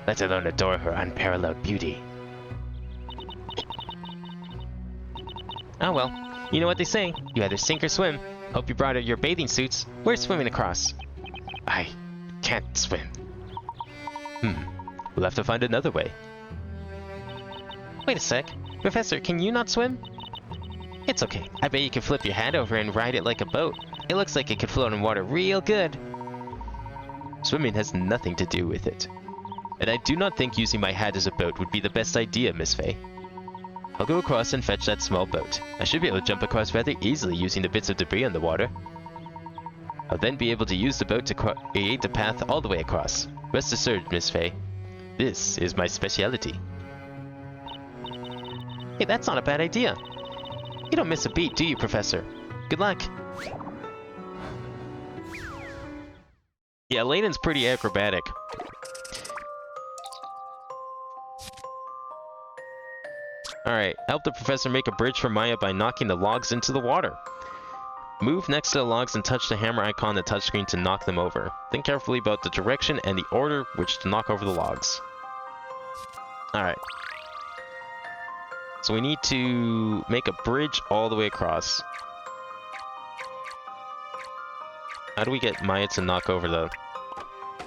let alone adore her unparalleled beauty. Oh well, you know what they say, you either sink or swim. Hope you brought out your bathing suits. We're swimming across. I can't swim. We'll have to find another way. Wait a sec. Professor, can you not swim? It's okay. I bet you can flip your hat over and ride it like a boat. It looks like it could float in water real good. Swimming has nothing to do with it. And I do not think using my hat as a boat would be the best idea, Miss Faye. I'll go across and fetch that small boat. I should be able to jump across rather easily using the bits of debris on the water. I'll then be able to use the boat to create a path all the way across. Rest assured, Miss Faye. This is my speciality. Hey, that's not a bad idea. You don't miss a beat, do you, Professor? Good luck. Yeah, Layton's pretty acrobatic. Alright, help the professor make a bridge for Maya by knocking the logs into the water. Move next to the logs and touch the hammer icon on the touchscreen to knock them over. Think carefully about the direction and the order which to knock over the logs. Alright. So we need to make a bridge all the way across. How do we get Maya to knock over the...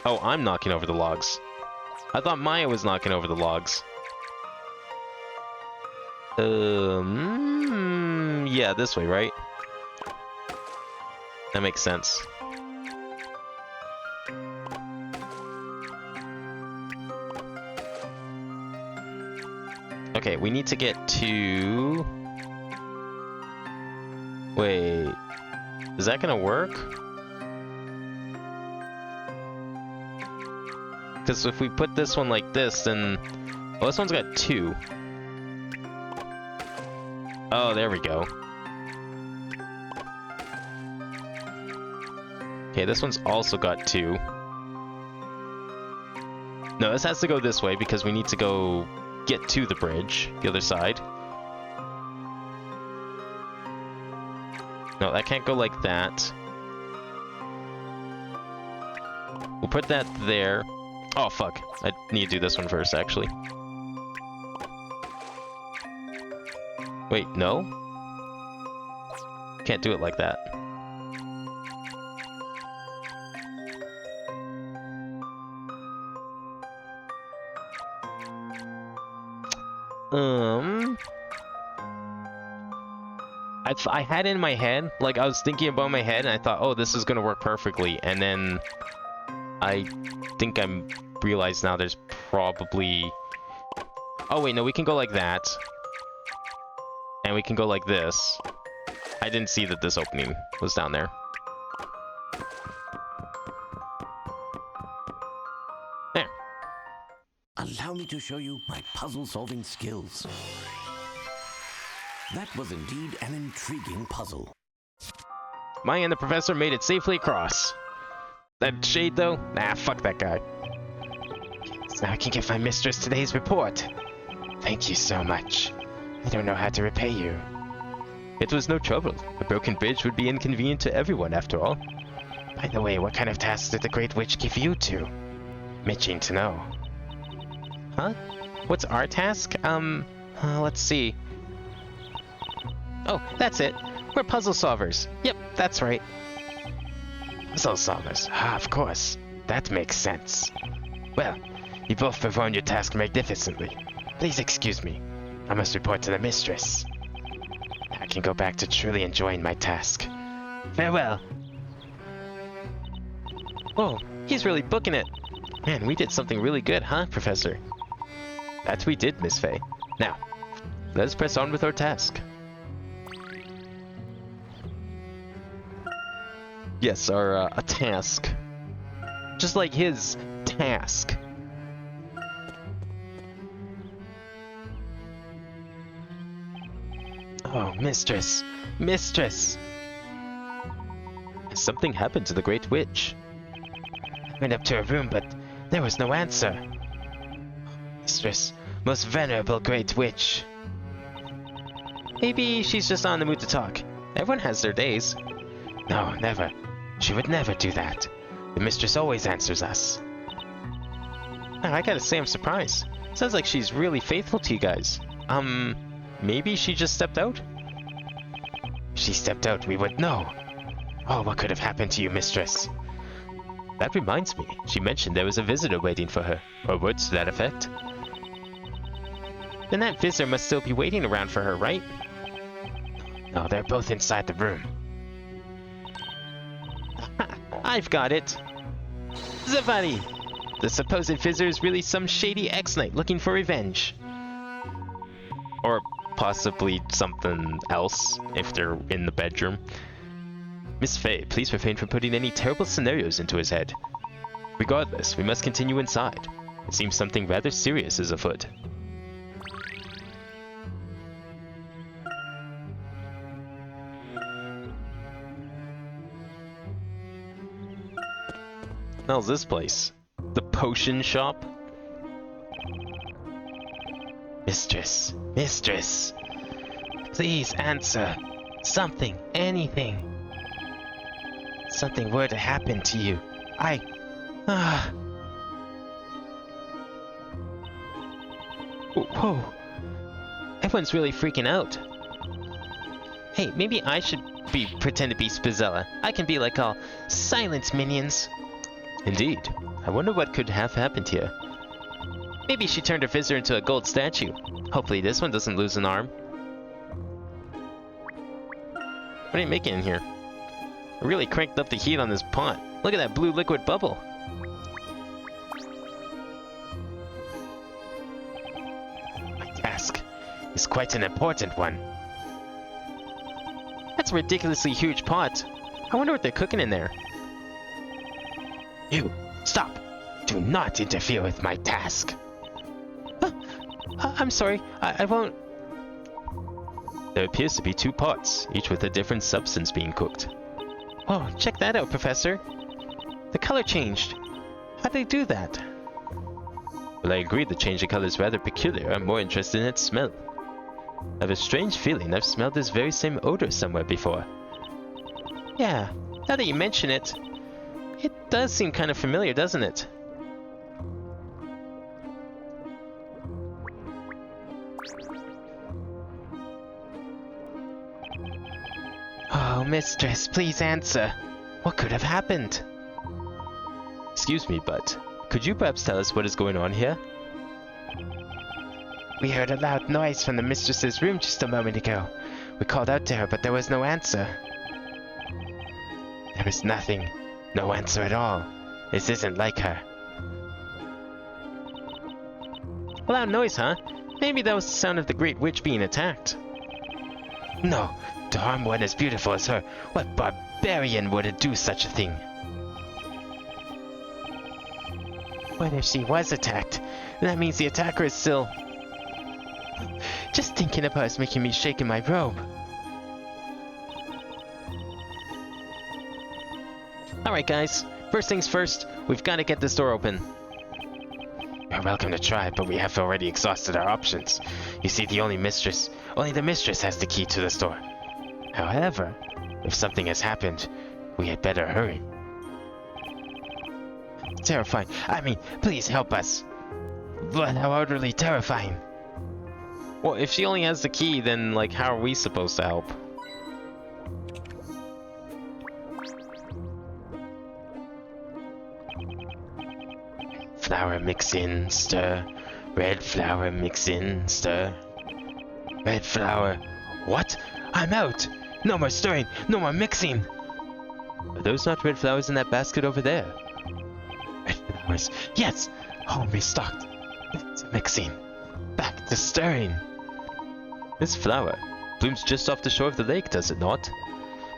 Oh, I'm knocking over the logs. I thought Maya was knocking over the logs. Yeah, this way, right? That makes sense. Okay, we need to get to... Wait, is that gonna work? Because if we put this one like this, then... Oh, this one's got 2. Oh, there we go. Okay, this one's also got 2. No, this has to go this way because we need to go get to the bridge, the other side. No, that can't go like that. We'll put that there. Oh, fuck. I need to do this one first, actually. Wait, no? Can't do it like that. I had it in my head, like I was thinking about my head, and I thought, oh, this is gonna work perfectly, and then I think I'm realized now there's probably... Oh wait, no, we can go like that. And we can go like this. I didn't see that this opening was down there. There. Allow me to show you my puzzle-solving skills. That was indeed an intriguing puzzle. Maya and the professor made it safely across. That shade, though? Nah, fuck that guy. So now I can give my mistress today's report. Thank you so much. I don't know how to repay you. It was no trouble. A broken bridge would be inconvenient to everyone, after all. By the way, what kind of tasks did the Great Witch give you two? I'm itching to know. Huh? What's our task? Let's see. Oh, that's it. We're puzzle solvers. Yep, that's right. Puzzle solvers. Ah, of course. That makes sense. Well, you both performed your task magnificently. Please excuse me. I must report to the mistress. I can go back to truly enjoying my task. Farewell. Whoa, he's really booking it. Man, we did something really good, huh, Professor? That we did, Miss Faye. Now, let us press on with our task. Yes, our a task. Just like his task. Oh, mistress. Mistress! Something happened to the Great Witch. I went up to her room, but there was no answer. Mistress, most venerable Great Witch. Maybe she's just not in the mood to talk. Everyone has their days. No, never. She would never do that. The mistress always answers us. I gotta say I'm surprised. Sounds like she's really faithful to you guys. Maybe she just stepped out? If she stepped out, we would know. Oh, what could have happened to you, mistress? That reminds me, she mentioned there was a visitor waiting for her, or words to that effect. Then that visitor must still be waiting around for her, right? No, they're both inside the room. I've got it! Zavadi! The supposed visitor is really some shady ex-knight looking for revenge. Or possibly something else, if they're in the bedroom. Miss Faye, please refrain from putting any terrible scenarios into his head. Regardless, we must continue inside. It seems something rather serious is afoot. How's this place? The potion shop? Mistress, mistress, please answer. Something, anything. Something were to happen to you. Whoa. Everyone's really freaking out. Hey, maybe I should pretend to be Spizella. I can be like all silence minions. Indeed. I wonder what could have happened here. Maybe she turned her visitor into a gold statue. Hopefully this one doesn't lose an arm. What are you making in here? I really cranked up the heat on this pot. Look at that blue liquid bubble. My task is quite an important one. That's a ridiculously huge pot. I wonder what they're cooking in there. You, stop! Do not interfere with my task. I'm sorry. I won't... There appears to be 2 pots, each with a different substance being cooked. Oh, check that out, Professor. The color changed. How'd they do that? Well, I agree the change in color is rather peculiar. I'm more interested in its smell. I have a strange feeling I've smelled this very same odor somewhere before. Yeah, now that you mention it, it does seem kind of familiar, doesn't it? Oh, mistress, please answer. What could have happened? Excuse me, but could you perhaps tell us what is going on here? We heard a loud noise from the mistress's room just a moment ago. We called out to her, but there was no answer. There was nothing. No answer at all. This isn't like her. A loud noise, huh? Maybe that was the sound of the Great Witch being attacked. No, to harm one as beautiful as her, what barbarian would do such a thing? What if she was attacked? That means the attacker is still... Just thinking about it is making me shake in my robe. Alright guys, first things first, we've got to get this door open. You're welcome to try, but we have already exhausted our options. You see, only the mistress has the key to this door. However, if something has happened, we had better hurry. Terrifying. I mean, please help us. But how utterly terrifying. Well, if she only has the key, then, like, how are we supposed to help? Flour mix in, stir. Red flour mix in, stir. Red flour. What? I'm out! No more stirring, no more mixing! Are those not red flowers in that basket over there? Red flowers. Yes! Home restocked. Back to mixing. Back to stirring. This flower blooms just off the shore of the lake, does it not?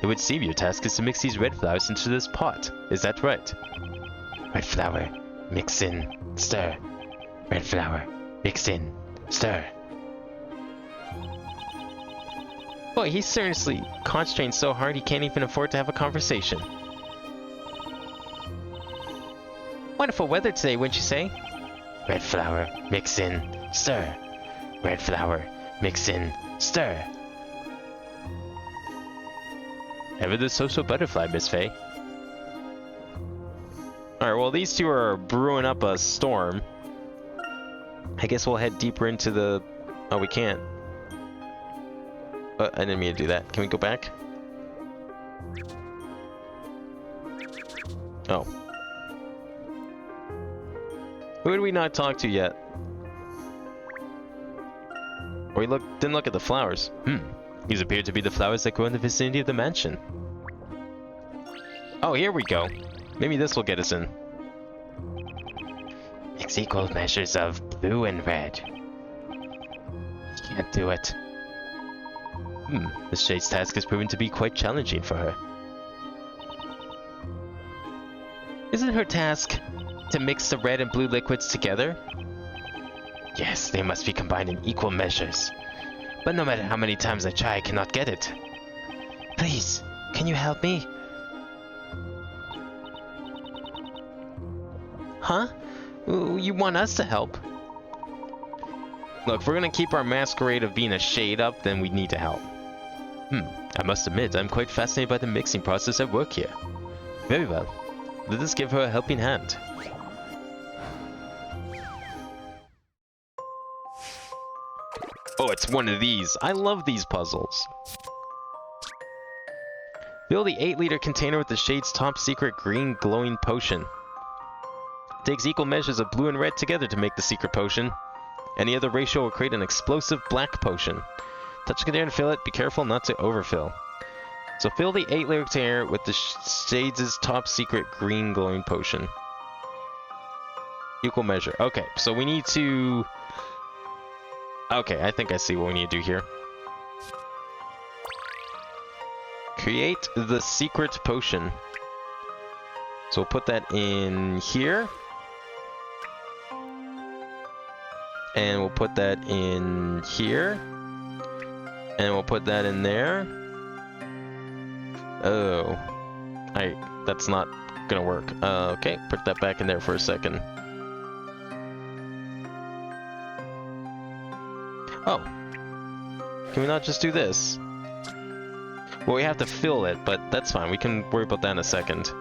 It would seem your task is to mix these red flowers into this pot. Is that right? Red flour. Mix in. Stir. Red flour. Mix in. Stir. Boy, he's seriously constrained so hard he can't even afford to have a conversation. Wonderful weather today, wouldn't you say? Red flour. Mix in. Stir. Red flour. Mix in. Stir. Ever the social butterfly, Miss Faye? Alright, well these two are brewing up a storm. I guess we'll head deeper into the... Oh, we can't. I didn't mean to do that. Can we go back? Oh. Who did we not talk to yet? We didn't look at the flowers. These appear to be the flowers that grow in the vicinity of the mansion. Oh, here we go. Maybe this will get us in. Mix equal measures of blue and red. Can't do it. This shade's task has proven to be quite challenging for her. Isn't her task to mix the red and blue liquids together? Yes, they must be combined in equal measures. But no matter how many times I try, I cannot get it. Please, can you help me? Huh? You want us to help? Look, if we're gonna keep our masquerade of being a shade up, then we need to help. I must admit, I'm quite fascinated by the mixing process at work here. Very well. Let us give her a helping hand. Oh, it's one of these. I love these puzzles. Fill the 8-liter container with the shade's top secret green glowing potion. It takes equal measures of blue and red together to make the secret potion. Any other ratio will create an explosive black potion. Touch the container to fill it. Be careful not to overfill. So fill the 8-liter container with the shades' top secret green glowing potion. Equal measure. Okay, so we need to... Okay, I think I see what we need to do here. Create the secret potion. So we'll put that in here. And we'll put that in here. And we'll put that in there. Oh. That's not gonna work. Okay, put that back in there for a second. Oh. Can we not just do this? Well, we have to fill it, but that's fine. We can worry about that in a second.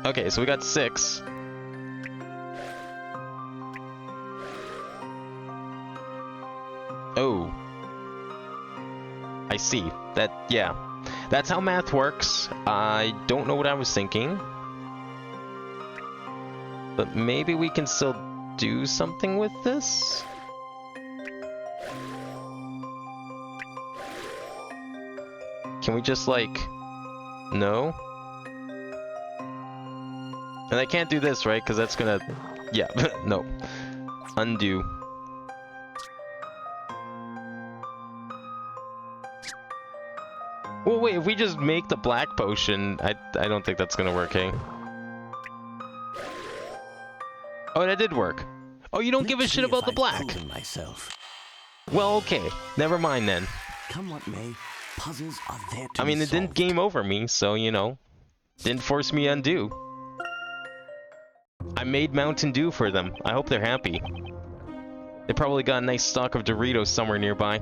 Okay, so we got 6. Oh. I see. Yeah. That's how math works. I don't know what I was thinking. But maybe we can still do something with this? Can we just, like... No? And I can't do this, right? Because that's gonna... Yeah, no. Undo. Well, wait, if we just make the black potion, I don't think that's gonna work, hey? Oh, that did work. Oh, you don't give a shit about the black. Myself. Well, okay. Never mind then. Come what may, puzzles are there to I mean, be it didn't solved. game over me, so, you know. Didn't force me undo. I made Mountain Dew for them. I hope they're happy. They probably got a nice stock of Doritos somewhere nearby.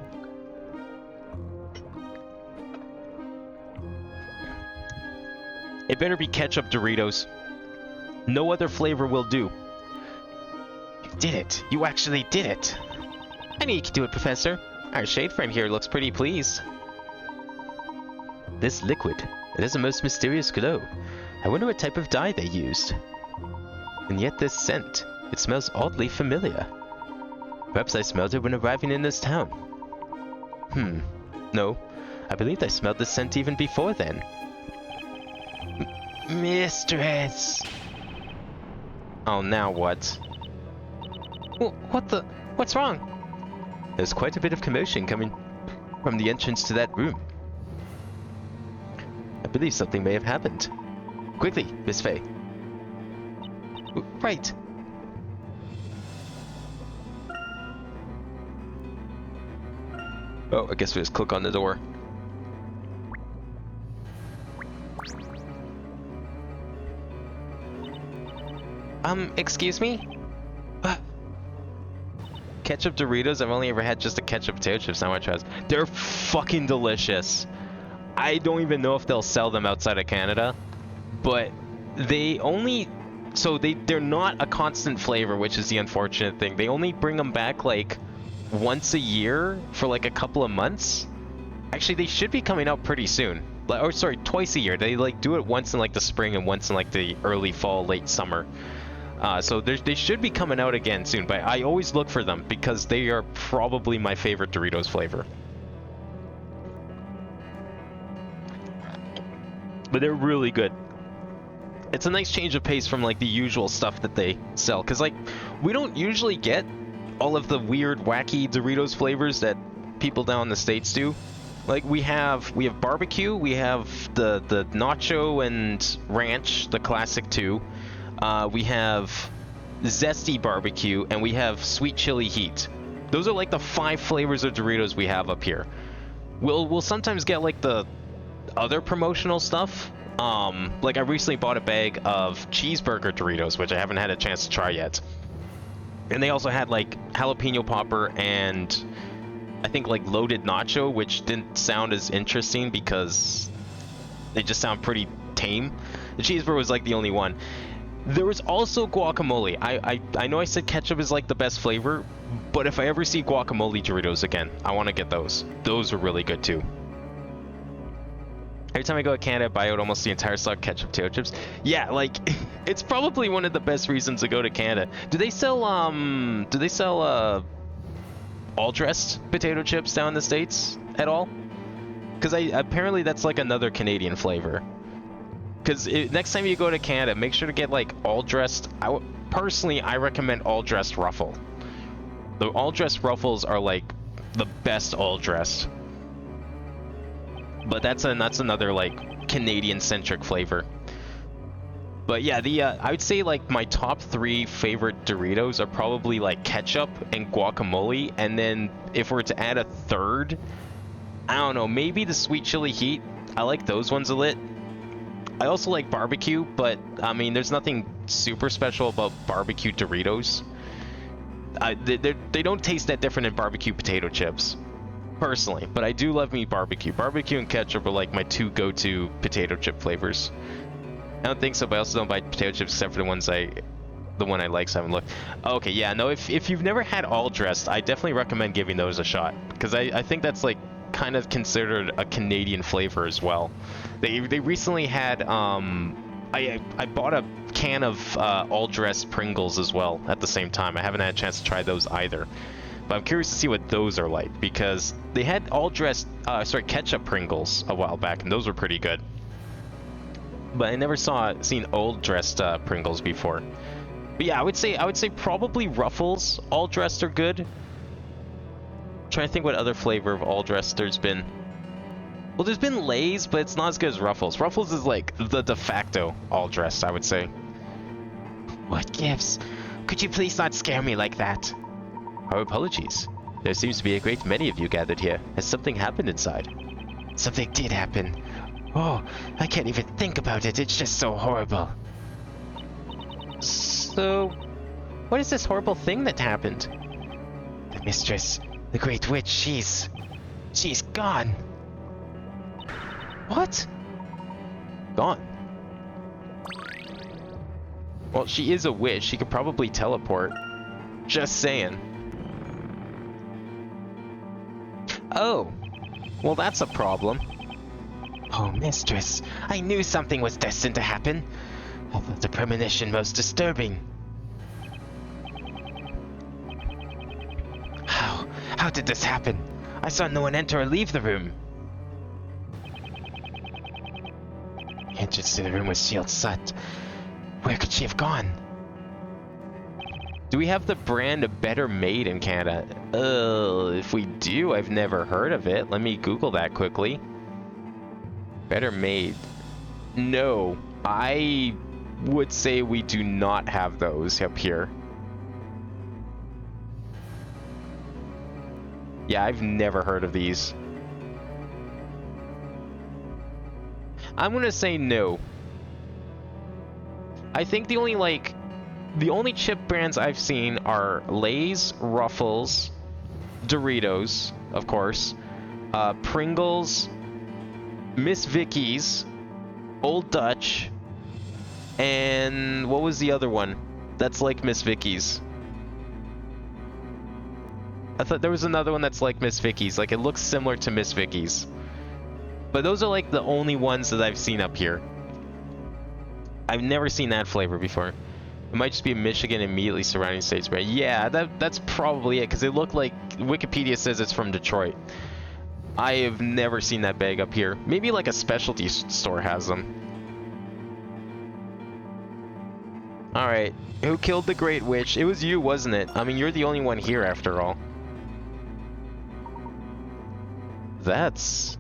It better be ketchup Doritos. No other flavor will do. You did it. You actually did it. I knew you could do it, Professor. Our shade friend here looks pretty pleased. This liquid, it has a most mysterious glow. I wonder what type of dye they used. And yet this scent, it smells oddly familiar. Perhaps I smelled it when arriving in this town. No, I believe I smelled the scent even before then. Mistress! Oh, now what? What's wrong? There's quite a bit of commotion coming from the entrance to that room. I believe something may have happened. Quickly, Miss Faye. Right. Oh, I guess we just click on the door. Excuse me? Ketchup Doritos? I've only ever had just a ketchup potato chip sandwich. They're fucking delicious. I don't even know if they'll sell them outside of Canada, but they only... So they're not a constant flavor, which is the unfortunate thing. They only bring them back like once a year for like a couple of months. Actually, they should be coming out pretty soon. Or sorry, twice a year. They like do it once in like the spring and once in like the early fall, late summer. So they should be coming out again soon, but I always look for them because they are probably my favorite Doritos flavor. But they're really good. It's a nice change of pace from like the usual stuff that they sell, because like we don't usually get all of the weird wacky Doritos flavors that people down in the States do. Like we have barbecue, we have the nacho and ranch, the classic two. We have zesty barbecue, and we have sweet chili heat. Those are like the 5 flavors of Doritos we have up here. We'll sometimes get like the other promotional stuff. Like I recently bought a bag of cheeseburger Doritos, which I haven't had a chance to try yet. And they also had like jalapeno popper and I think like loaded nacho, which didn't sound as interesting because they just sound pretty tame. The cheeseburger was like the only one. There was also guacamole. I know I said ketchup is like the best flavor, but if I ever see guacamole Doritos again, I want to get those. Those are really good too. Every time I go to Canada, I buy out almost the entire stock of ketchup potato chips. Yeah, like, it's probably one of the best reasons to go to Canada. Do they sell all-dressed potato chips down in the States at all? Because apparently that's like another Canadian flavor. Because next time you go to Canada, make sure to get like all-dressed. Personally, I recommend all-dressed Ruffle. The all-dressed Ruffles are like the best all-dressed. But that's another like Canadian-centric flavor. But yeah, I would say like my top 3 favorite Doritos are probably like ketchup and guacamole, and then if we're to add a third, I don't know, maybe the sweet chili heat. I like those ones a lit. I also like barbecue, but I mean, there's nothing super special about barbecue Doritos. They don't taste that different than barbecue potato chips, personally. But I do love me barbecue. Barbecue and ketchup are like my 2 go-to potato chip flavors. I don't think so, but I also don't buy potato chips except for the one I like, so I haven't looked. Okay, yeah, no, if you've never had all dressed, I definitely recommend giving those a shot, because I think that's like kind of considered a Canadian flavor as well. They recently had I bought a can of all dressed Pringles as well at the same time. I haven't had a chance to try those either, but I'm curious to see what those are like, because they had all dressed ketchup Pringles a while back, and those were pretty good. But I never seen old dressed Pringles before. But yeah, I would say probably Ruffles all dressed are good. I'm trying to think what other flavor of all dressed there's been. Well, there's been Lay's, but it's not as good as Ruffles. Ruffles is like the de facto all dressed, I would say. What gives? Could you please not scare me like that? Our apologies. There seems to be a great many of you gathered here. Has something happened inside? Something did happen. Oh, I can't even think about it. It's just so horrible. So, what is this horrible thing that happened? The mistress, the Great Witch, she's gone. What? Gone. Well, she is a witch. She could probably teleport. Just saying. Oh. Well, that's a problem. Oh, mistress, I knew something was destined to happen. I felt the premonition most disturbing. How did this happen? I saw no one enter or leave the room. The entrance to the room was sealed shut. Where could she have gone? Do we have the brand Better Made in Canada? If we do, I've never heard of it. Let me Google that quickly. Better Made. No, I would say we do not have those up here. Yeah, I've never heard of these. I'm gonna say no. I think the only chip brands I've seen are Lay's, Ruffles, Doritos, of course, Pringles, Miss Vicky's, Old Dutch, and what was the other one that's like Miss Vicky's? I thought there was another one that's like Miss Vicky's, like it looks similar to Miss Vicky's. But those are like the only ones that I've seen up here. I've never seen that flavor before. It might just be a Michigan immediately surrounding states brand. Yeah, that's probably it, because it looked like Wikipedia says it's from Detroit. I have never seen that bag up here. Maybe like a specialty store has them. Alright, who killed the Great Witch? It was you, wasn't it? I mean, you're the only one here after all. That's...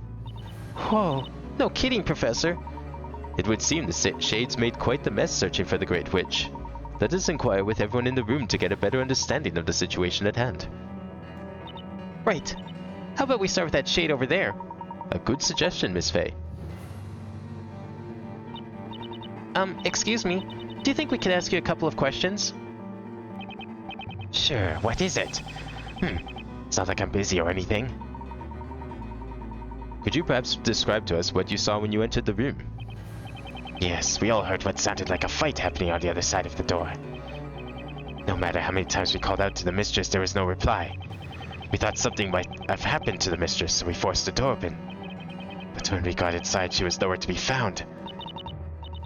Whoa, no kidding, Professor. It would seem the Shades made quite the mess searching for the Great Witch. Let us inquire with everyone in the room to get a better understanding of the situation at hand. Right. How about we start with that shade over there? A good suggestion, Miss Fey. Excuse me. Do you think we could ask you a couple of questions? Sure, what is it? It's not like I'm busy or anything. Could you perhaps describe to us what you saw when you entered the room? Yes, we all heard what sounded like a fight happening on the other side of the door. No matter how many times we called out to the mistress, there was no reply. We thought something might have happened to the mistress, so we forced the door open. But when we got inside, she was nowhere to be found.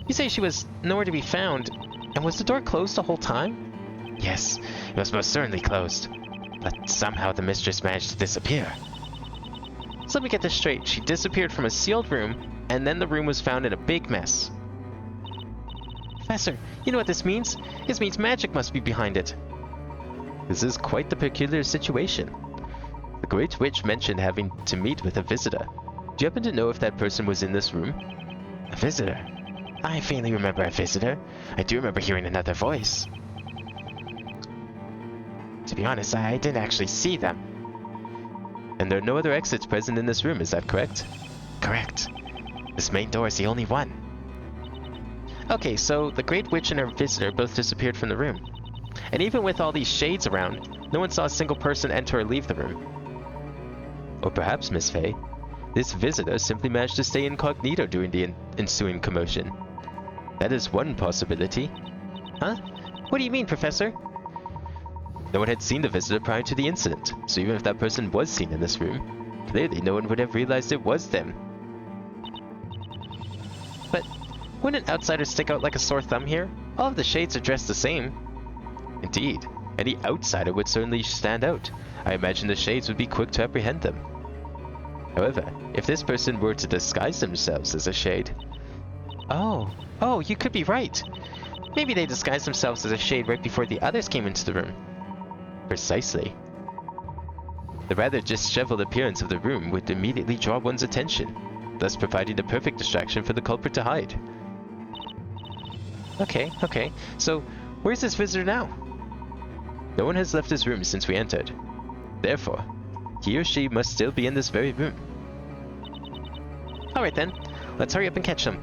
You say she was nowhere to be found, and was the door closed the whole time? Yes, it was most certainly closed. But somehow the mistress managed to disappear. So let me get this straight. She disappeared from a sealed room, and then the room was found in a big mess. Professor, you know what this means? This means magic must be behind it. This is quite the peculiar situation. The Great Witch mentioned having to meet with a visitor. Do you happen to know if that person was in this room? A visitor? I faintly remember a visitor. I do remember hearing another voice. To be honest, I didn't actually see them. And there are no other exits present in this room, is that correct? Correct. This main door is the only one. Okay, so the Great Witch and her visitor both disappeared from the room. And even with all these shades around, no one saw a single person enter or leave the room. Or perhaps, Miss Faye, this visitor simply managed to stay incognito during the ensuing commotion. That is one possibility. Huh? What do you mean, Professor? No one had seen the visitor prior to the incident, so even if that person was seen in this room, clearly no one would have realized it was them. But wouldn't outsiders stick out like a sore thumb here? All of the shades are dressed the same. Indeed, any outsider would certainly stand out. I imagine the shades would be quick to apprehend them. However, if this person were to disguise themselves as a shade... Oh, you could be right. Maybe they disguised themselves as a shade right before the others came into the room. Precisely. The rather disheveled appearance of the room would immediately draw one's attention, thus providing the perfect distraction for the culprit to hide. Okay, so where's this visitor now? No one has left this room since we entered. Therefore, he or she must still be in this very room. Alright then, let's hurry up and catch them.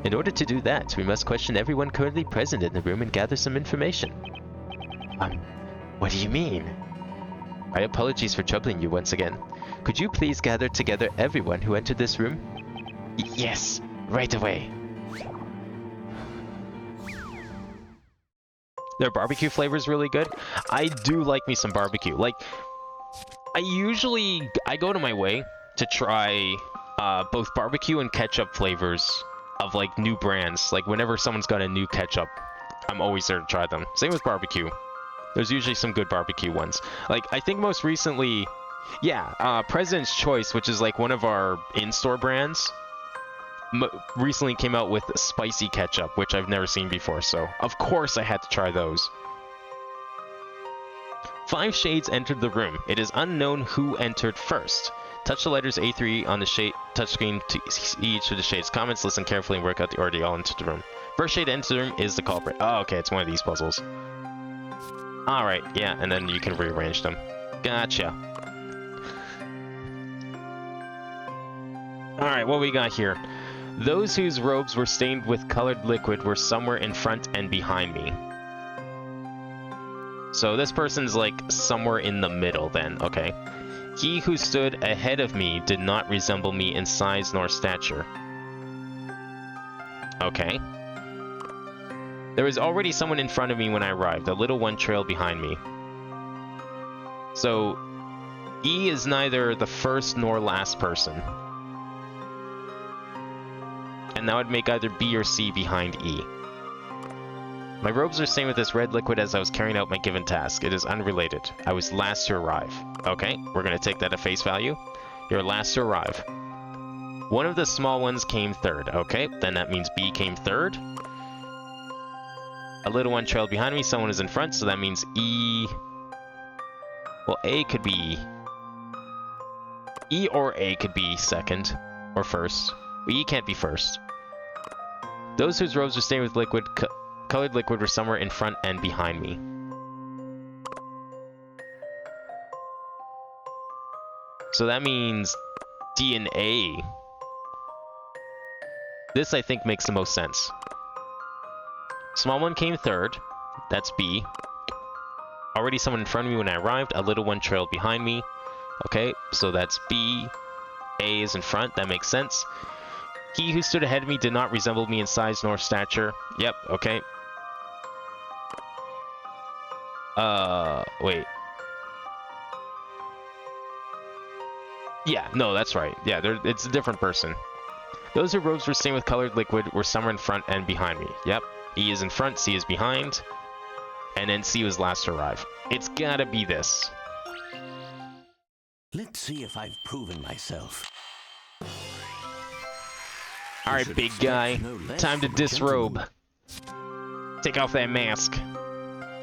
In order to do that, we must question everyone currently present in the room and gather some information. What do you mean? My apologies for troubling you once again. Could you please gather together everyone who entered this room? Yes, right away. Their barbecue flavor is really good. I do like me some barbecue. Like, I go to my way to try both barbecue and ketchup flavors of like new brands. Like whenever someone's got a new ketchup, I'm always there to try them. Same with barbecue. There's usually some good barbecue ones. Like, I think most recently, President's Choice, which is like one of our in-store brands, recently came out with spicy ketchup, which I've never seen before, so of course I had to try those. 5 shades entered the room. It is unknown who entered first. Touch the letters A3 on the shade touchscreen to each of the shades' comments. Listen carefully and work out the order they all entered the room. First shade to enter the room is the culprit. Oh, okay, it's one of these puzzles. Alright, yeah, and then you can rearrange them. Gotcha. Alright, what we got here? Those whose robes were stained with colored liquid were somewhere in front and behind me. So this person's like somewhere in the middle then, okay. He who stood ahead of me did not resemble me in size nor stature. Okay. There was already someone in front of me when I arrived. A little one trailed behind me. So, E is neither the first nor last person. And that would make either B or C behind E. My robes are stained with this red liquid as I was carrying out my given task. It is unrelated. I was last to arrive. Okay, we're going to take that at face value. You're last to arrive. One of the small ones came third. Okay, then that means B came third. A little one trailed behind me. Someone is in front, so that means E... Well, A could be... E or A could be second. Or first. But E can't be first. Those whose robes were stained with liquid... colored liquid were somewhere in front and behind me. So that means D and A. This, I think, makes the most sense. Small one came third. That's B. Already someone in front of me when I arrived. A little one trailed behind me. Okay, so that's B. A is in front. That makes sense. He who stood ahead of me did not resemble me in size nor stature. Yep, okay. Wait. Yeah, no, that's right. Yeah, it's a different person. Those whose robes were stained with colored liquid were somewhere in front and behind me. Yep. E is in front, C is behind. And then C was last to arrive. It's gotta be this. Let's see if I've proven myself. Alright, big guy. Time to disrobe. Take off that mask.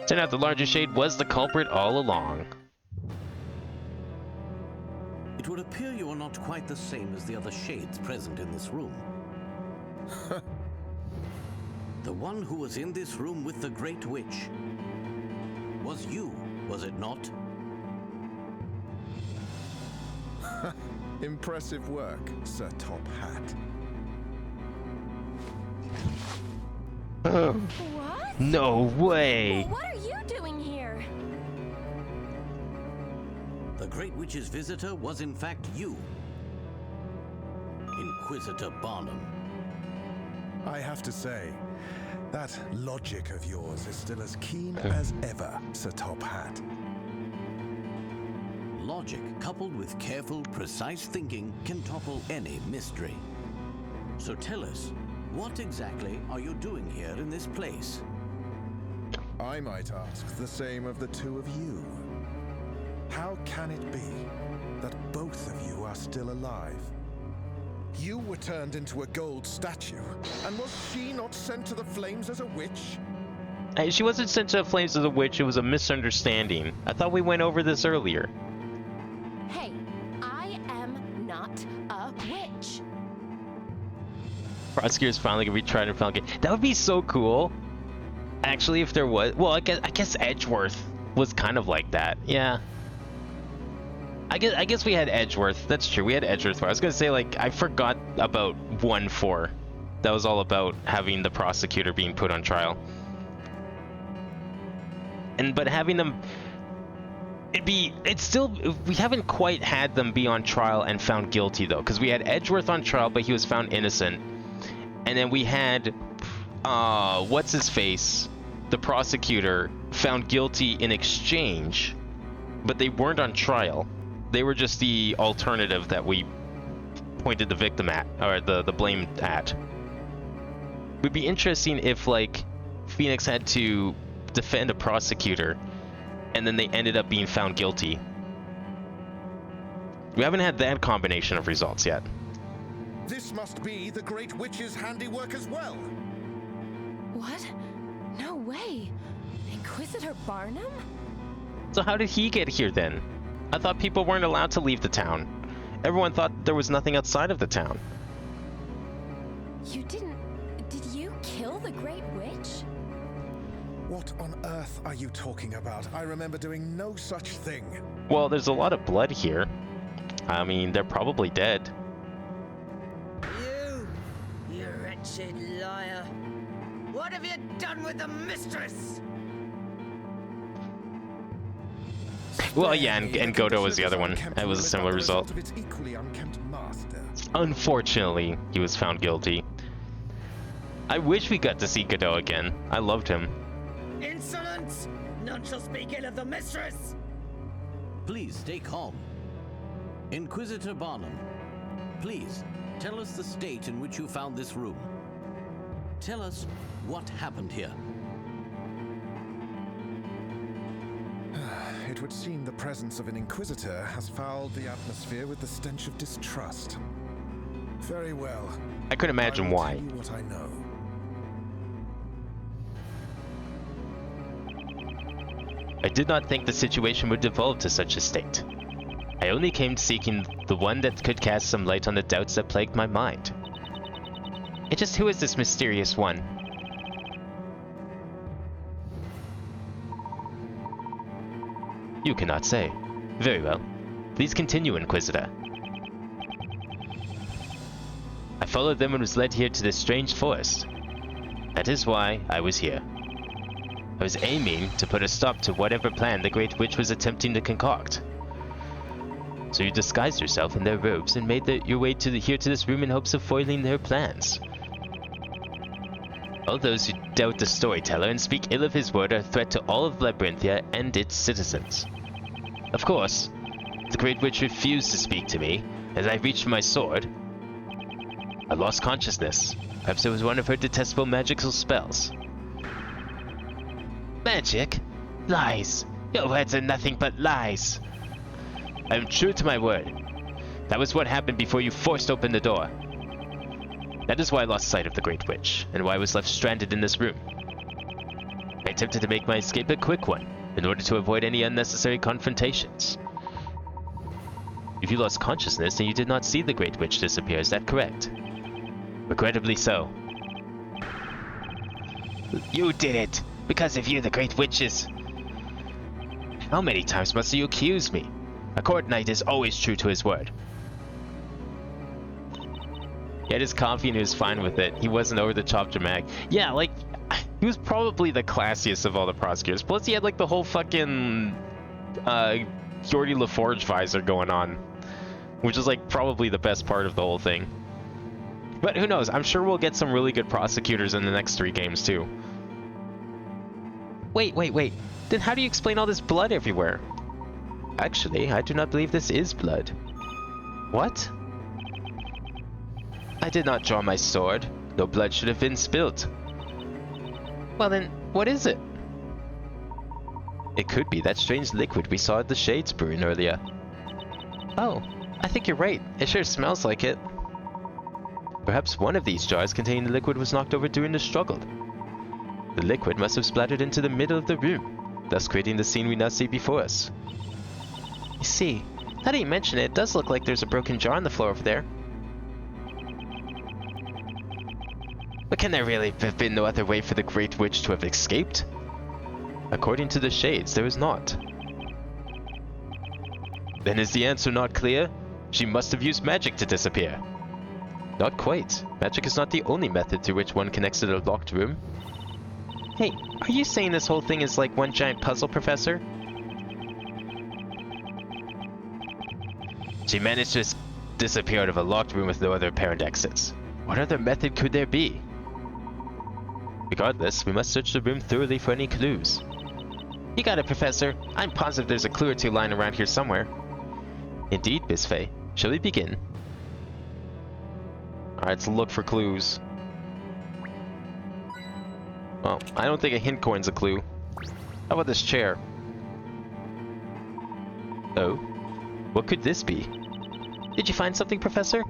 Turned out the larger shade was the culprit all along. It would appear you are not quite the same as the other shades present in this room. The one who was in this room with the Great Witch was you, was it not? Impressive work, Sir Top Hat. What? No way! What are you doing here? The Great Witch's visitor was in fact you, Inquisitor Barnum. I have to say, that logic of yours is still as keen as ever, Sir Top Hat. Logic coupled with careful, precise thinking can topple any mystery. So tell us, what exactly are you doing here in this place? I might ask the same of the two of you. How can it be that both of you are still alive? You were turned into a gold statue, and was she not sent to the flames as a witch? Hey, she wasn't sent to the flames as a witch, it was a misunderstanding. I thought we went over this earlier. Hey, I am not a witch. Prosecutor's finally gonna be tried and found guilty. That would be so cool. Actually, if there was, well, I guess Edgeworth was kind of like that. Yeah. I guess we had Edgeworth. That's true. We had Edgeworth. I was gonna say, like, I forgot about 1-4. That was all about having the prosecutor being put on trial. But having them, it's still, we haven't quite had them be on trial and found guilty though, because we had Edgeworth on trial, but he was found innocent. And then we had, what's his face, the prosecutor, found guilty in exchange, but they weren't on trial. They were just the alternative that we pointed the victim at, or the blame at. It would be interesting if, like, Phoenix had to defend a prosecutor, and then they ended up being found guilty. We haven't had that combination of results yet. This must be the Great Witch's handiwork as well. What? No way. Inquisitor Barnum? So how did he get here then? I thought people weren't allowed to leave the town. Everyone thought there was nothing outside of the town. You didn't... Did you kill the Great Witch? What on earth are you talking about? I remember doing no such thing. Well, there's a lot of blood here. I mean, they're probably dead. You wretched liar. What have you done with the mistress? Well, yeah, and Godo was the other one. It was a similar result. Of its equally unkempt master. Unfortunately, he was found guilty. I wish we got to see Godot again. I loved him. Insolence! None shall speak ill of the mistress! Please stay calm. Inquisitor Barnum, please tell us the state in which you found this room. Tell us what happened here. It would seem the presence of an Inquisitor has fouled the atmosphere with the stench of distrust. Very well. I couldn't imagine I will why. tell you what I know. I did not think the situation would devolve to such a state. I only came seeking the one that could cast some light on the doubts that plagued my mind. And just who is this mysterious one? You cannot say. Very well. Please continue, Inquisitor. I followed them and was led here to this strange forest. That is why I was here. I was aiming to put a stop to whatever plan the Great Witch was attempting to concoct. So you disguised yourself in their robes and made your way here to this room in hopes of foiling their plans. All those who doubt the storyteller and speak ill of his word are a threat to all of Labyrinthia and its citizens. Of course, the Great Witch refused to speak to me. As I reached for my sword, I lost consciousness. Perhaps it was one of her detestable magical spells. Magic? Lies. Your words are nothing but lies. I am true to my word. That was what happened before you forced open the door. That is why I lost sight of the Great Witch, and why I was left stranded in this room. I attempted to make my escape a quick one, in order to avoid any unnecessary confrontations. If you lost consciousness, then you did not see the Great Witch disappear, is that correct? Regrettably so. You did it! Because of you, the Great Witches! How many times must you accuse me? A court knight is always true to his word. He had his coffee and he was fine with it. He wasn't over the top dramatic. Yeah, like, he was probably the classiest of all the prosecutors. Plus, he had like the whole fucking Geordie LaForge visor going on, which is like probably the best part of the whole thing. But who knows? I'm sure we'll get some really good prosecutors in the next 3 games too. Wait. Then how do you explain all this blood everywhere? Actually, I do not believe this is blood. What? I did not draw my sword. No blood should have been spilt. Well then, what is it? It could be that strange liquid we saw at the Shades brewing earlier. Oh, I think you're right. It sure smells like it. Perhaps one of these jars containing the liquid was knocked over during the struggle. The liquid must have splattered into the middle of the room, thus creating the scene we now see before us. I see. Now that you mention it, it does look like there's a broken jar on the floor over there. But can there really have been no other way for the Great Witch to have escaped? According to the Shades, there is not. Then is the answer not clear? She must have used magic to disappear. Not quite. Magic is not the only method through which one can exit a locked room. Hey, are you saying this whole thing is like one giant puzzle, Professor? She managed to disappear out of a locked room with no other apparent exits. What other method could there be? Regardless, we must search the room thoroughly for any clues. You got it, Professor. I'm positive there's a clue or two lying around here somewhere. Indeed, Miss Faye. Shall we begin? Alright, let's look for clues. Well, I don't think a hint coin's a clue. How about this chair? Oh? What could this be? Did you find something, Professor?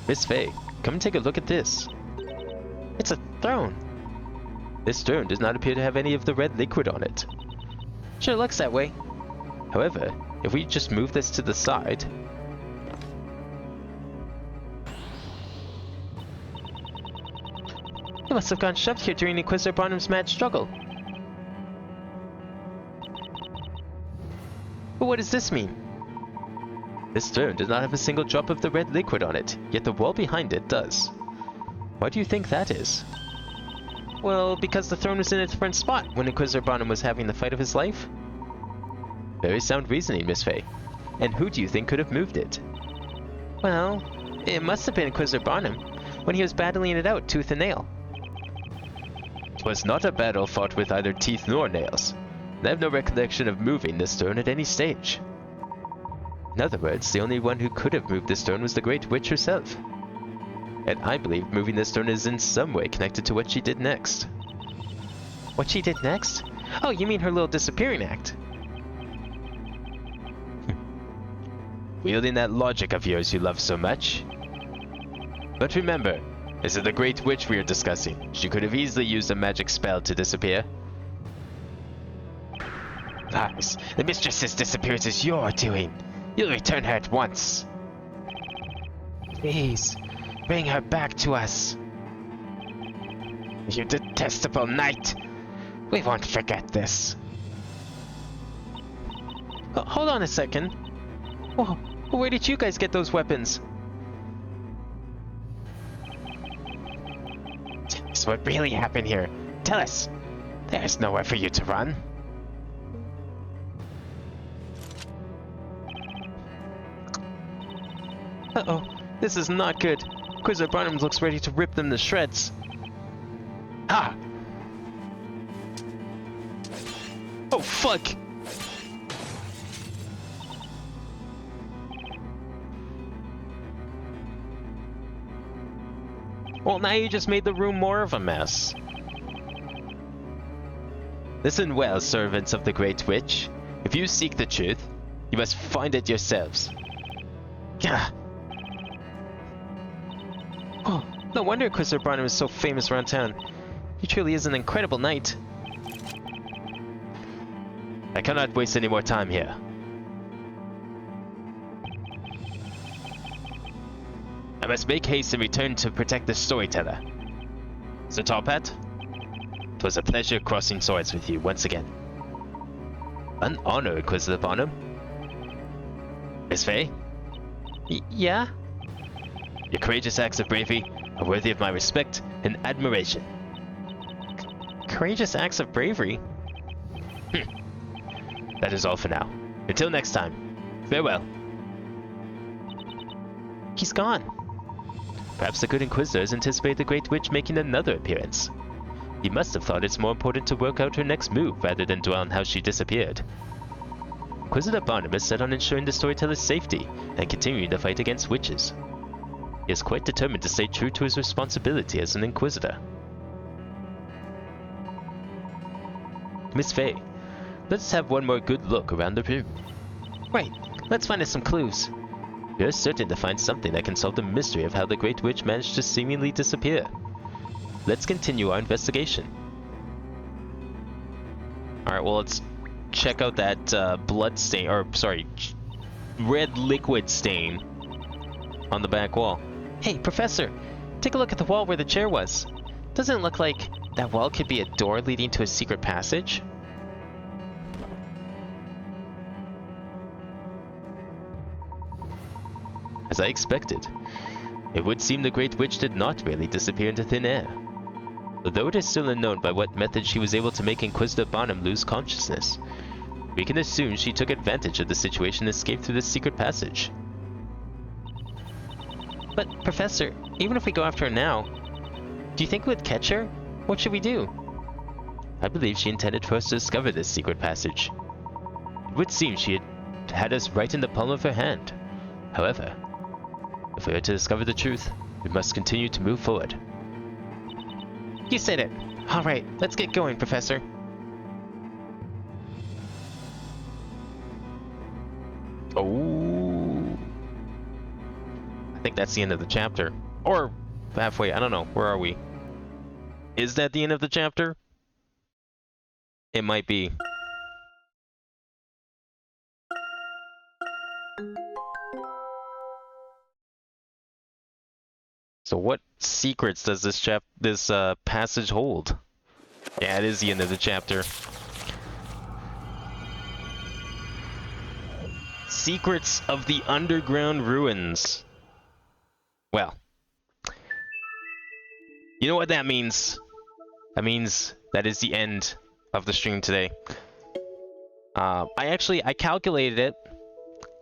Miss Faye, come and take a look at this. It's a throne. This throne does not appear to have any of the red liquid on it. Sure looks that way. However, if we just move this to the side... It must have gone shoved here during Inquisitor Barnum's mad struggle. But what does this mean? This throne does not have a single drop of the red liquid on it, yet the wall behind it does. Why do you think that is? Well, because the throne was in a different spot when Inquisitor Barnum was having the fight of his life. Very sound reasoning, Miss Faye. And who do you think could have moved it? Well, it must have been Inquisitor Barnum, when he was battling it out tooth and nail. It was not a battle fought with either teeth nor nails, and I have no recollection of moving this stone at any stage. In other words, the only one who could have moved this stone was the Great Witch herself. And I believe moving this stone is in some way connected to what she did next. What she did next? Oh, you mean her little disappearing act? Wielding that logic of yours you love so much. But remember, this is the Great Witch we are discussing. She could have easily used a magic spell to disappear. Lies. The mistress's disappearance is your doing. You'll return her at once. Please, bring her back to us. You detestable knight. We won't forget this. Hold on a second. Whoa, where did you guys get those weapons? Tell us what really happened here. Tell us. There's nowhere for you to run. Uh-oh, this is not good. Inquisitor Barnum looks ready to rip them to shreds. Ah! Oh, fuck! Well, now you just made the room more of a mess. Listen well, servants of the Great Witch. If you seek the truth, you must find it yourselves. Gah! Oh, no wonder Inquisitor Barnum is so famous around town. He truly is an incredible knight. I cannot waste any more time here. must make haste and return to protect the storyteller. Sir Toppat, 'twas a pleasure crossing swords with you once again. An honor, Inquisitor Barnum. Miss Faye, Yeah? your courageous acts of bravery are worthy of my respect and admiration. Courageous acts of bravery? That is all for now. Until next time, farewell. He's gone. Perhaps the good Inquisitor has anticipated the Great Witch making another appearance. He must have thought it's more important to work out her next move rather than dwell on how she disappeared. Inquisitor Barnum is set on ensuring the storyteller's safety and continuing the fight against witches. He is quite determined to stay true to his responsibility as an Inquisitor. Miss Faye, let's have one more good look around the room. Right, let's find us some clues. We're certain to find something that can solve the mystery of how the Great Witch managed to seemingly disappear. Let's continue our investigation. Alright, well, let's check out that blood stain, or sorry, red liquid stain on the back wall. Hey, Professor, take a look at the wall where the chair was. Doesn't it look like that wall could be a door leading to a secret passage? As I expected, it would seem the Great Witch did not really disappear into thin air. Although it is still unknown by what method she was able to make Inquisitor Barnum lose consciousness, we can assume she took advantage of the situation and escaped through this secret passage. But, Professor, even if we go after her now, do you think we would catch her? What should we do? I believe she intended for us to discover this secret passage. It would seem she had us right in the palm of her hand. However, if we are to discover the truth, we must continue to move forward. You said it. All right, let's get going, Professor. Oh. I think that's the end of the chapter. Or halfway, I don't know. Where are we? Is that the end of the chapter? It might be. So what secrets does this passage hold? Yeah, it is the end of the chapter. Secrets of the underground ruins. Well, you know what that means? That means that is the end of the stream today. I calculated it.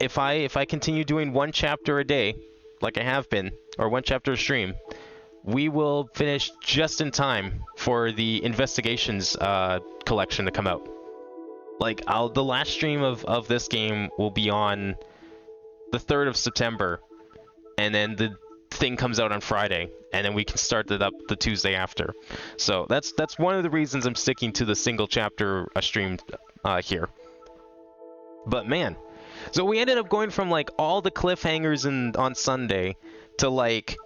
If I continue doing one chapter a day, like I have been, or one chapter a stream, we will finish just in time for the investigations collection to come out. Like, the last stream of this game will be on the 3rd of September, and then the thing comes out on Friday, and then we can start it up the Tuesday after. So that's one of the reasons I'm sticking to the single chapter stream here. But man, so we ended up going from like all the cliffhangers on Sunday to like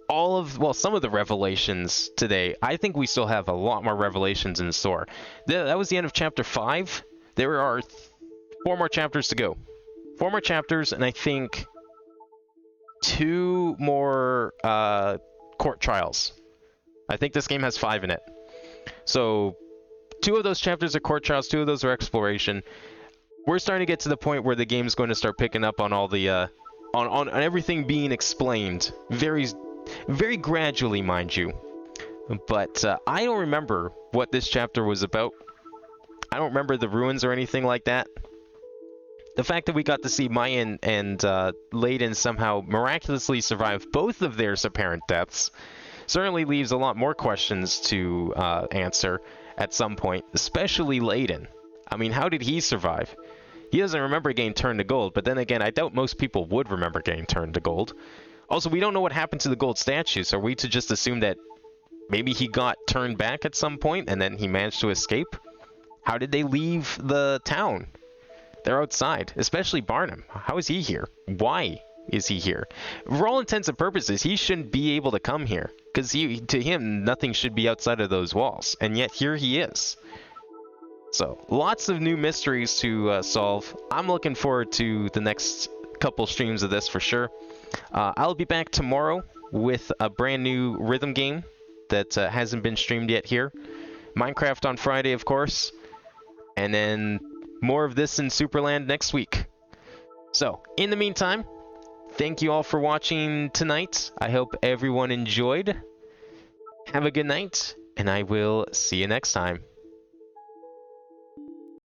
some of the revelations today. I think we still have a lot more revelations in store. That was the end of chapter 5. There are 4 more chapters to go. 4 more chapters, and I think 2 more court trials. I think this game has 5 in it. So 2 of those chapters are court trials, 2 of those are exploration. We're starting to get to the point where the game's going to start picking up on all the on everything being explained very very gradually, mind you. But I don't remember what this chapter was about. I don't remember the ruins or anything like that. The fact that we got to see Maya and Layton somehow miraculously survive both of their apparent deaths certainly leaves a lot more questions to answer at some point, especially Layton. I mean, how did he survive? He doesn't remember getting turned to gold, but then again, I doubt most people would remember getting turned to gold. Also, we don't know what happened to the gold statues. Are we to just assume that maybe he got turned back at some point and then he managed to escape? How did they leave the town? They're outside, especially Barnum. How is he here? Why is he here? For all intents and purposes, he shouldn't be able to come here, because to him, nothing should be outside of those walls, and yet here he is. So, lots of new mysteries to solve. I'm looking forward to the next couple streams of this for sure. I'll be back tomorrow with a brand new rhythm game that hasn't been streamed yet here. Minecraft on Friday, of course. And then more of this in Superland next week. So, in the meantime, thank you all for watching tonight. I hope everyone enjoyed. Have a good night, and I will see you next time.